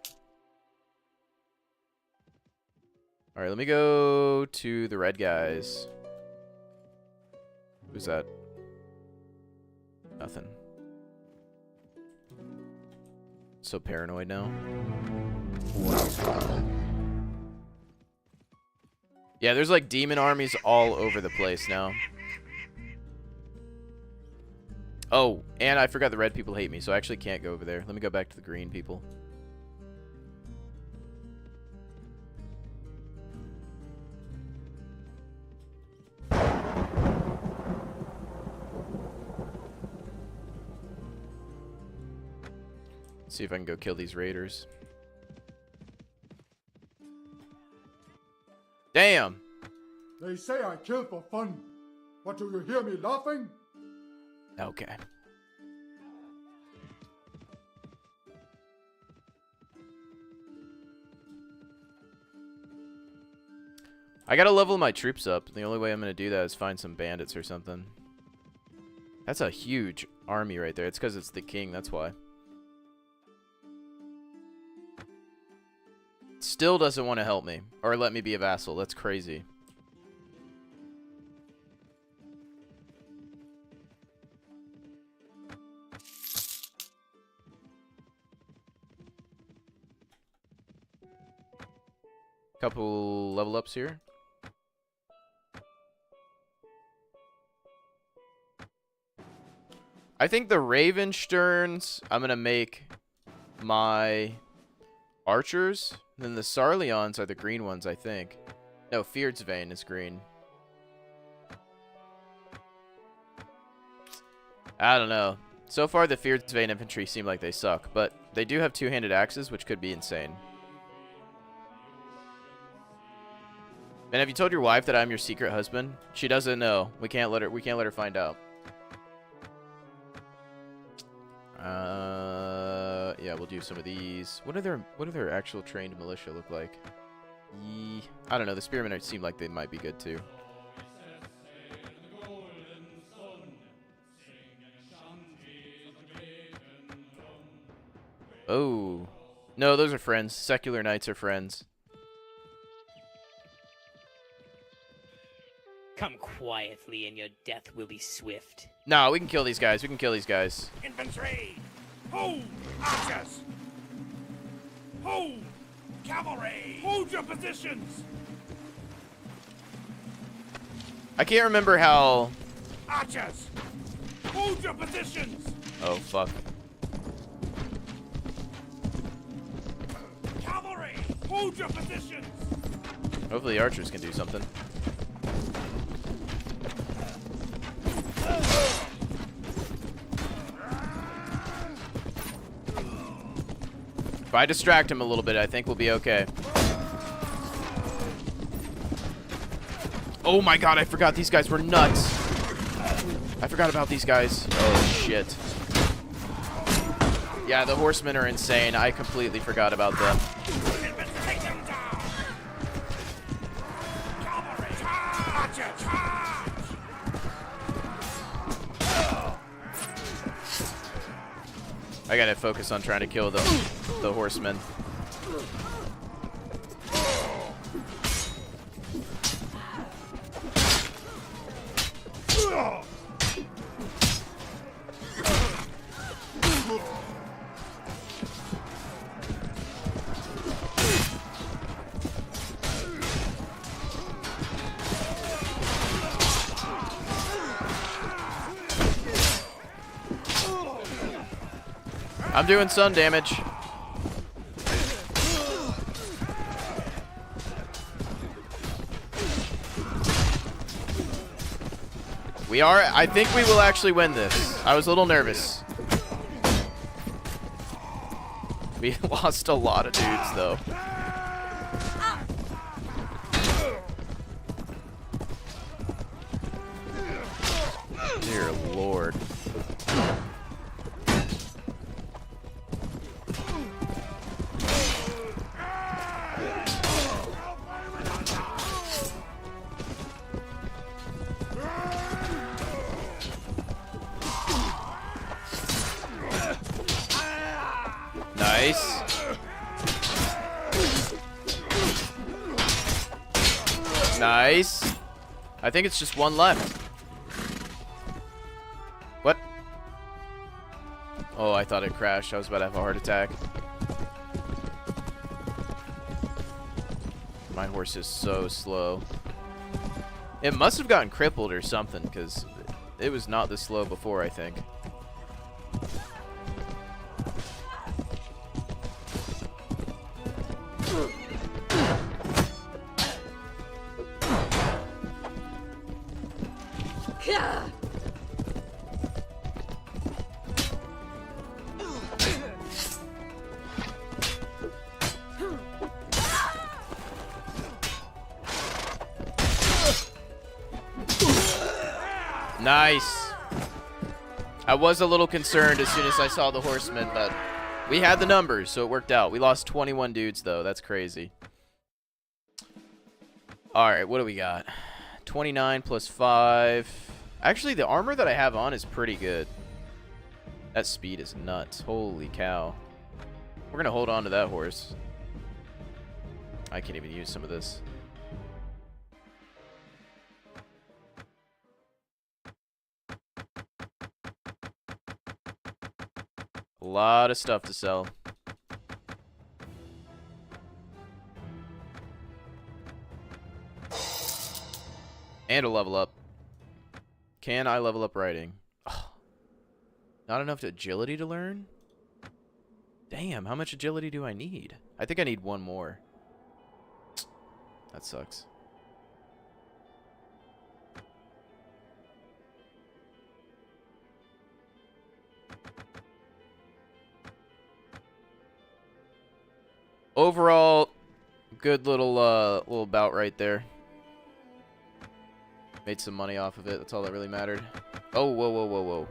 Alright, let me go to the red guys. Who's that? Nothing. So paranoid now. Yeah, there's like demon armies all over the place now. Oh, and I forgot the red people hate me, so I actually can't go over there. Let me go back to the green people. See if I can go kill these raiders. Damn! They say I kill for fun, but do you hear me laughing? Okay. I gotta level my troops up. The only way I'm gonna do that is find some bandits or something. That's a huge army right there. It's because it's the king, that's why. Still doesn't want to help me or let me be a vassal. That's crazy. Couple level ups here. I think the Ravensterns, I'm going to make my archers. Then the Sarleons are the green ones, I think. No, Feardsvane is green. I don't know. So far, the Feardsvane infantry seem like they suck, but they do have two-handed axes, which could be insane. And have you told your wife that I'm your secret husband? She doesn't know. We can't let her find out. Yeah, we'll do some of these. What do their actual trained militia look like? I don't know. The spearmen seem like they might be good too. Oh. No, those are friends. Secular knights are friends. Come quietly and your death will be swift. No, we can kill these guys. We can kill these guys. Infantry! Hold! Archers! Hold! Cavalry! Hold your positions! I can't remember how... Archers! Hold your positions! Oh, fuck. Cavalry! Hold your positions! Hopefully the archers can do something. If I distract him a little bit, I think we'll be okay. Oh my god, I forgot these guys were nuts. I forgot about these guys. Oh shit. Yeah, the horsemen are insane. I completely forgot about them. Take them down! Cavalry! Archer, charge! I gotta focus on trying to kill the horsemen. I'm doing sun damage. We are. I think we will actually win this. I was a little nervous. We lost a lot of dudes, though. Dear Lord. Nice. Nice. I think it's just one left. What? Oh, I thought it crashed. I was about to have a heart attack. My horse is so slow. It must have gotten crippled or something, because it was not this slow before, I think. Nice. I was a little concerned as soon as I saw the horsemen, but we had the numbers, so it worked out. We lost 21 dudes, though. That's crazy. All right, what do we got? 29 plus 5. Actually, the armor that I have on is pretty good. That speed is nuts. Holy cow. We're going to hold on to that horse. I can't even use some of this. A lot of stuff to sell. And a level up. Can I level up riding? Oh, not enough agility to learn? Damn, how much agility do I need? I think I need one more. That sucks. Overall, good little bout right there. Made some money off of it. That's all that really mattered. Oh, whoa, whoa, whoa, whoa.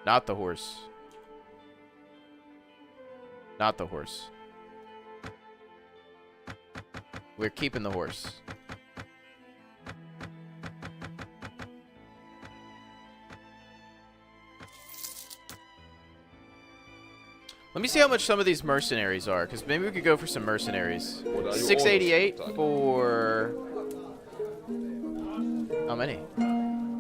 Not the horse. Not the horse. We're keeping the horse. Let me see how much some of these mercenaries are, because maybe we could go for some mercenaries. 688 for... How many?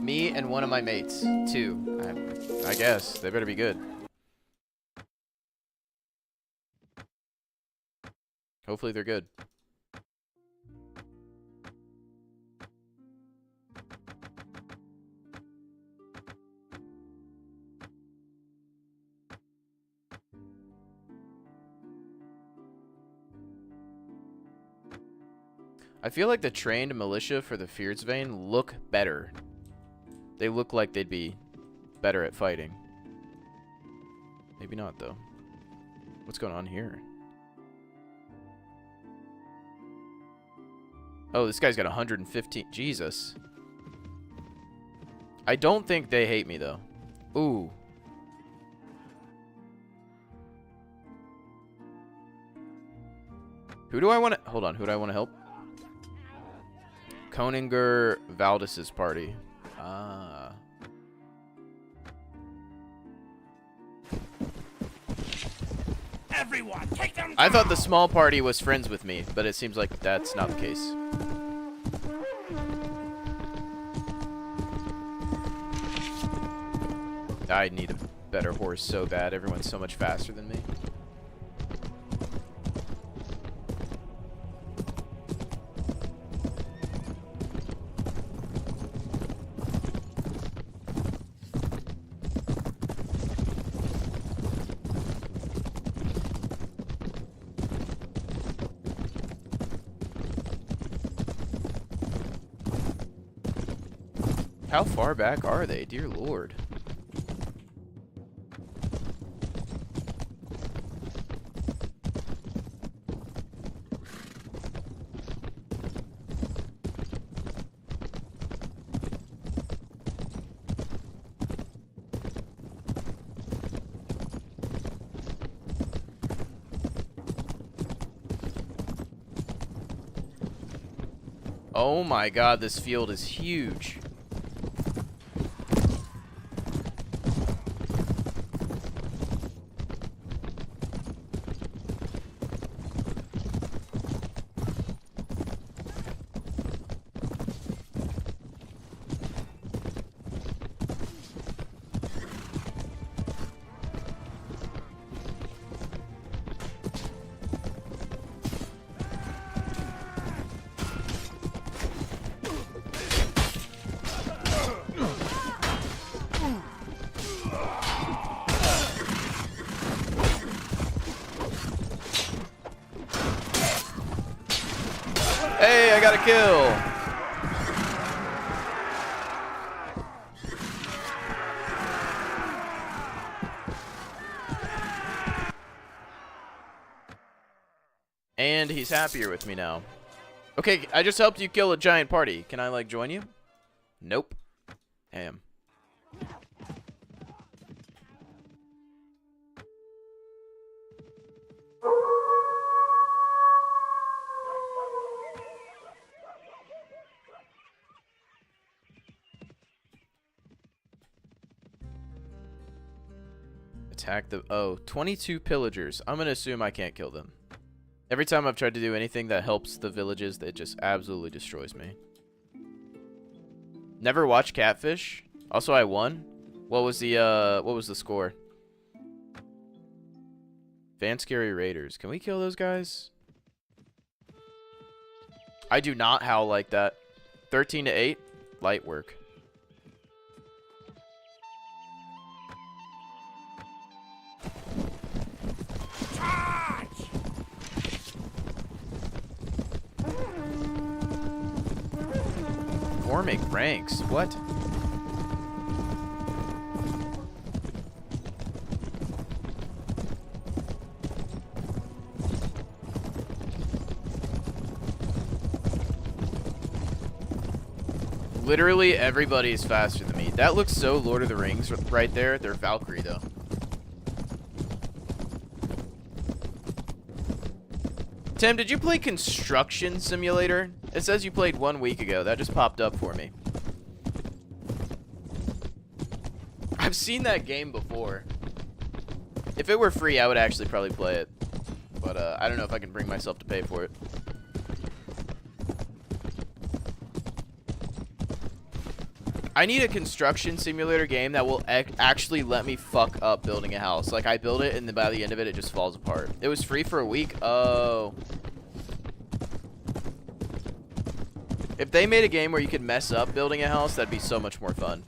Me and one of my mates. 2. I guess. They better be good. Hopefully they're good. I feel like the trained militia for the Fierdsvain look better. They look like they'd be better at fighting. Maybe not, though. What's going on here? Oh, this guy's got 115. Jesus. I don't think they hate me, though. Ooh. Who do I want to... Hold on. Who do I want to help? Koninger Valdis's party. Ah. Everyone, take them down. I thought the small party was friends with me, but it seems like that's not the case. I need a better horse so bad. Everyone's so much faster than me. How far back are they? Dear Lord. Oh my god, this field is huge. got a kill. And he's happier with me now. Okay, I just helped you kill a giant party. Can I, like, join you? Nope. Damn. Attack the... Oh, 22 pillagers. I'm gonna assume I can't kill them. Every time I've tried to do anything that helps the villages, it just absolutely destroys me. Never watched Catfish. Also, I won. What was the score? Fan Scary Raiders. Can we kill those guys? I do not howl like that. 13 to 8. Light work. Forming ranks. What? Literally everybody is faster than me. That looks so Lord of the Rings right there. They're Valkyrie though. Tim, did you play Construction Simulator? It says you played 1 week ago. That just popped up for me. I've seen that game before. If it were free, I would actually probably play it. But I don't know if I can bring myself to pay for it. I need a construction simulator game that will actually let me fuck up building a house. Like, I build it, and then by the end of it, it just falls apart. It was free for a week. Oh. If they made a game where you could mess up building a house, that'd be so much more fun.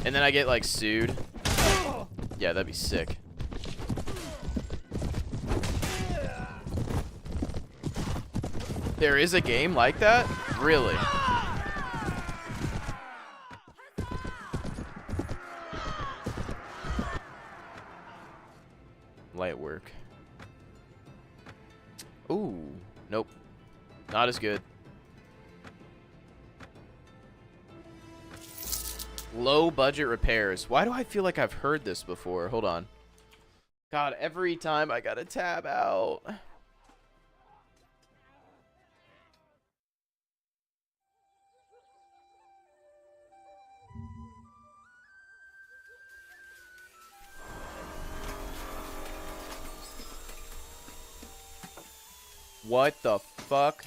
And then I get, like, sued. Yeah, that'd be sick. There is a game like that? Really? Light work. Ooh, nope. Not as good. Low budget repairs. Why do I feel like I've heard this before? Hold on. God, every time I gotta tab out. What the fuck?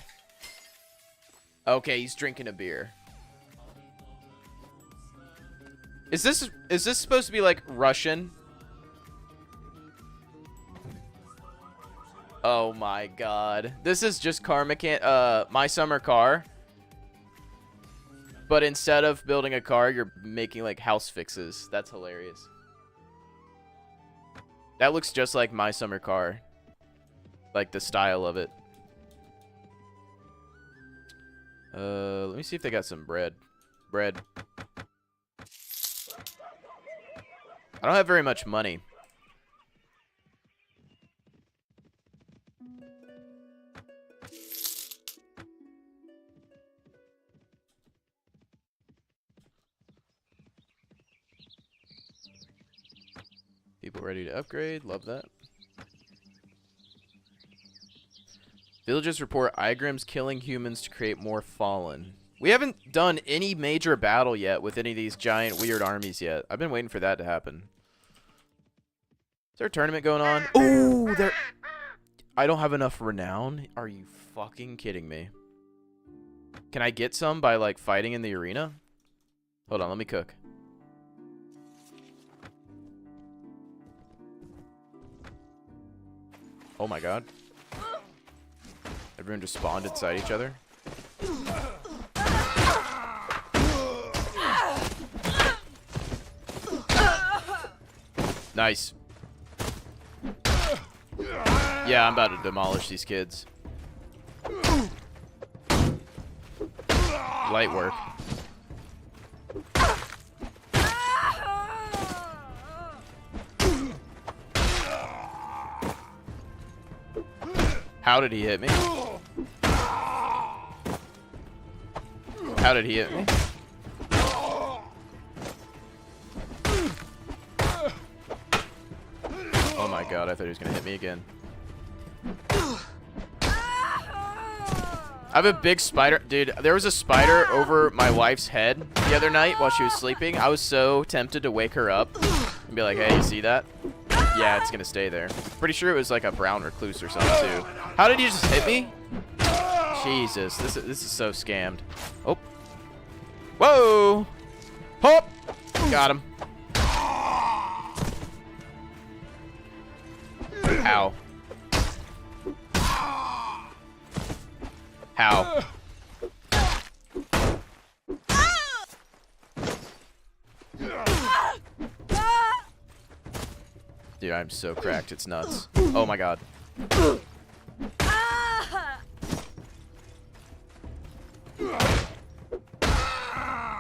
Okay, he's drinking a beer. Is this supposed to be like Russian? Oh my god. This is just My Summer Car. But instead of building a car, you're making like house fixes. That's hilarious. That looks just like My Summer Car. Like the style of it. Let me see if they got some bread. Bread. I don't have very much money. People ready to upgrade. Love that. Villagers report Igrim's killing humans to create more fallen. We haven't done any major battle yet with any of these giant weird armies yet. I've been waiting for that to happen. Is there a tournament going on? Ooh, there... I don't have enough renown? Are you fucking kidding me? Can I get some by, like, fighting in the arena? Hold on, let me cook. Oh my god. Everyone just spawned inside each other. Nice. Yeah, I'm about to demolish these kids. Light work. How did he hit me? How did he hit me? Oh my god, I thought he was gonna hit me again. I have a big spider. Dude, there was a spider over my wife's head the other night while she was sleeping. I was so tempted to wake her up and be like, hey, you see that? Yeah, it's gonna stay there. Pretty sure it was like a brown recluse or something too. How did he just hit me? Jesus, this is so scammed. Oh. Whoa! Hop! Got him. Ow. How? Dude, I'm so cracked. It's nuts. Oh my god.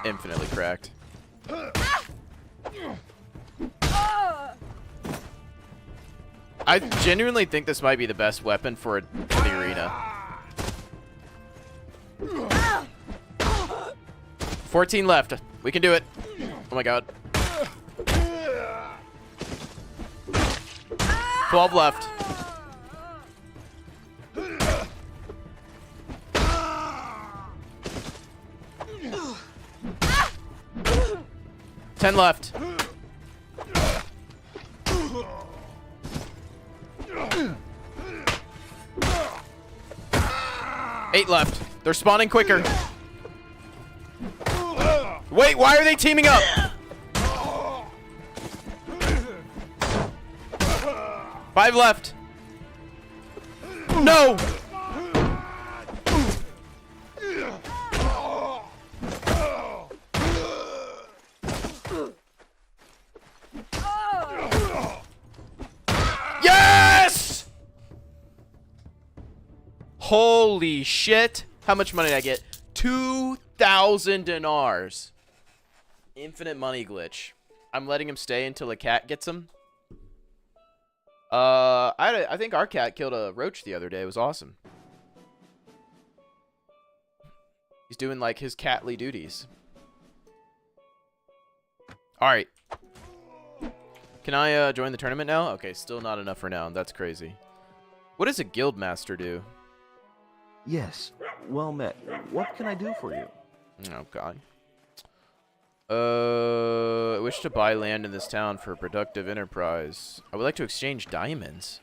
Infinitely cracked. I genuinely think this might be the best weapon for the arena. 14 left. We can do it. Oh my god. 12 left. Ten left. 8 left. They're spawning quicker. Wait, why are they teaming up? Five left. No! Yes! Holy shit. How much money did I get? 2,000 dinars. Infinite money glitch. I'm letting him stay until a cat gets him. I think our cat killed a roach the other day. It was awesome. He's doing like his catly duties. All right. Can I join the tournament now? Okay, still not enough for now. That's crazy. What does a guild master do? Yes, well met. What can I do for you? Oh god. I wish to buy land in this town for productive enterprise. I would like to exchange diamonds.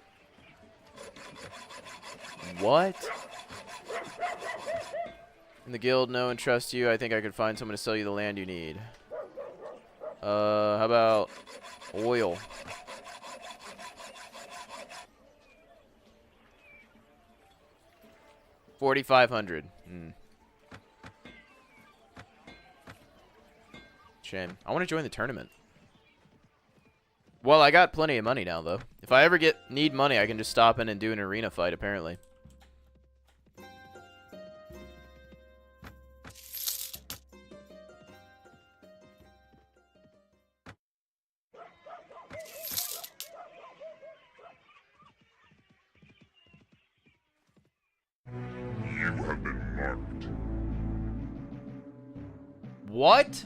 What? In the guild, know and trust you. I think I could find someone to sell you the land you need. How about oil? $4,500. Shame. I want to join the tournament. Well, I got plenty of money now, though. If I ever need money, I can just stop in and do an arena fight, apparently. You have been marked. What?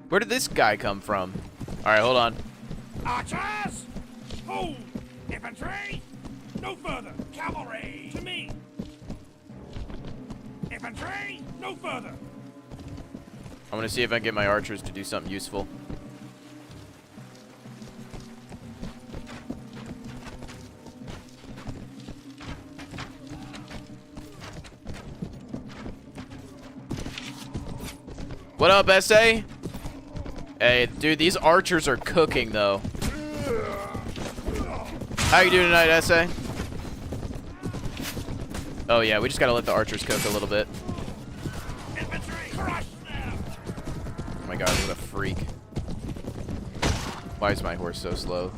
Where did this guy come from? Alright, hold on. Archers! Hold! Infantry! No further! Cavalry! To me! Infantry! No further! I want to see if I can get my archers to do something useful. What up, SA? Hey, dude, these archers are cooking, though. How you doing tonight, SA? Oh, yeah, we just gotta let the archers cook a little bit. Infantry! Crush them! Oh my god, what a freak. Why is my horse so slow?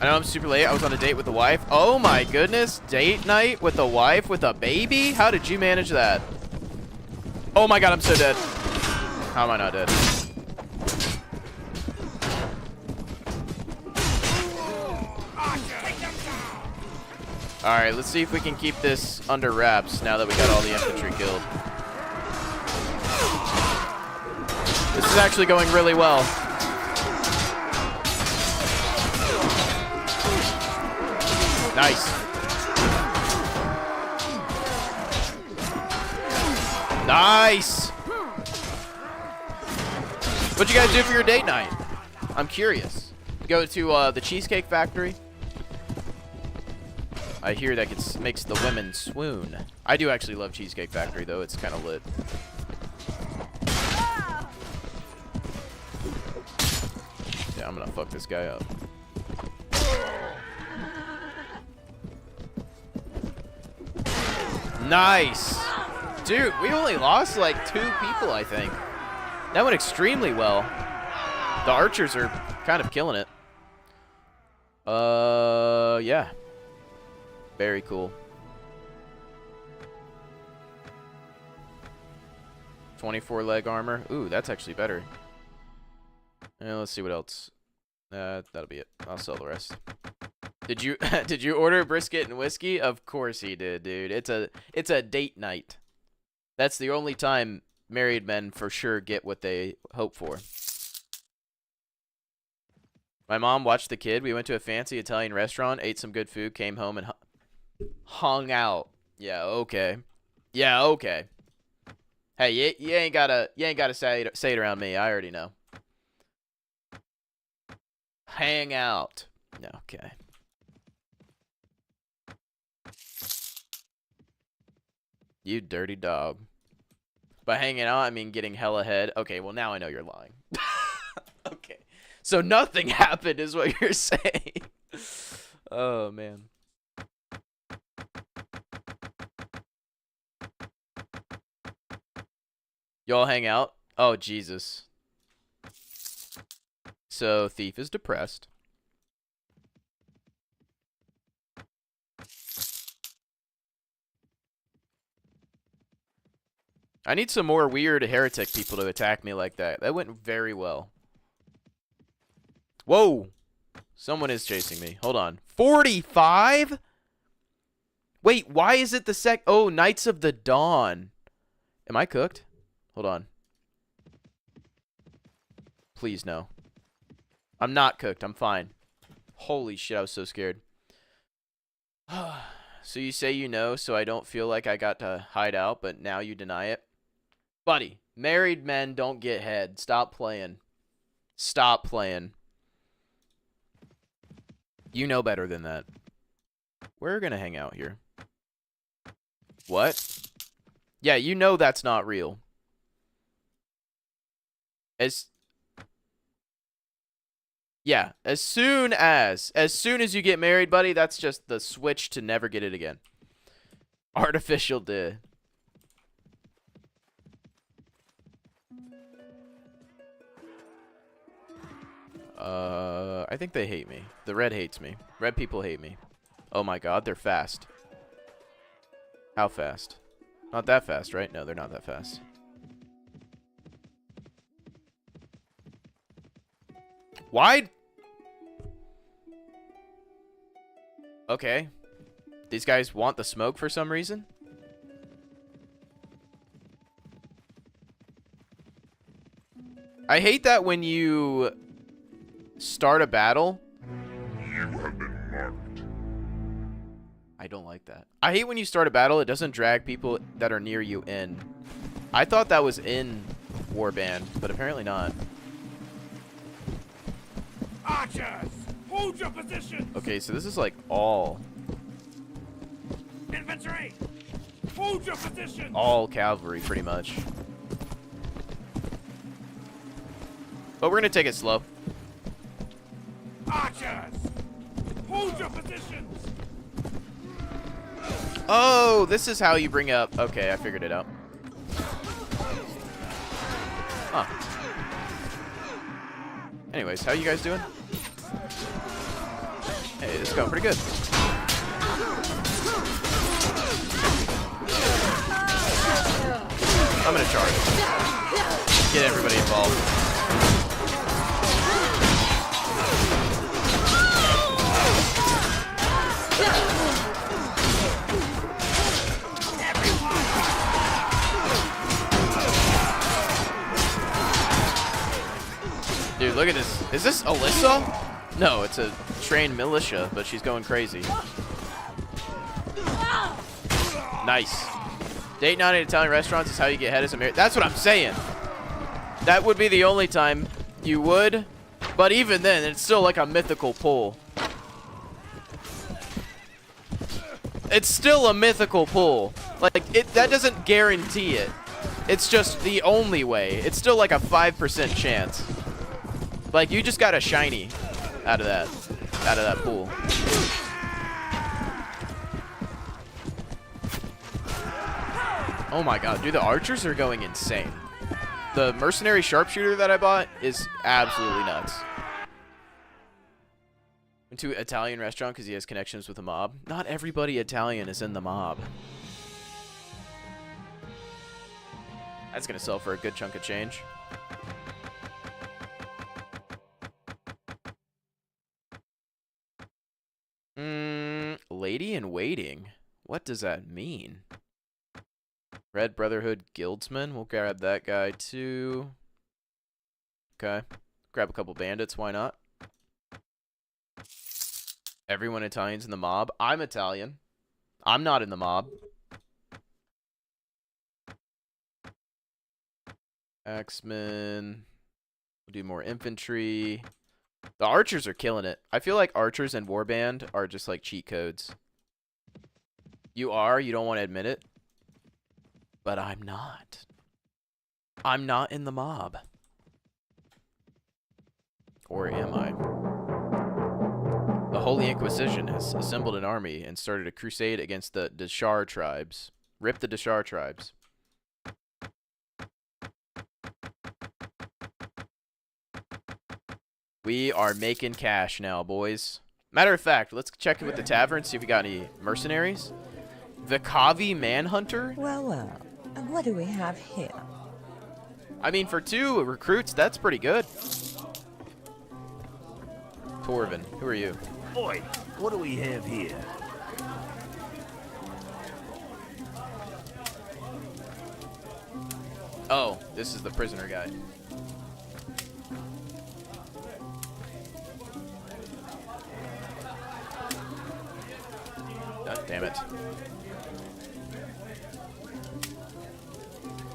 I know I'm super late. I was on a date with the wife. Oh my goodness. Date night with the wife with a baby? How did you manage that? Oh my god, I'm so dead. How am I not dead? Alright, let's see if we can keep this under wraps now that we got all the infantry killed. This is actually going really well. Nice. Nice. What'd you guys do for your date night? I'm curious. Go to the Cheesecake Factory. I hear that makes the women swoon. I do actually love Cheesecake Factory, though. It's kind of lit. Yeah, I'm gonna fuck this guy up. Nice. Dude, we only lost like 2 people, I think. That went extremely well. The archers are kind of killing it. Yeah. Very cool. 24 leg armor. Ooh, that's actually better. Let's see what else. That'll be it. I'll sell the rest. Did you order brisket and whiskey? Of course he did, dude. It's a date night. That's the only time married men for sure get what they hope for. My mom watched the kid. We went to a fancy Italian restaurant, ate some good food, came home and hung out. Yeah, okay. Yeah, okay. Hey, you ain't gotta say it around me. I already know. Hang out. Okay. You dirty dog. By hanging out, I mean getting hella head. Okay, well now I know you're lying. Okay. So nothing happened is what you're saying. Oh, man. Y'all hang out? Oh, Jesus. So, Thief is depressed. I need some more weird heretic people to attack me like that. That went very well. Whoa! Someone is chasing me. Hold on. 45? Wait, why is it the Oh, Knights of the Dawn. Am I cooked? Hold on. Please, no. I'm not cooked. I'm fine. Holy shit, I was so scared. So you say you know, so I don't feel like I got to hide out, but now you deny it? Buddy, married men don't get head. Stop playing. Stop playing. You know better than that. We're gonna hang out here. What? Yeah, you know that's not real. Yeah, as soon as you get married, buddy, that's just the switch to never get it again. Artificial did. I think they hate me. The red hates me. Red people hate me. Oh my god, they're fast. How fast? Not that fast, right? No, they're not that fast. Why? Okay. These guys want the smoke for some reason? I hate that when you start a battle. You have been marked. I don't like that. I hate when you start a battle, it doesn't drag people that are near you in. I thought that was in Warband, but apparently not. Archers, hold your position. Okay, so this is like all Infantry, hold your position. all cavalry, pretty much. But we're gonna take it slow. Archers, hold your positions. Oh, this is how you bring up. Okay, I figured it out. Huh. Anyways, how you guys doing? Hey, this is going pretty good. I'm gonna charge. Get everybody involved. Dude, look at this. Is this Alyssa? No, it's a trained militia, but she's going crazy. Nice. Date night at Italian restaurants is how you get head as a married. That's what I'm saying. That would be the only time you would. But even then, it's still like a mythical pull. It's still a mythical pull. Like, that doesn't guarantee it. It's just the only way. It's still like a 5% chance. Like, you just got a shiny out of that pool. Oh my god, dude, the archers are going insane. The mercenary sharpshooter that I bought is absolutely nuts. Went to an Italian restaurant because he has connections with the mob. Not everybody Italian is in the mob. That's gonna sell for a good chunk of change. Lady in waiting. What does that mean? Red Brotherhood Guildsman. We'll grab that guy too. Okay. Grab a couple bandits. Why not? Everyone Italian's in the mob. I'm Italian. I'm not in the mob. Axemen. We'll do more infantry. The archers are killing it. I feel like archers and warband are just like cheat codes. You are. You don't want to admit it. But I'm not. I'm not in the mob. Or am I? The Holy Inquisition has assembled an army and started a crusade against the Deshar tribes. Rip the Deshar tribes. We are making cash now, boys. Matter of fact, let's check in with the tavern, see if we got any mercenaries. The Kavi Manhunter? Well, well. What do we have here? I mean, for 2 recruits, that's pretty good. Torvin, who are you? Boy, what do we have here? Oh, this is the prisoner guy. God damn it.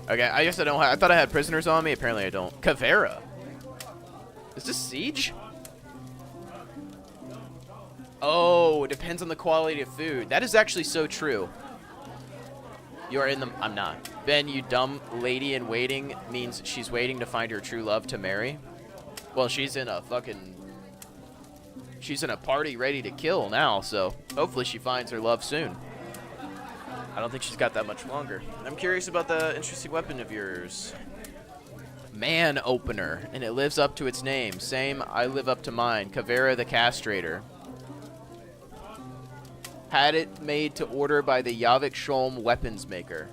Okay, I guess I don't have... I thought I had prisoners on me. Apparently I don't. Caveira. Is this siege? Oh, it depends on the quality of food. That is actually so true. You are in the... I'm not. Ben, you dumb lady in waiting means she's waiting to find her true love to marry. Well, she's in a fucking... She's in a party ready to kill now, so hopefully she finds her love soon. I don't think she's got that much longer. I'm curious about the interesting weapon of yours. Man opener, and it lives up to its name. Same, I live up to mine. Caveira the Castrator. Had it made to order by the Yavik Sholm weapons maker.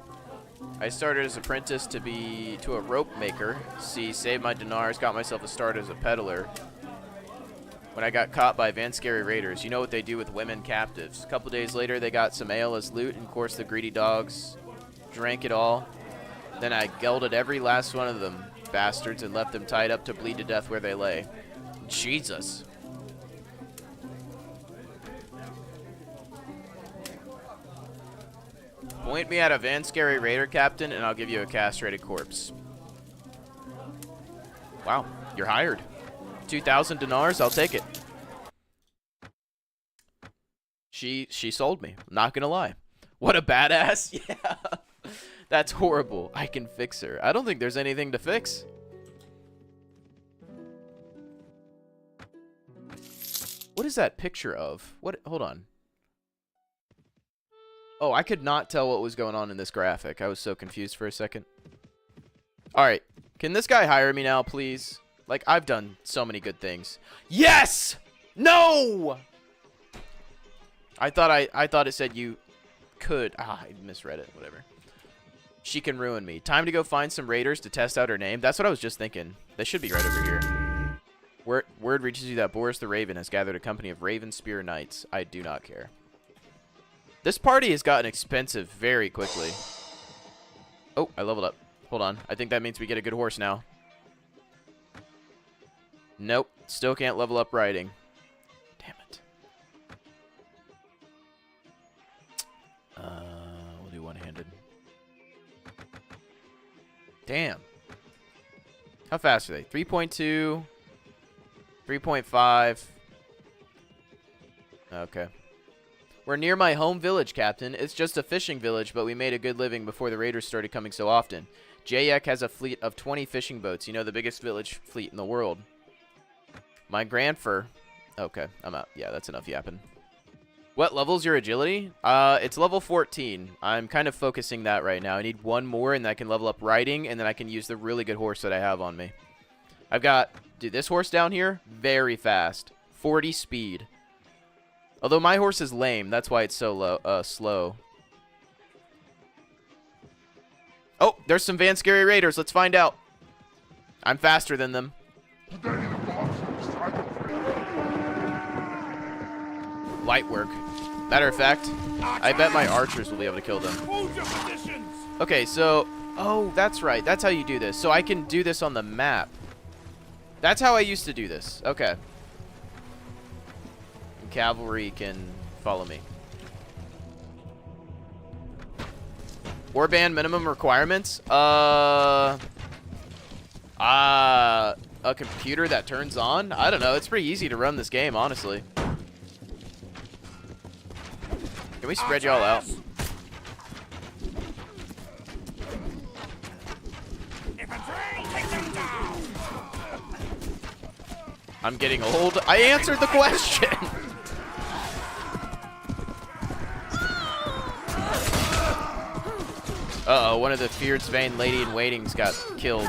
I started as apprentice to a rope maker. See, saved my dinars, got myself a start as a peddler. When I got caught by Vanscary raiders, you know what they do with women captives. A couple days later, they got some ale as loot, and of course the greedy dogs drank it all. Then I gelded every last one of them, bastards, and left them tied up to bleed to death where they lay. Jesus. Point me at a Vanscary raider captain, and I'll give you a castrated corpse. Wow, you're hired. 2,000 dinars, I'll take it. She sold me. I'm not gonna lie. What a badass. Yeah. That's horrible. I can fix her. I don't think there's anything to fix. What is that picture of? What? Hold on. Oh, I could not tell what was going on in this graphic. I was so confused for a second. All right. Can this guy hire me now, please? Like, I've done so many good things. Yes! No! I thought it said you could. Ah, I misread it. Whatever. She can ruin me. Time to go find some raiders to test out her name. That's what I was just thinking. They should be right over here. Word reaches you that Boris the Raven has gathered a company of Raven Spear Knights. I do not care. This party has gotten expensive very quickly. Oh, I leveled up. Hold on. I think that means we get a good horse now. Nope. Still can't level up riding. Damn it. We'll do one-handed. Damn. How fast are they? 3.2. 3.5. Okay. We're near my home village, Captain. It's just a fishing village, but we made a good living before the raiders started coming so often. Jayek has a fleet of 20 fishing boats. You know, the biggest village fleet in the world. My grandfer. Okay, I'm out. Yeah, that's enough yapping. What level's your agility? It's level 14. I'm kind of focusing that right now. I need one more, and then I can level up riding, and then I can use the really good horse that I have on me. I've got, dude, this horse down here, very fast. 40 speed. Although my horse is lame, that's why it's so low, slow. Oh, there's some Van Scary Raiders. Let's find out. I'm faster than them. Light work. Matter of fact, I bet my archers will be able to kill them. Hold your positions! Okay, so... Oh, that's right. That's how you do this. So I can do this on the map. That's how I used to do this. Okay. Cavalry can follow me. Warband minimum requirements? A computer that turns on? I don't know. It's pretty easy to run this game, honestly. Can we spread y'all out? I'm getting old. I answered the question. Uh-oh, one of the Feared's Vain Lady in Waiting's got killed.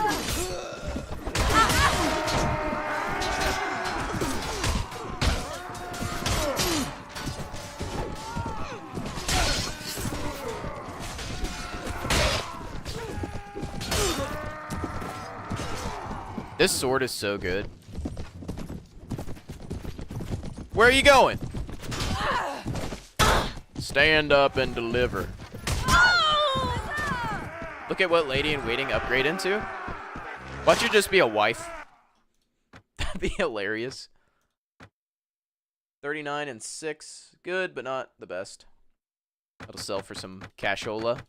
This sword is so good. Where are you going? Stand up and deliver. Look at what Lady in Waiting upgrade into. Why don't you just be a wife? That'd be hilarious. 39 and 6. Good, but not the best. That'll sell for some cashola.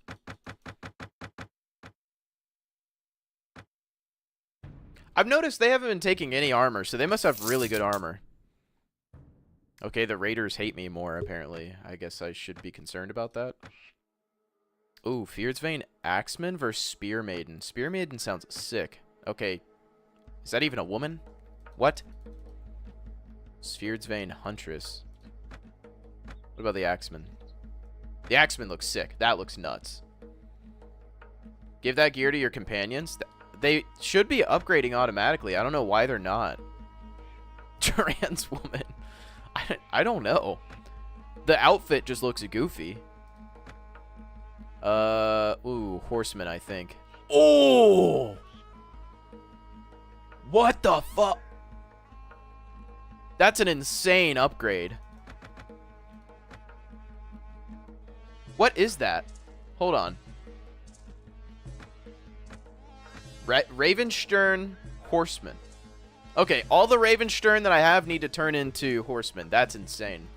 I've noticed they haven't been taking any armor, so they must have really good armor. Okay, the raiders hate me more, apparently. I guess I should be concerned about that. Ooh, Feared's Vain Axeman versus Spear Maiden. Spear Maiden sounds sick. Okay. Is that even a woman? What? Feared's Vain Huntress. What about the Axeman? The Axeman looks sick. That looks nuts. Give that gear to your companions. They should be upgrading automatically. I don't know why they're not. Trans woman. I don't know. The outfit just looks goofy. Ooh, horseman, I think. Oh! What the fuck? That's an insane upgrade. What is that? Hold on. Ravenstern horseman. Okay, all the Ravenstern that I have need to turn into horsemen. That's insane.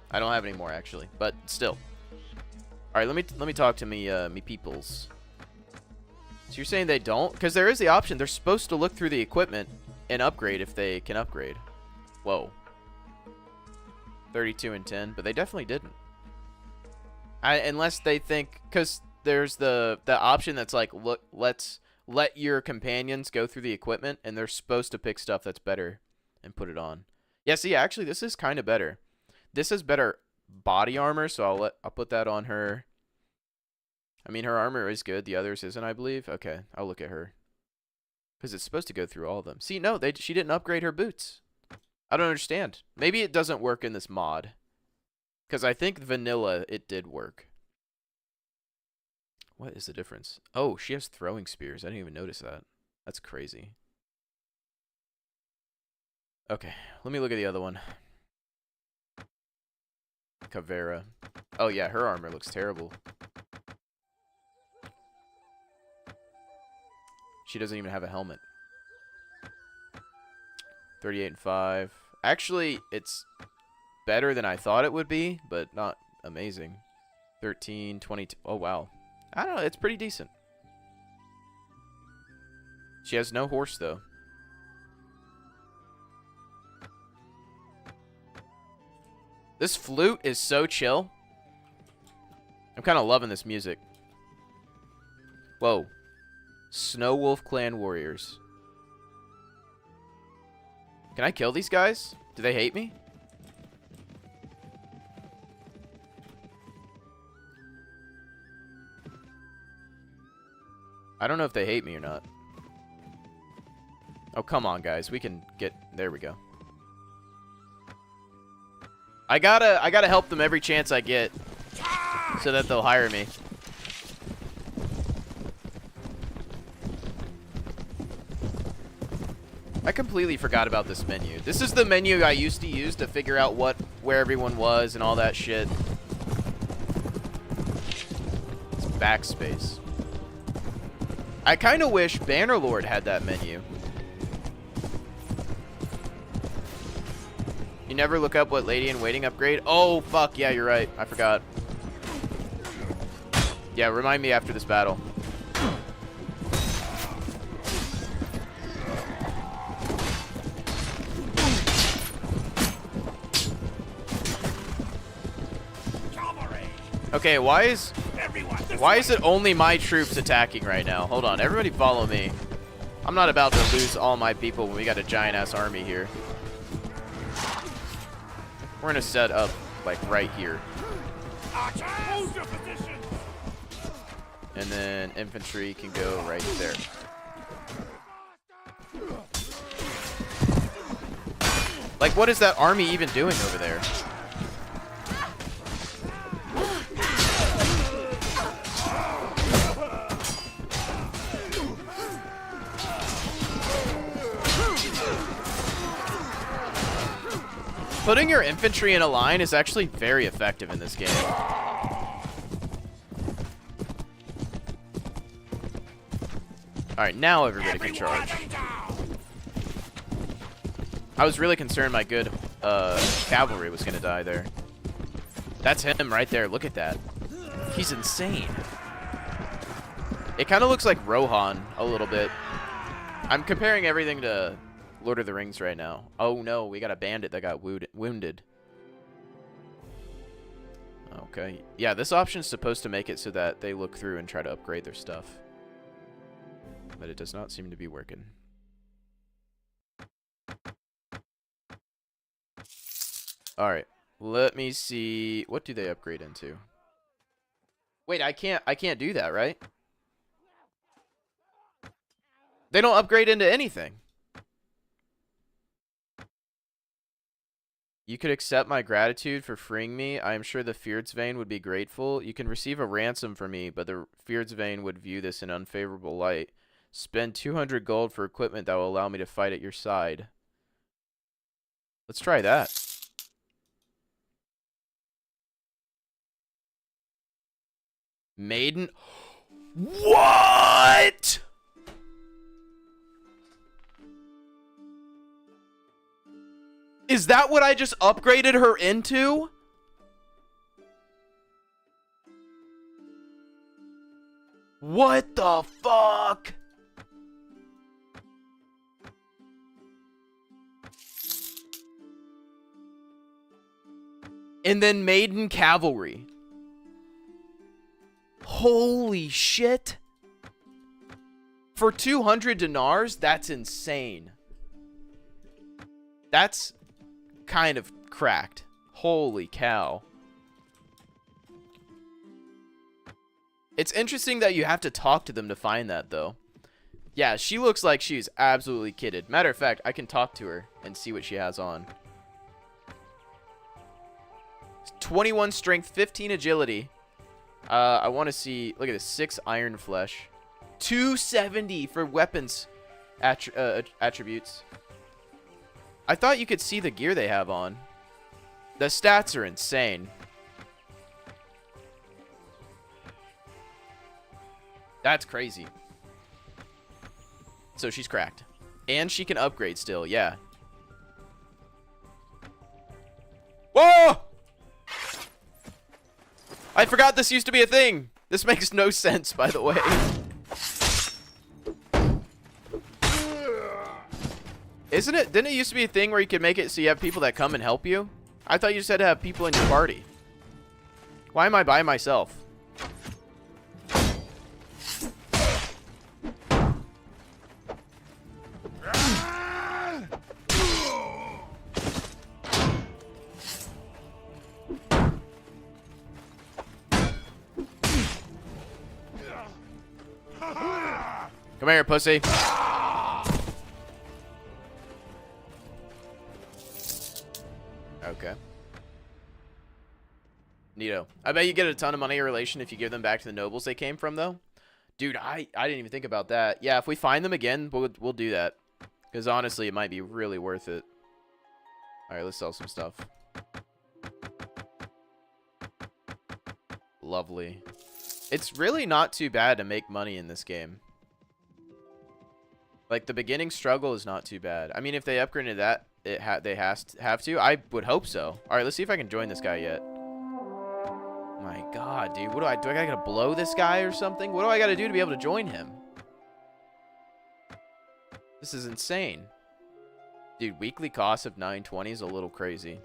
I don't have any more, actually, but still. All right, let me talk to me peoples. So you're saying they don't? Because there is the option. They're supposed to look through the equipment and upgrade if they can upgrade. Whoa. 32 and 10, but they definitely didn't. Unless they think, because there's the option that's like, look, let your companions go through the equipment, and they're supposed to pick stuff that's better and put it on. Yeah, see, actually, this is kind of better. This is better body armor, so I'll put that on her. I mean, her armor is good. The others isn't, I believe. Okay, I'll look at her. Because it's supposed to go through all of them. See, no, she didn't upgrade her boots. I don't understand. Maybe it doesn't work in this mod. Because I think vanilla, it did work. What is the difference? Oh, she has throwing spears. I didn't even notice that. That's crazy. Okay, let me look at the other one. Caveira. Oh yeah, her armor looks terrible. She doesn't even have a helmet. 38 and 5. Actually, it's better than I thought it would be, but not amazing. 13, 22. Oh, wow. I don't know. It's pretty decent. She has no horse, though. This flute is so chill. I'm kind of loving this music. Whoa. Snow Wolf Clan Warriors. Can I kill these guys? Do they hate me? I don't know if they hate me or not. Oh, come on, guys. We can get... There we go. I gotta help them every chance I get so that they'll hire me. I completely forgot about this menu. This is the menu I used to use to figure out where everyone was and all that shit. It's backspace. I kind of wish Bannerlord had that menu. You never look up what Lady in Waiting upgrade? Oh, fuck. Yeah, you're right. I forgot. Yeah, remind me after this battle. Okay, why is it only my troops attacking right now? Hold on, everybody follow me. I'm not about to lose all my people when we got a giant-ass army here. We're gonna set up, like, right here. Hold your position. And then infantry can go right there. Like, what is that army even doing over there? Putting your infantry in a line is actually very effective in this game. Alright, now everybody can charge. I was really concerned my good cavalry was going to die there. That's him right there. Look at that. He's insane. It kind of looks like Rohan a little bit. I'm comparing everything to Lord of the Rings right now. Oh no, we got a bandit that got wounded. Okay. Yeah, this option's supposed to make it so that they look through and try to upgrade their stuff. But it does not seem to be working. Alright. Let me see. What do they upgrade into? Wait, I can't do that, right? They don't upgrade into anything. You could accept my gratitude for freeing me. I am sure the Fyrdsvane would be grateful. You can receive a ransom for me, but the Fyrdsvane would view this in unfavorable light. Spend 200 gold for equipment that will allow me to fight at your side. Let's try that. Maiden. What? Is that what I just upgraded her into? What the fuck? And then Maiden Cavalry. Holy shit. For 200 dinars, that's insane. That's kind of cracked. Holy cow. It's interesting that you have to talk to them to find that, though. Yeah, she looks like she's absolutely kitted. Matter of fact, I can talk to her and see what she has on. 21 strength, 15 agility. I want to see. Look at this. 6 iron flesh. 270 for weapons attributes. I thought you could see the gear they have on. The stats are insane. That's crazy. So she's cracked. And she can upgrade still, yeah. Whoa! I forgot this used to be a thing. This makes no sense, by the way. Isn't it? Didn't it used to be a thing where you could make it so you have people that come and help you? I thought you just had to have people in your party. Why am I by myself? Come here, pussy. Okay. Neato. I bet you get a ton of money in relation if you give them back to the nobles they came from, though. Dude, I didn't even think about that. Yeah, if we find them again, we'll do that. Because honestly, it might be really worth it. Alright, let's sell some stuff. Lovely. It's really not too bad to make money in this game. Like, the beginning struggle is not too bad. I mean, if they upgraded that, they have to. I would hope so. All right, let's see if I can join this guy yet. My God, dude. What do I gotta blow this guy or something? What do I gotta do to be able to join him? This is insane. Dude, weekly cost of 920 is a little crazy.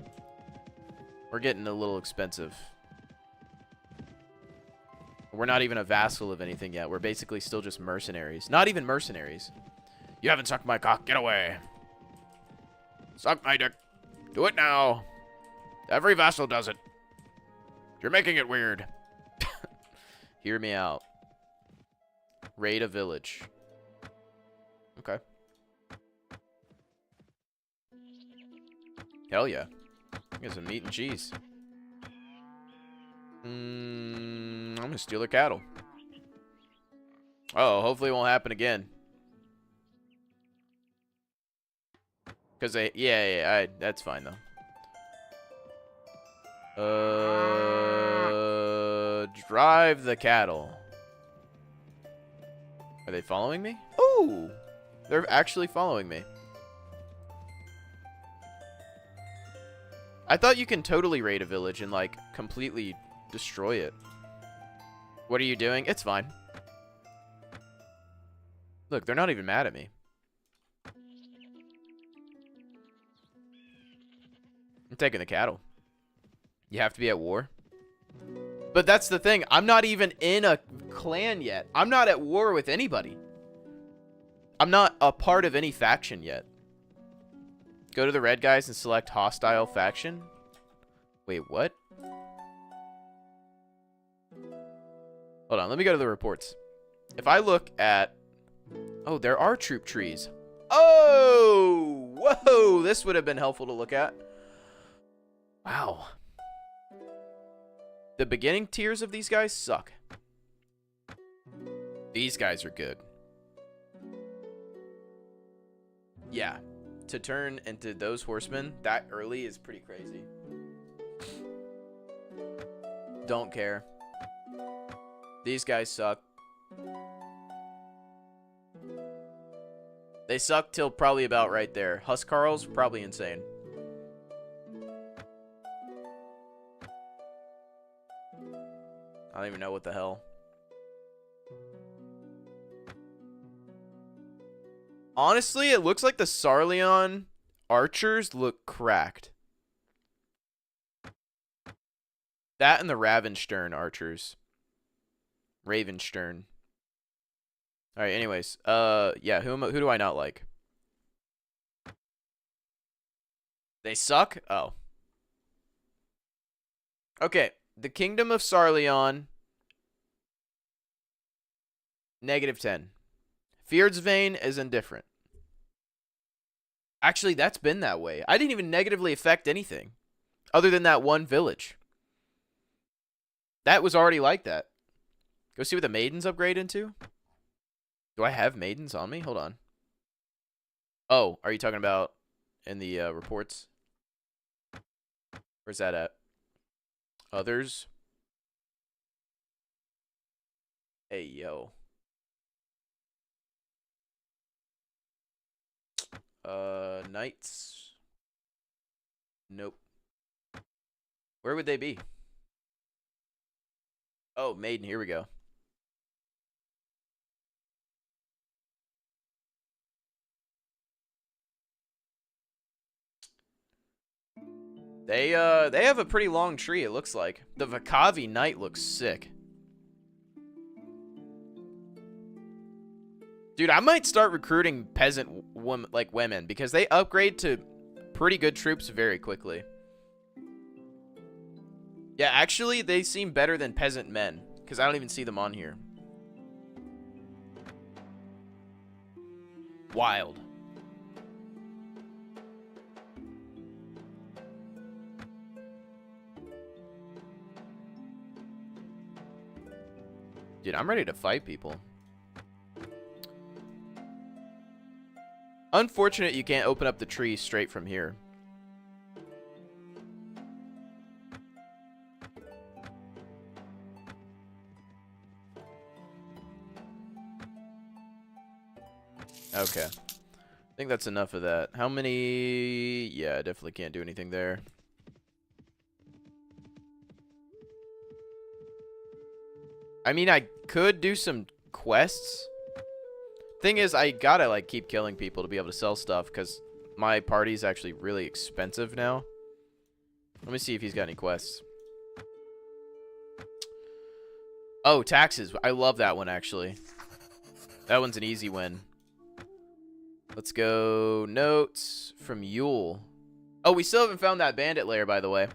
We're getting a little expensive. We're not even a vassal of anything yet. We're basically still just mercenaries. Not even mercenaries. You haven't sucked my cock. Get away. Suck my dick. Do it now. Every vassal does it. You're making it weird. Hear me out. Raid a village. Okay. Hell yeah. Get some meat and cheese. I'm gonna steal their cattle. Oh, hopefully it won't happen again. Because they, yeah, that's fine though. Drive the cattle. Are they following me? Ooh, they're actually following me. I thought you can totally raid a village and like completely destroy it. What are you doing? It's fine. Look, they're not even mad at me. I'm taking the cattle. You have to be at war. But that's the thing. I'm not even in a clan yet. I'm not at war with anybody. I'm not a part of any faction yet. Go to the red guys and select hostile faction. Wait, what? Hold on, let me go to the reports. If I look at... Oh, there are troop trees. Oh! Whoa! This would have been helpful to look at. Wow. The beginning tiers of these guys suck. These guys are good. Yeah. To turn into those horsemen that early is pretty crazy. Don't care. These guys suck. They suck till probably about right there. Huskarls, probably insane. I don't even know what the hell. Honestly, it looks like the Sarleon archers look cracked. That and the Ravenstern archers. Ravenstern. Alright, anyways. Yeah, who do I not like? They suck? Oh. Okay. The Kingdom of Sarleon. -10. Fierdsvain is indifferent. Actually, that's been that way. I didn't even negatively affect anything. Other than that one village. That was already like that. Go see what the maidens upgrade into. Do I have maidens on me? Hold on. Oh, are you talking about in the reports? Where's that at? Others. Hey, yo. Knights. Nope. Where would they be? Oh, maiden, here we go. They have a pretty long tree, it looks like. The Vakavi Knight looks sick. Dude, I might start recruiting peasant women because they upgrade to pretty good troops very quickly. Yeah, actually, they seem better than peasant men because I don't even see them on here. Wild. Dude, I'm ready to fight people. Unfortunate you can't open up the tree straight from here. Okay. I think that's enough of that. How many... Yeah, I definitely can't do anything there. I mean, I could do some quests. Thing is, I gotta, like, keep killing people to be able to sell stuff, because my party's actually really expensive now. Let me see if he's got any quests. Oh, taxes. I love that one, actually. That one's an easy win. Let's go notes from Yule. Oh, we still haven't found that bandit lair, by the way.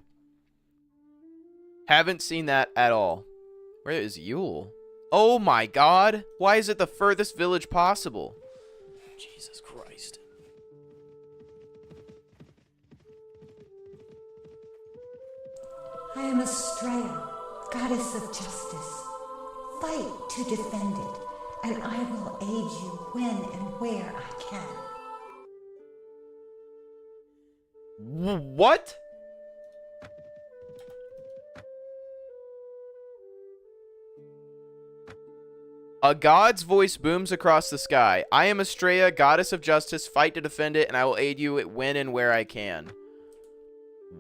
Haven't seen that at all. Where is Yule? Oh my god. Why is it the furthest village possible? Jesus Christ. I am Estrella, goddess of justice. Fight to defend it, and I will aid you when and where I can. What? A god's voice booms across the sky. I am Estrella, goddess of justice. Fight to defend it, and I will aid you when and where I can.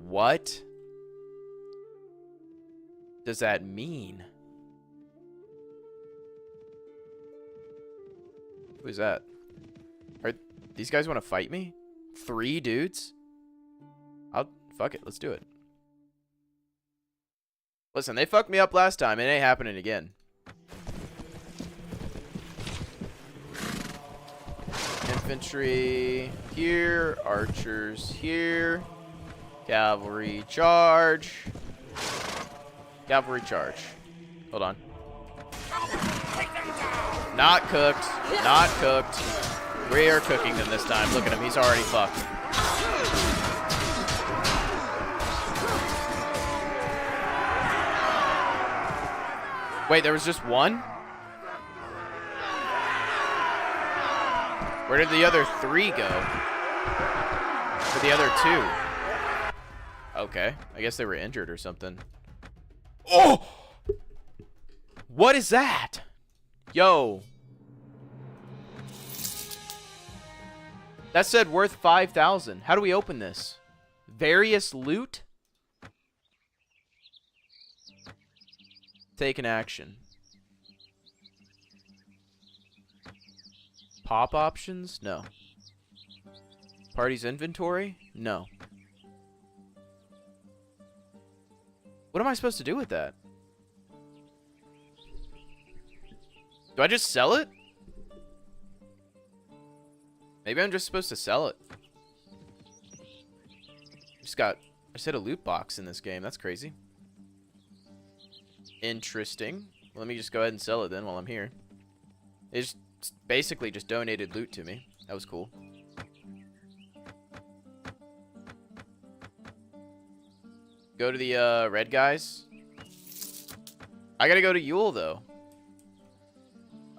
What does that mean? Who is that? Are these guys want to fight me? 3 dudes? Fuck it. Let's do it. Listen, they fucked me up last time. It ain't happening again. Infantry here, archers here, cavalry charge, cavalry charge. Hold on. Not cooked, not cooked. We are cooking them this time. Look at him, he's already fucked. Wait, there was just one? Where did the other 3 go? For the other 2? Okay, I guess they were injured or something. Oh! What is that? Yo. That said worth 5,000. How do we open this? Various loot? Take an action. Pop options? No. Party's inventory? No. What am I supposed to do with that? Do I just sell it? Maybe I'm just supposed to sell it. I just had a loot box in this game. That's crazy. Interesting. Well, let me just go ahead and sell it then while I'm here. It's basically just donated loot to me. That was cool. Go to the red guys. I gotta go to Yule though.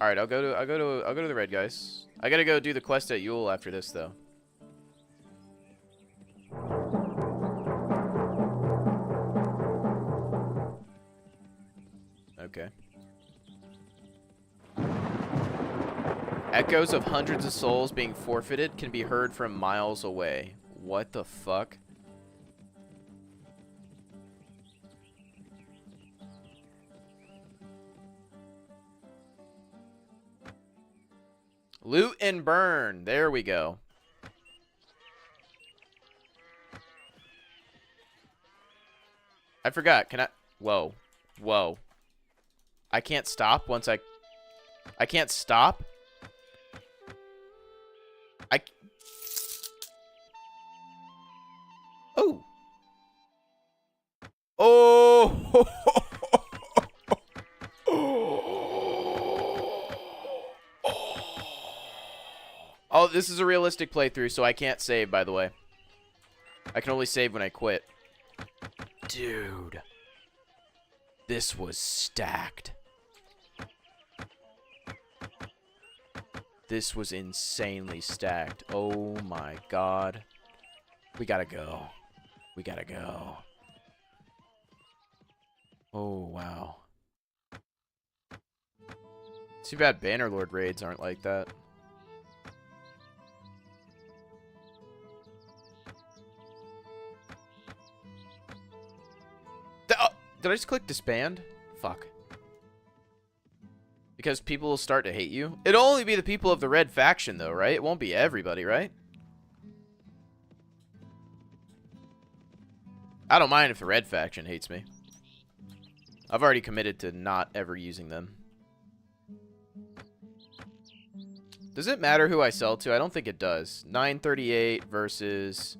All right, I'll go to the red guys. I gotta go do the quest at Yule after this though. Okay. Echoes of hundreds of souls being forfeited can be heard from miles away. What the fuck? Loot and burn. There we go. I forgot. Can I? Whoa. Whoa. I can't stop once I can't stop? Oh. Oh. Oh, this is a realistic playthrough, so I can't save, by the way. I can only save when I quit. Dude. This was stacked. This was insanely stacked. Oh my god. We gotta go. We gotta go. Oh, wow. Too bad Bannerlord raids aren't like that. Did I just click disband? Fuck. Because people will start to hate you? It'll only be the people of the red faction, though, right? It won't be everybody, right? I don't mind if the red faction hates me. I've already committed to not ever using them. Does it matter who I sell to? I don't think it does. 938 versus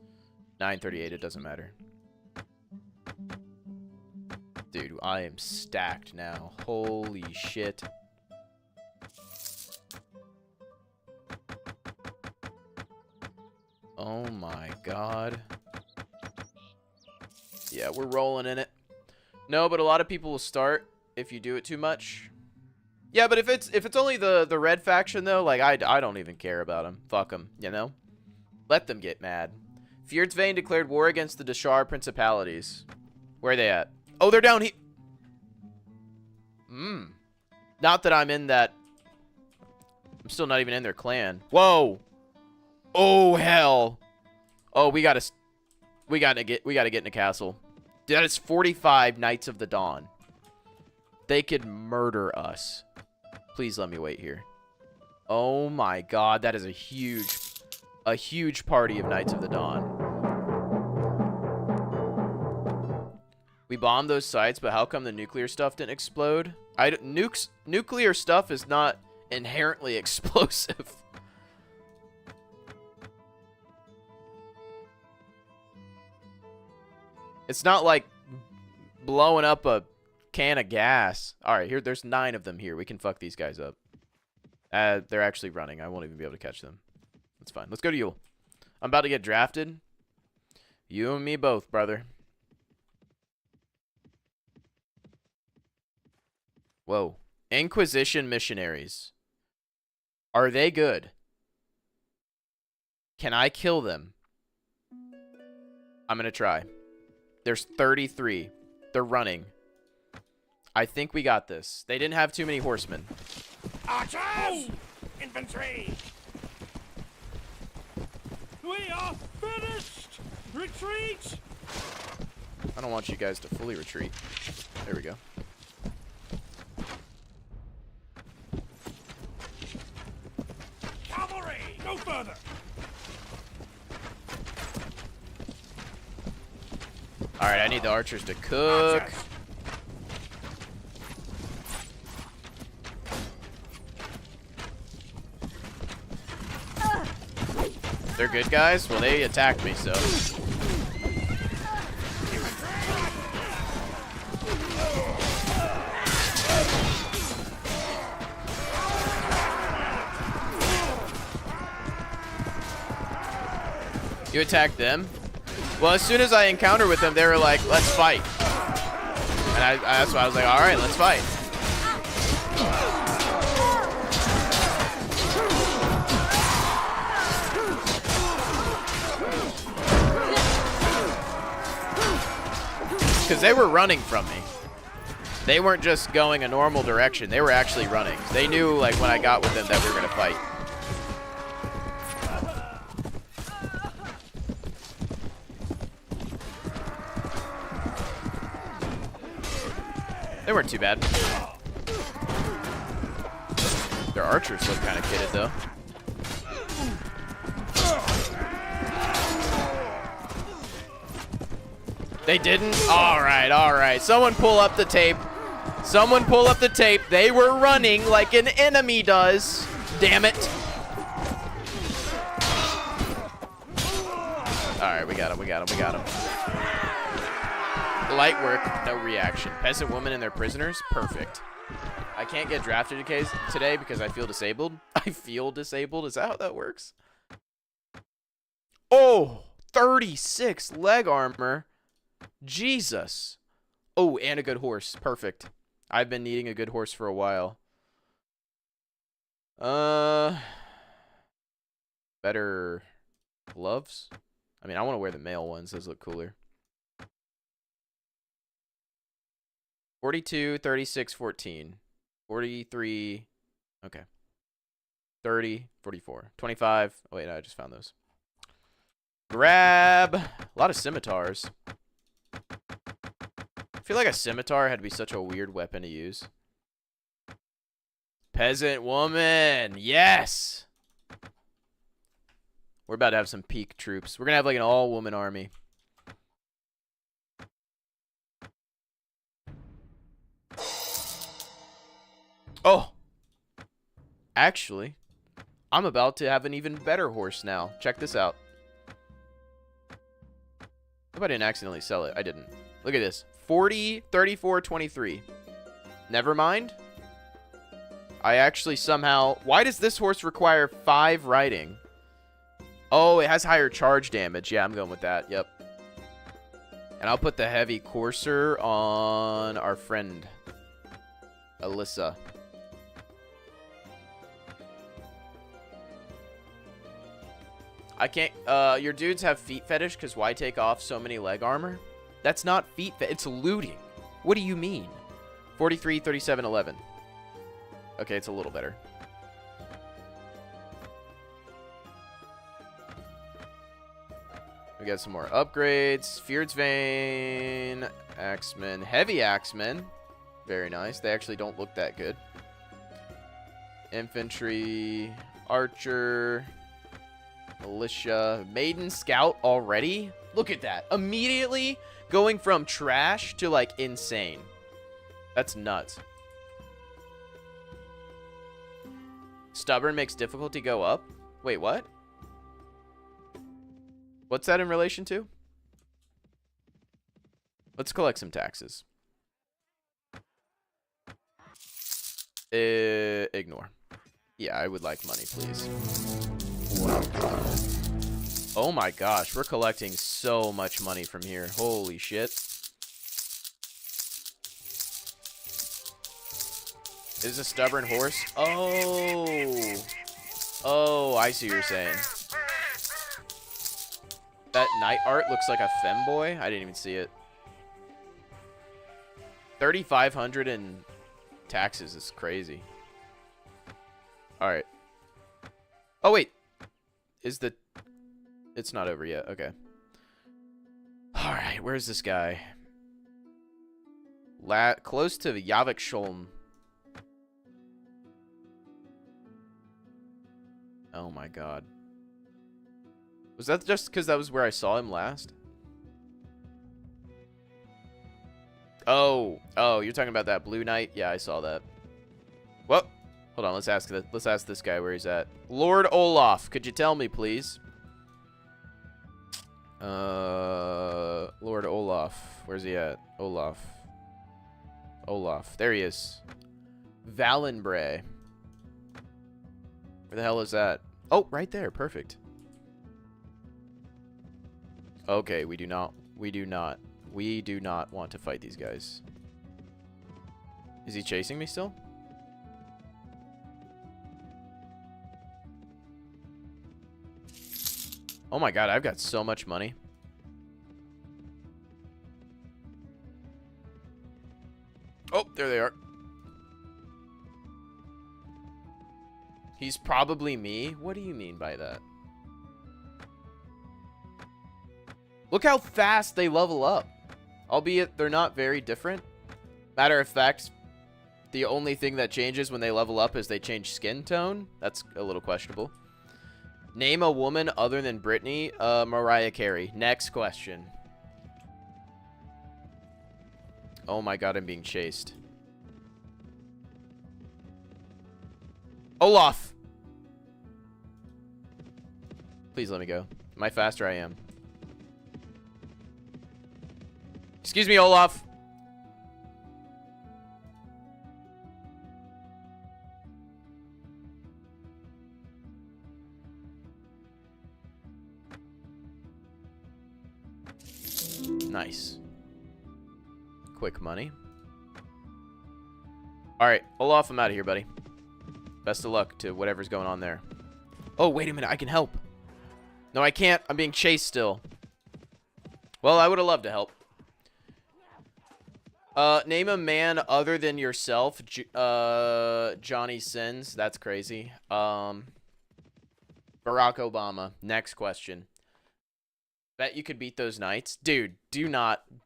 938. It doesn't matter. Dude, I am stacked now. Holy shit. Oh my god. Yeah, we're rolling in it. No, but a lot of people will start if you do it too much. Yeah, but if it's only the red faction though, like I don't even care about them. Fuck them, you know? Let them get mad. Fjordsvane declared war against the Dashar principalities. Where are they at? Oh, they're down here. Not that I'm in that. I'm still not even in their clan. Whoa. Oh hell. Oh, we gotta get in a castle. That is 45 Knights of the Dawn. They could murder us. Please let me wait here. Oh my god, that is a huge party of Knights of the Dawn. We bombed those sites, but how come the nuclear stuff didn't explode? Nuclear stuff is not inherently explosive. It's not like blowing up a can of gas. All right, there's 9 of them here. We can fuck these guys up. They're actually running. I won't even be able to catch them. That's fine. Let's go to Yule. I'm about to get drafted. You and me both, brother. Whoa. Inquisition missionaries. Are they good? Can I kill them? I'm going to try. There's 33. They're running. I think we got this. They didn't have too many horsemen. Archers! Infantry! We are finished! Retreat! I don't want you guys to fully retreat. There we go. Cavalry! No further! Alright, I need the archers to cook. Archers. They're good guys? Well, they attacked me, so. You attacked them? Well, as soon as I encountered with them, they were like, let's fight. And that's why I was like, all right, let's fight. because they were running from me. They weren't just going a normal direction. They were actually running. They knew, like, when I got with them that we were going to fight. They weren't too bad. Their archers look kind of kitted, though. They didn't? Alright, alright. Someone pull up the tape. Someone pull up the tape. They were running like an enemy does. Damn it. Alright, we got him, we got him, we got him. Light work, no reaction. Peasant woman and their prisoners? Perfect. I can't get drafted today because I feel disabled. I feel disabled? Is that how that works? Oh, 36 leg armor. Jesus. Oh, and a good horse. Perfect. I've been needing a good horse for a while. Better gloves? I mean, I want to wear the male ones. Those look cooler. 42, 36, 14. 43. Okay. 30, 44. 25. Oh, wait, no, I just found those. Grab. A lot of scimitars. I feel like a scimitar had to be such a weird weapon to use. Peasant woman. Yes. We're about to have some peak troops. We're going to have like an all-woman army. Oh. Actually, I'm about to have an even better horse now. Check this out. I hope I didn't accidentally sell it. I didn't. Look at this. 40, 34, 23. Never mind. I actually somehow... Why does this horse require 5 riding? Oh, it has higher charge damage. Yeah, I'm going with that. Yep. And I'll put the heavy courser on our friend, Alyssa. I can't... your dudes have feet fetish because why take off so many leg armor? That's not feet fetish. It's looting. What do you mean? 43, 37, 11. Okay, it's a little better. We got some more upgrades. Feared's Vein. Axemen. Heavy Axemen. Very nice. They actually don't look that good. Infantry. Archer. Militia. Maiden Scout already? Look at that. Immediately going from trash to, like, insane. That's nuts. Stubborn makes difficulty go up? Wait, what? What's that in relation to? Let's collect some taxes. Ignore. Yeah, I would like money, please. Oh my gosh, we're collecting so much money from here. Holy shit. Is a stubborn horse? Oh. Oh, I see what you're saying. That night art looks like a femboy. I didn't even see it. 3,500 in taxes is crazy. All right. Oh, wait. Is the... It's not over yet. Okay. All right. Where's this guy? Close to Yavik Sholm. Oh, my God. Was that just because that was where I saw him last? Oh. Oh, you're talking about that Blue Knight? Yeah, I saw that. Well, hold on. Let's ask this guy where he's at. Lord Olaf, could you tell me, please? Lord Olaf. Where's he at? Olaf. Olaf. There he is. Valenbray. Where the hell is that? Oh, right there. Perfect. Okay, we do not want to fight these guys. Is he chasing me still? Oh my God, I've got so much money. There they are. He's probably me? What do you mean by that? Look how fast they level up. Albeit they're not very different. Matter of fact, the only thing that changes when they level up is they change skin tone. That's a little questionable. Name a woman other than Britney. Mariah Carey. Next question. Oh my god, I'm being chased. Olaf! Please let me go. Am I faster? I am. Excuse me, Olaf. Nice. Quick money. Alright, Olaf, I'm out of here, buddy. Best of luck to whatever's going on there. Oh, wait a minute. I can help. No, I can't. I'm being chased still. Well, I would have loved to help. Name a man other than yourself. Johnny Sins. That's crazy. Barack Obama. Next question. Bet you could beat those knights. Dude,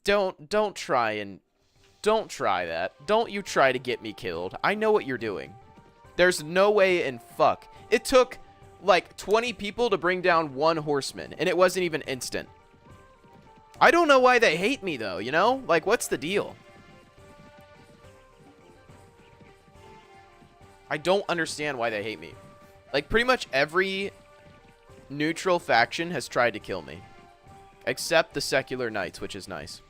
don't try that. Don't you try to get me killed. I know what you're doing. There's no way in fuck. It took like 20 people to bring down one horseman, and it wasn't even instant. I don't know why they hate me though, you know? Like, what's the deal? I don't understand why they hate me. Like, pretty much every neutral faction has tried to kill me. Except the secular knights, which is nice.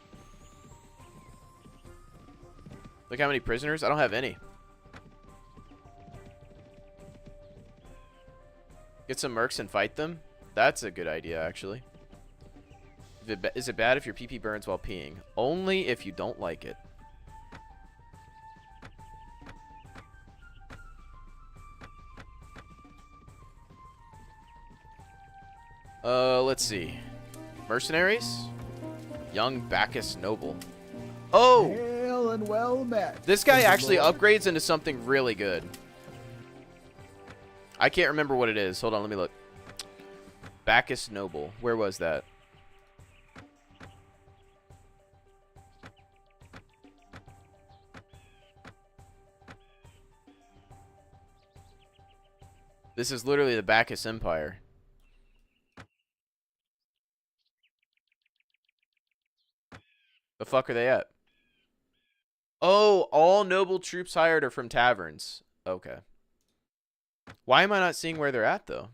Look how many prisoners. I don't have any. Get some mercs and fight them. That's a good idea, actually. Is it bad if your PP burns while peeing? Only if you don't like it. Let's see. Mercenaries? Young Bacchus Noble. Oh! Hail and well met. This guy actually upgrades into something really good. I can't remember what it is. Hold on, let me look. Bacchus Noble. Where was that? This is literally the Bacchus Empire. The fuck are they at? Oh, all noble troops hired are from taverns. Okay. Why am I not seeing where they're at, though?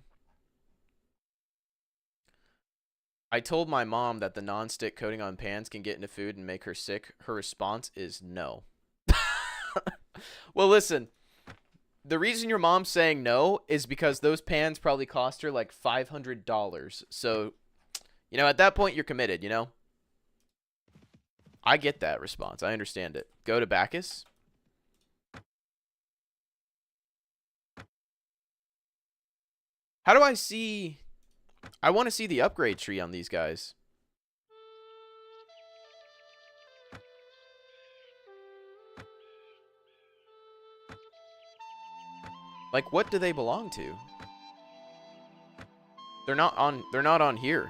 I told my mom that the non-stick coating on pans can get into food and make her sick. Her response is no. Well, listen. The reason your mom's saying no is because those pans probably cost her like $500. So, you know, at that point, you're committed, you know? I get that response. I understand it. Go to Bacchus. How do I see... I want to see the upgrade tree on these guys. Like, what do they belong to? They're not on here.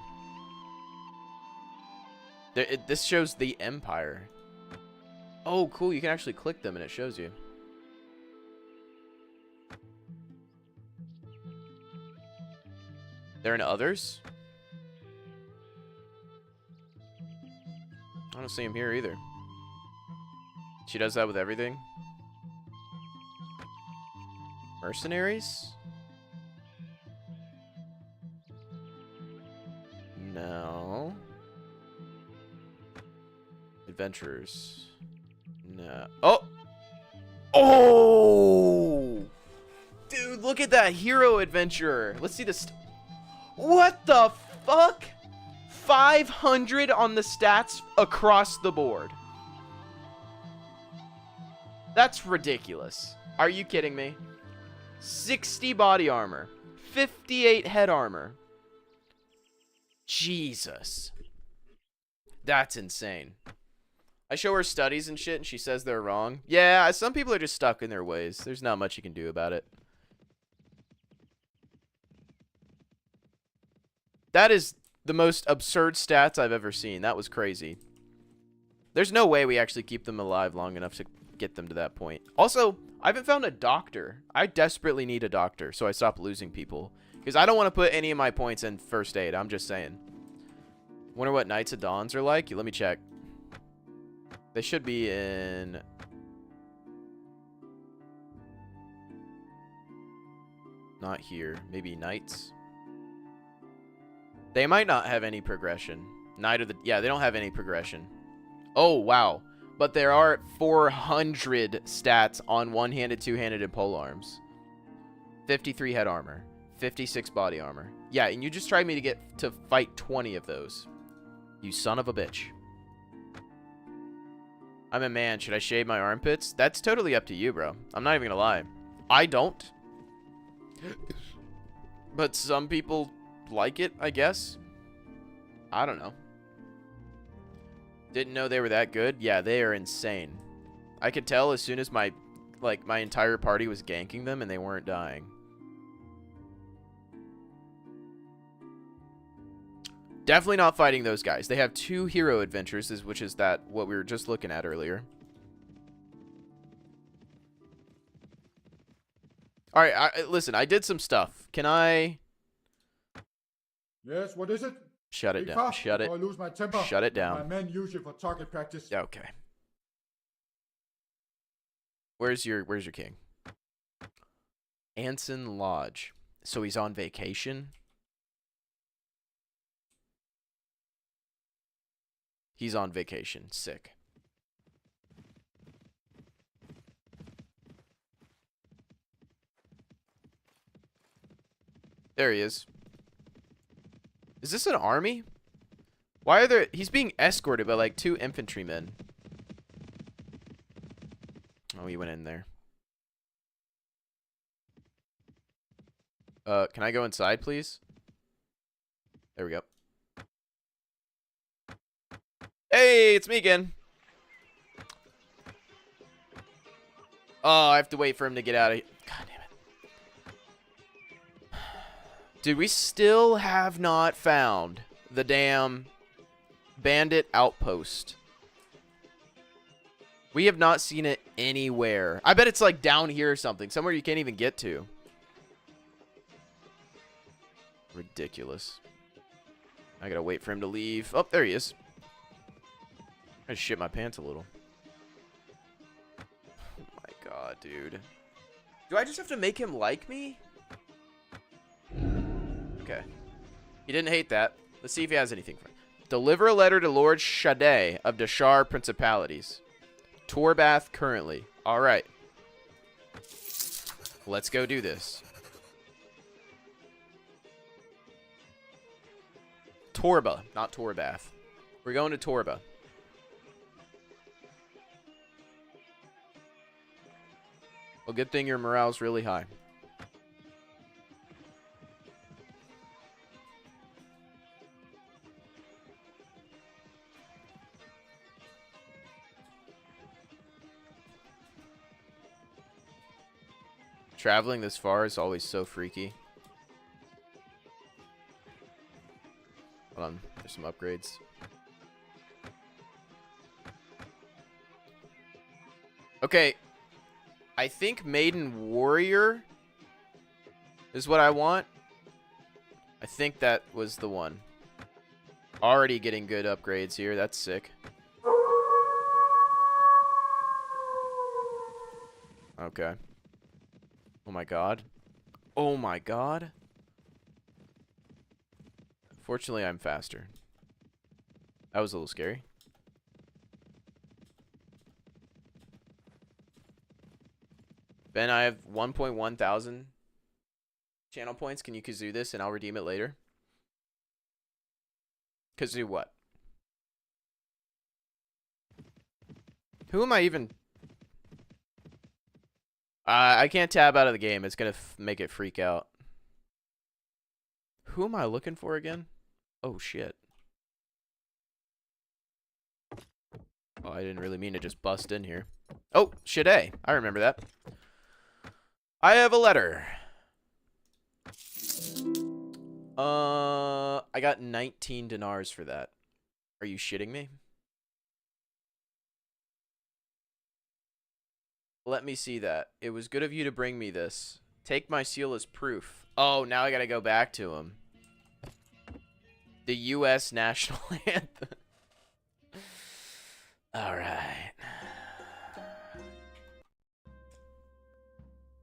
This shows the Empire. Oh, cool. You can actually click them and it shows you. They're in others? I don't see him here either. She does that with everything. Mercenaries? No. Adventurers. No. Oh! Oh! Dude, look at that hero adventurer. Let's see this. What the fuck? 500 on the stats across the board. That's ridiculous. Are you kidding me? 60 body armor. 58 head armor. Jesus. That's insane. I show her studies and shit, and she says they're wrong. Yeah, some people are just stuck in their ways. There's not much you can do about it. That is the most absurd stats I've ever seen. That was crazy. There's no way we actually keep them alive long enough to get them to that point. Also, I haven't found a doctor. I desperately need a doctor so I stop losing people. Because I don't want to put any of my points in first aid. I'm just saying. Wonder what Knights of Dawns are like? Let me check. They should be in... Not here. Maybe Knights. They might not have any progression. Neither the... Yeah, they don't have any progression. Oh, wow. But there are 400 stats on one-handed, two-handed, and polearms. 53 head armor. 56 body armor. Yeah, and you just tried me to get to fight 20 of those. You son of a bitch. I'm a man. Should I shave my armpits? That's totally up to you, bro. I'm not even gonna lie. I don't. But some people like it, I guess. I don't know. Didn't know they were that good? Yeah, they are insane. I could tell as soon as my entire party was ganking them and they weren't dying. Definitely not fighting those guys. They have 2 hero adventures, which is what we were just looking at earlier. All right, listen, I did some stuff. Can I... Yes, what is it? Shut it Speak down. fast Shut it. before I lose my temper. Shut it down. My men use you for target practice. Okay. Where's your king? Anson Lodge. So he's on vacation? He's on vacation. Sick. There he is. Is this an army? Why are there... He's being escorted by like 2 infantrymen. Oh, he went in there. Can I go inside, please? There we go. Hey, it's me again. Oh, I have to wait for him to get out of here. God damn it. Dude, we still have not found the damn bandit outpost. We have not seen it anywhere. I bet it's like down here or something. Somewhere you can't even get to. Ridiculous. I gotta wait for him to leave. Oh, there he is. I shit my pants a little. Oh my god, dude. Do I just have to make him like me? Okay. He didn't hate that. Let's see if he has anything for me. Deliver a letter to Lord Shadé of Dashar Principalities. Torbath currently. Alright. Let's go do this. Torba, not Torbath. We're going to Torba. Well, good thing your morale's really high. Traveling this far is always so freaky. Hold on, there's some upgrades. Okay, I think Maiden Warrior is what I want. I think that was the one. Already getting good upgrades here, that's sick. Okay. Oh my god. Oh my god. Fortunately, I'm faster. That was a little scary. Ben, I have 1.1 thousand channel points. Can you kazoo this and I'll redeem it later? Kazoo what? Who am I even... I can't tab out of the game. It's going to make it freak out. Who am I looking for again? Oh, shit. Oh, I didn't really mean to just bust in here. Oh, shit, I remember that. I have a letter. I got 19 dinars for that. Are you shitting me? Let me see that. It was good of you to bring me this. Take my seal as proof. Oh, now I gotta go back to him. The U.S. national anthem. Alright.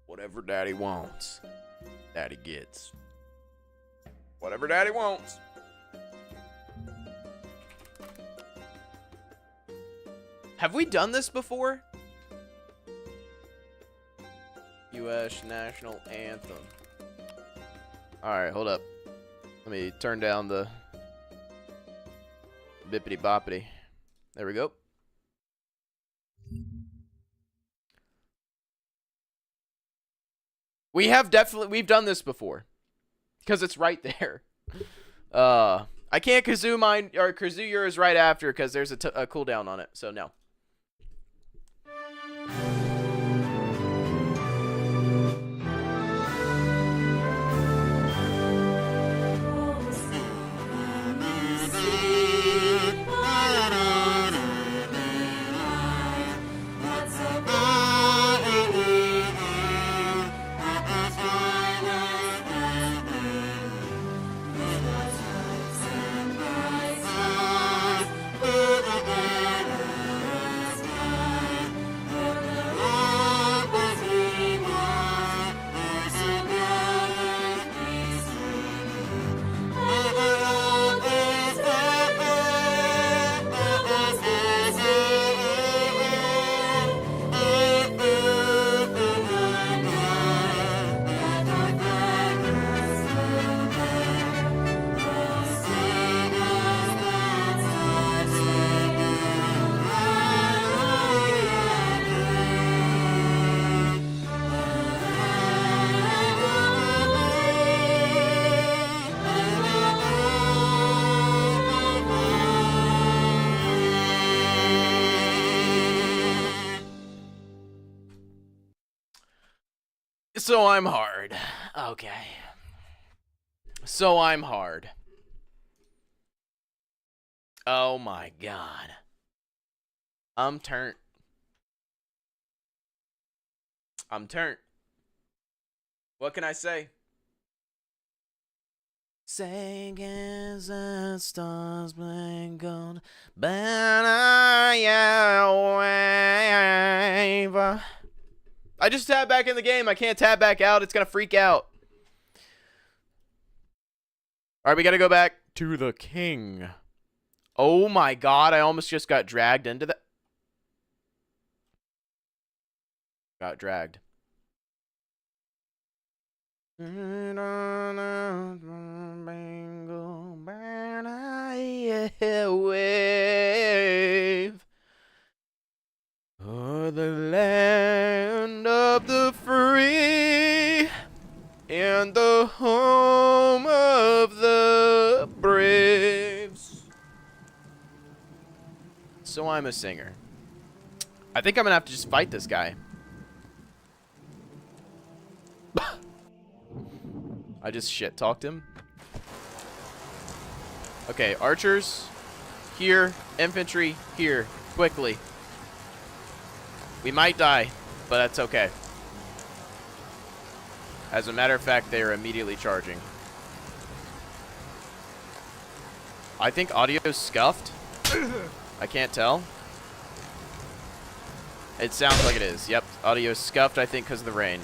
Whatever Daddy wants, Daddy gets. Whatever Daddy wants. Have we done this before? U.S. national anthem. Alright, hold up. Let me turn down the bippity boppity. There we go. We've done this before. Because it's right there. I can't kazoo mine, or kazoo yours right after, because there's a cooldown on it, so no. So I'm hard. Okay. So I'm hard. Oh my god. I'm turned. What can I say? Sang as the stars spangled banner wave. I just tabbed back in the game. I can't tab back out. It's going to freak out. All right, we got to go back to the king. Oh my god, I almost just got dragged into that. Got dragged. Wave. Oh, the land of the free and the home of the braves. So I'm a singer. I think I'm gonna have to just fight this guy. I just shit-talked him. Okay, archers here, infantry here, quickly. We might die, but that's okay. As a matter of fact, they are immediately charging. I think audio's scuffed. I can't tell. It sounds like it is. Yep, audio's scuffed, I think, because of the rain.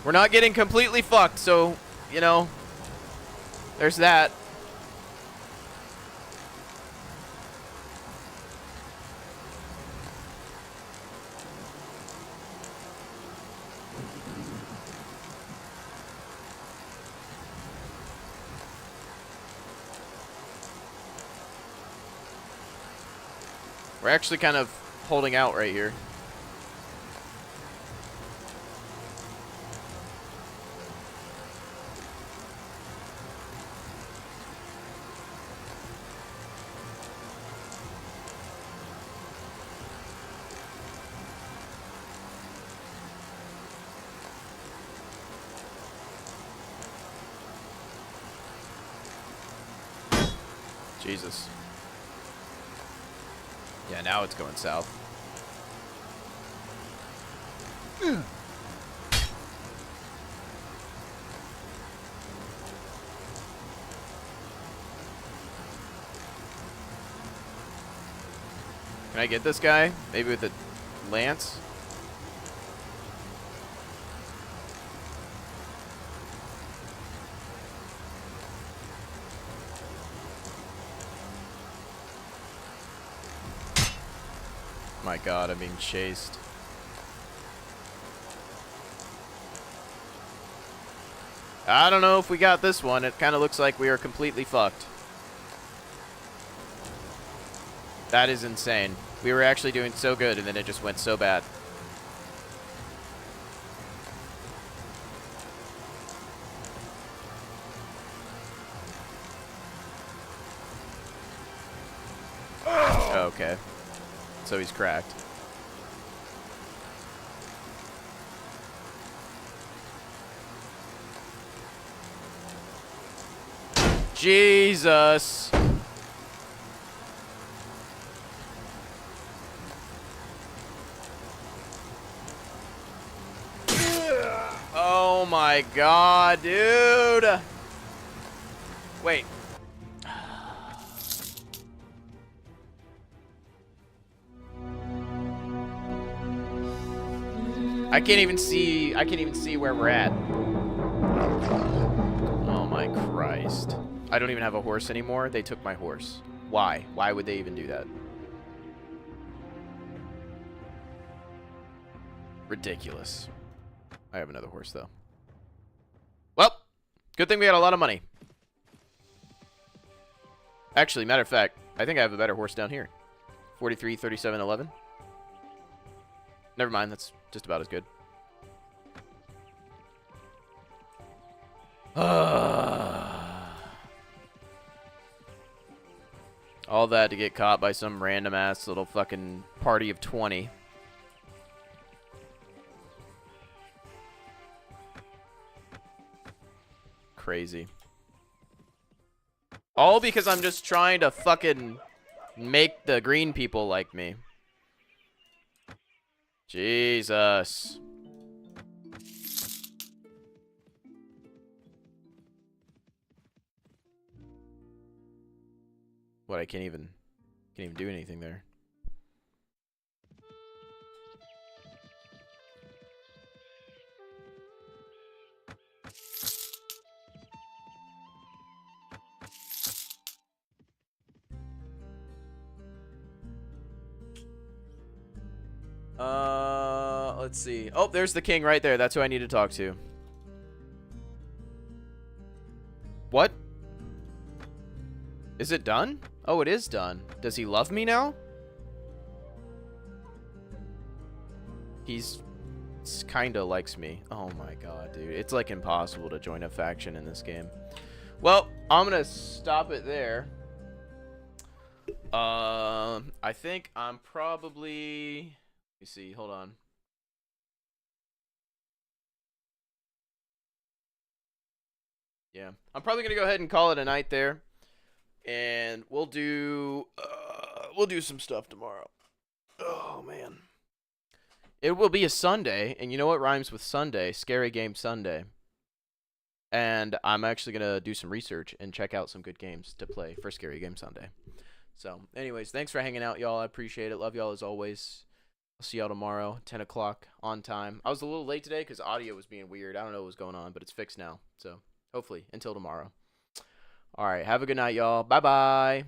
We're not getting completely fucked, so, you know, there's that. We're actually kind of holding out right here. Jesus. Yeah, now it's going south. Can I get this guy? Maybe with a lance? My God, I'm being chased. I don't know if we got this one. It kind of looks like we are completely fucked. That is insane. We were actually doing so good, and then it just went so bad. Okay. So he's cracked. Jesus. Oh my God, dude. Wait. I can't even see where we're at. Oh my Christ. I don't even have a horse anymore. They took my horse. Why? Why would they even do that? Ridiculous. I have another horse though. Well, good thing we got a lot of money. Actually, matter of fact, I think I have a better horse down here. 43, 37, 11. Never mind, that's just about as good. All that to get caught by some random ass little fucking party of 20. Crazy. All because I'm just trying to fucking make the green people like me. Jesus. What, I can't even do anything there. Let's see. Oh, there's the king right there. That's who I need to talk to. What? Is it done? Oh, it is done. Does he love me now? He's kind of likes me. Oh my God, dude. It's like impossible to join a faction in this game. Well, I'm going to stop it there. I think I'm probably... Let me see. Hold on. Yeah. I'm probably going to go ahead and call it a night there. And we'll do some stuff tomorrow. Oh, man. It will be a Sunday. And you know what rhymes with Sunday? Scary Game Sunday. And I'm actually going to do some research and check out some good games to play for Scary Game Sunday. So, anyways, thanks for hanging out, y'all. I appreciate it. Love y'all as always. I'll see y'all tomorrow, 10 o'clock on time. I was a little late today because audio was being weird. I don't know what was going on, but it's fixed now. So, hopefully, until tomorrow. All right, have a good night, y'all. Bye-bye.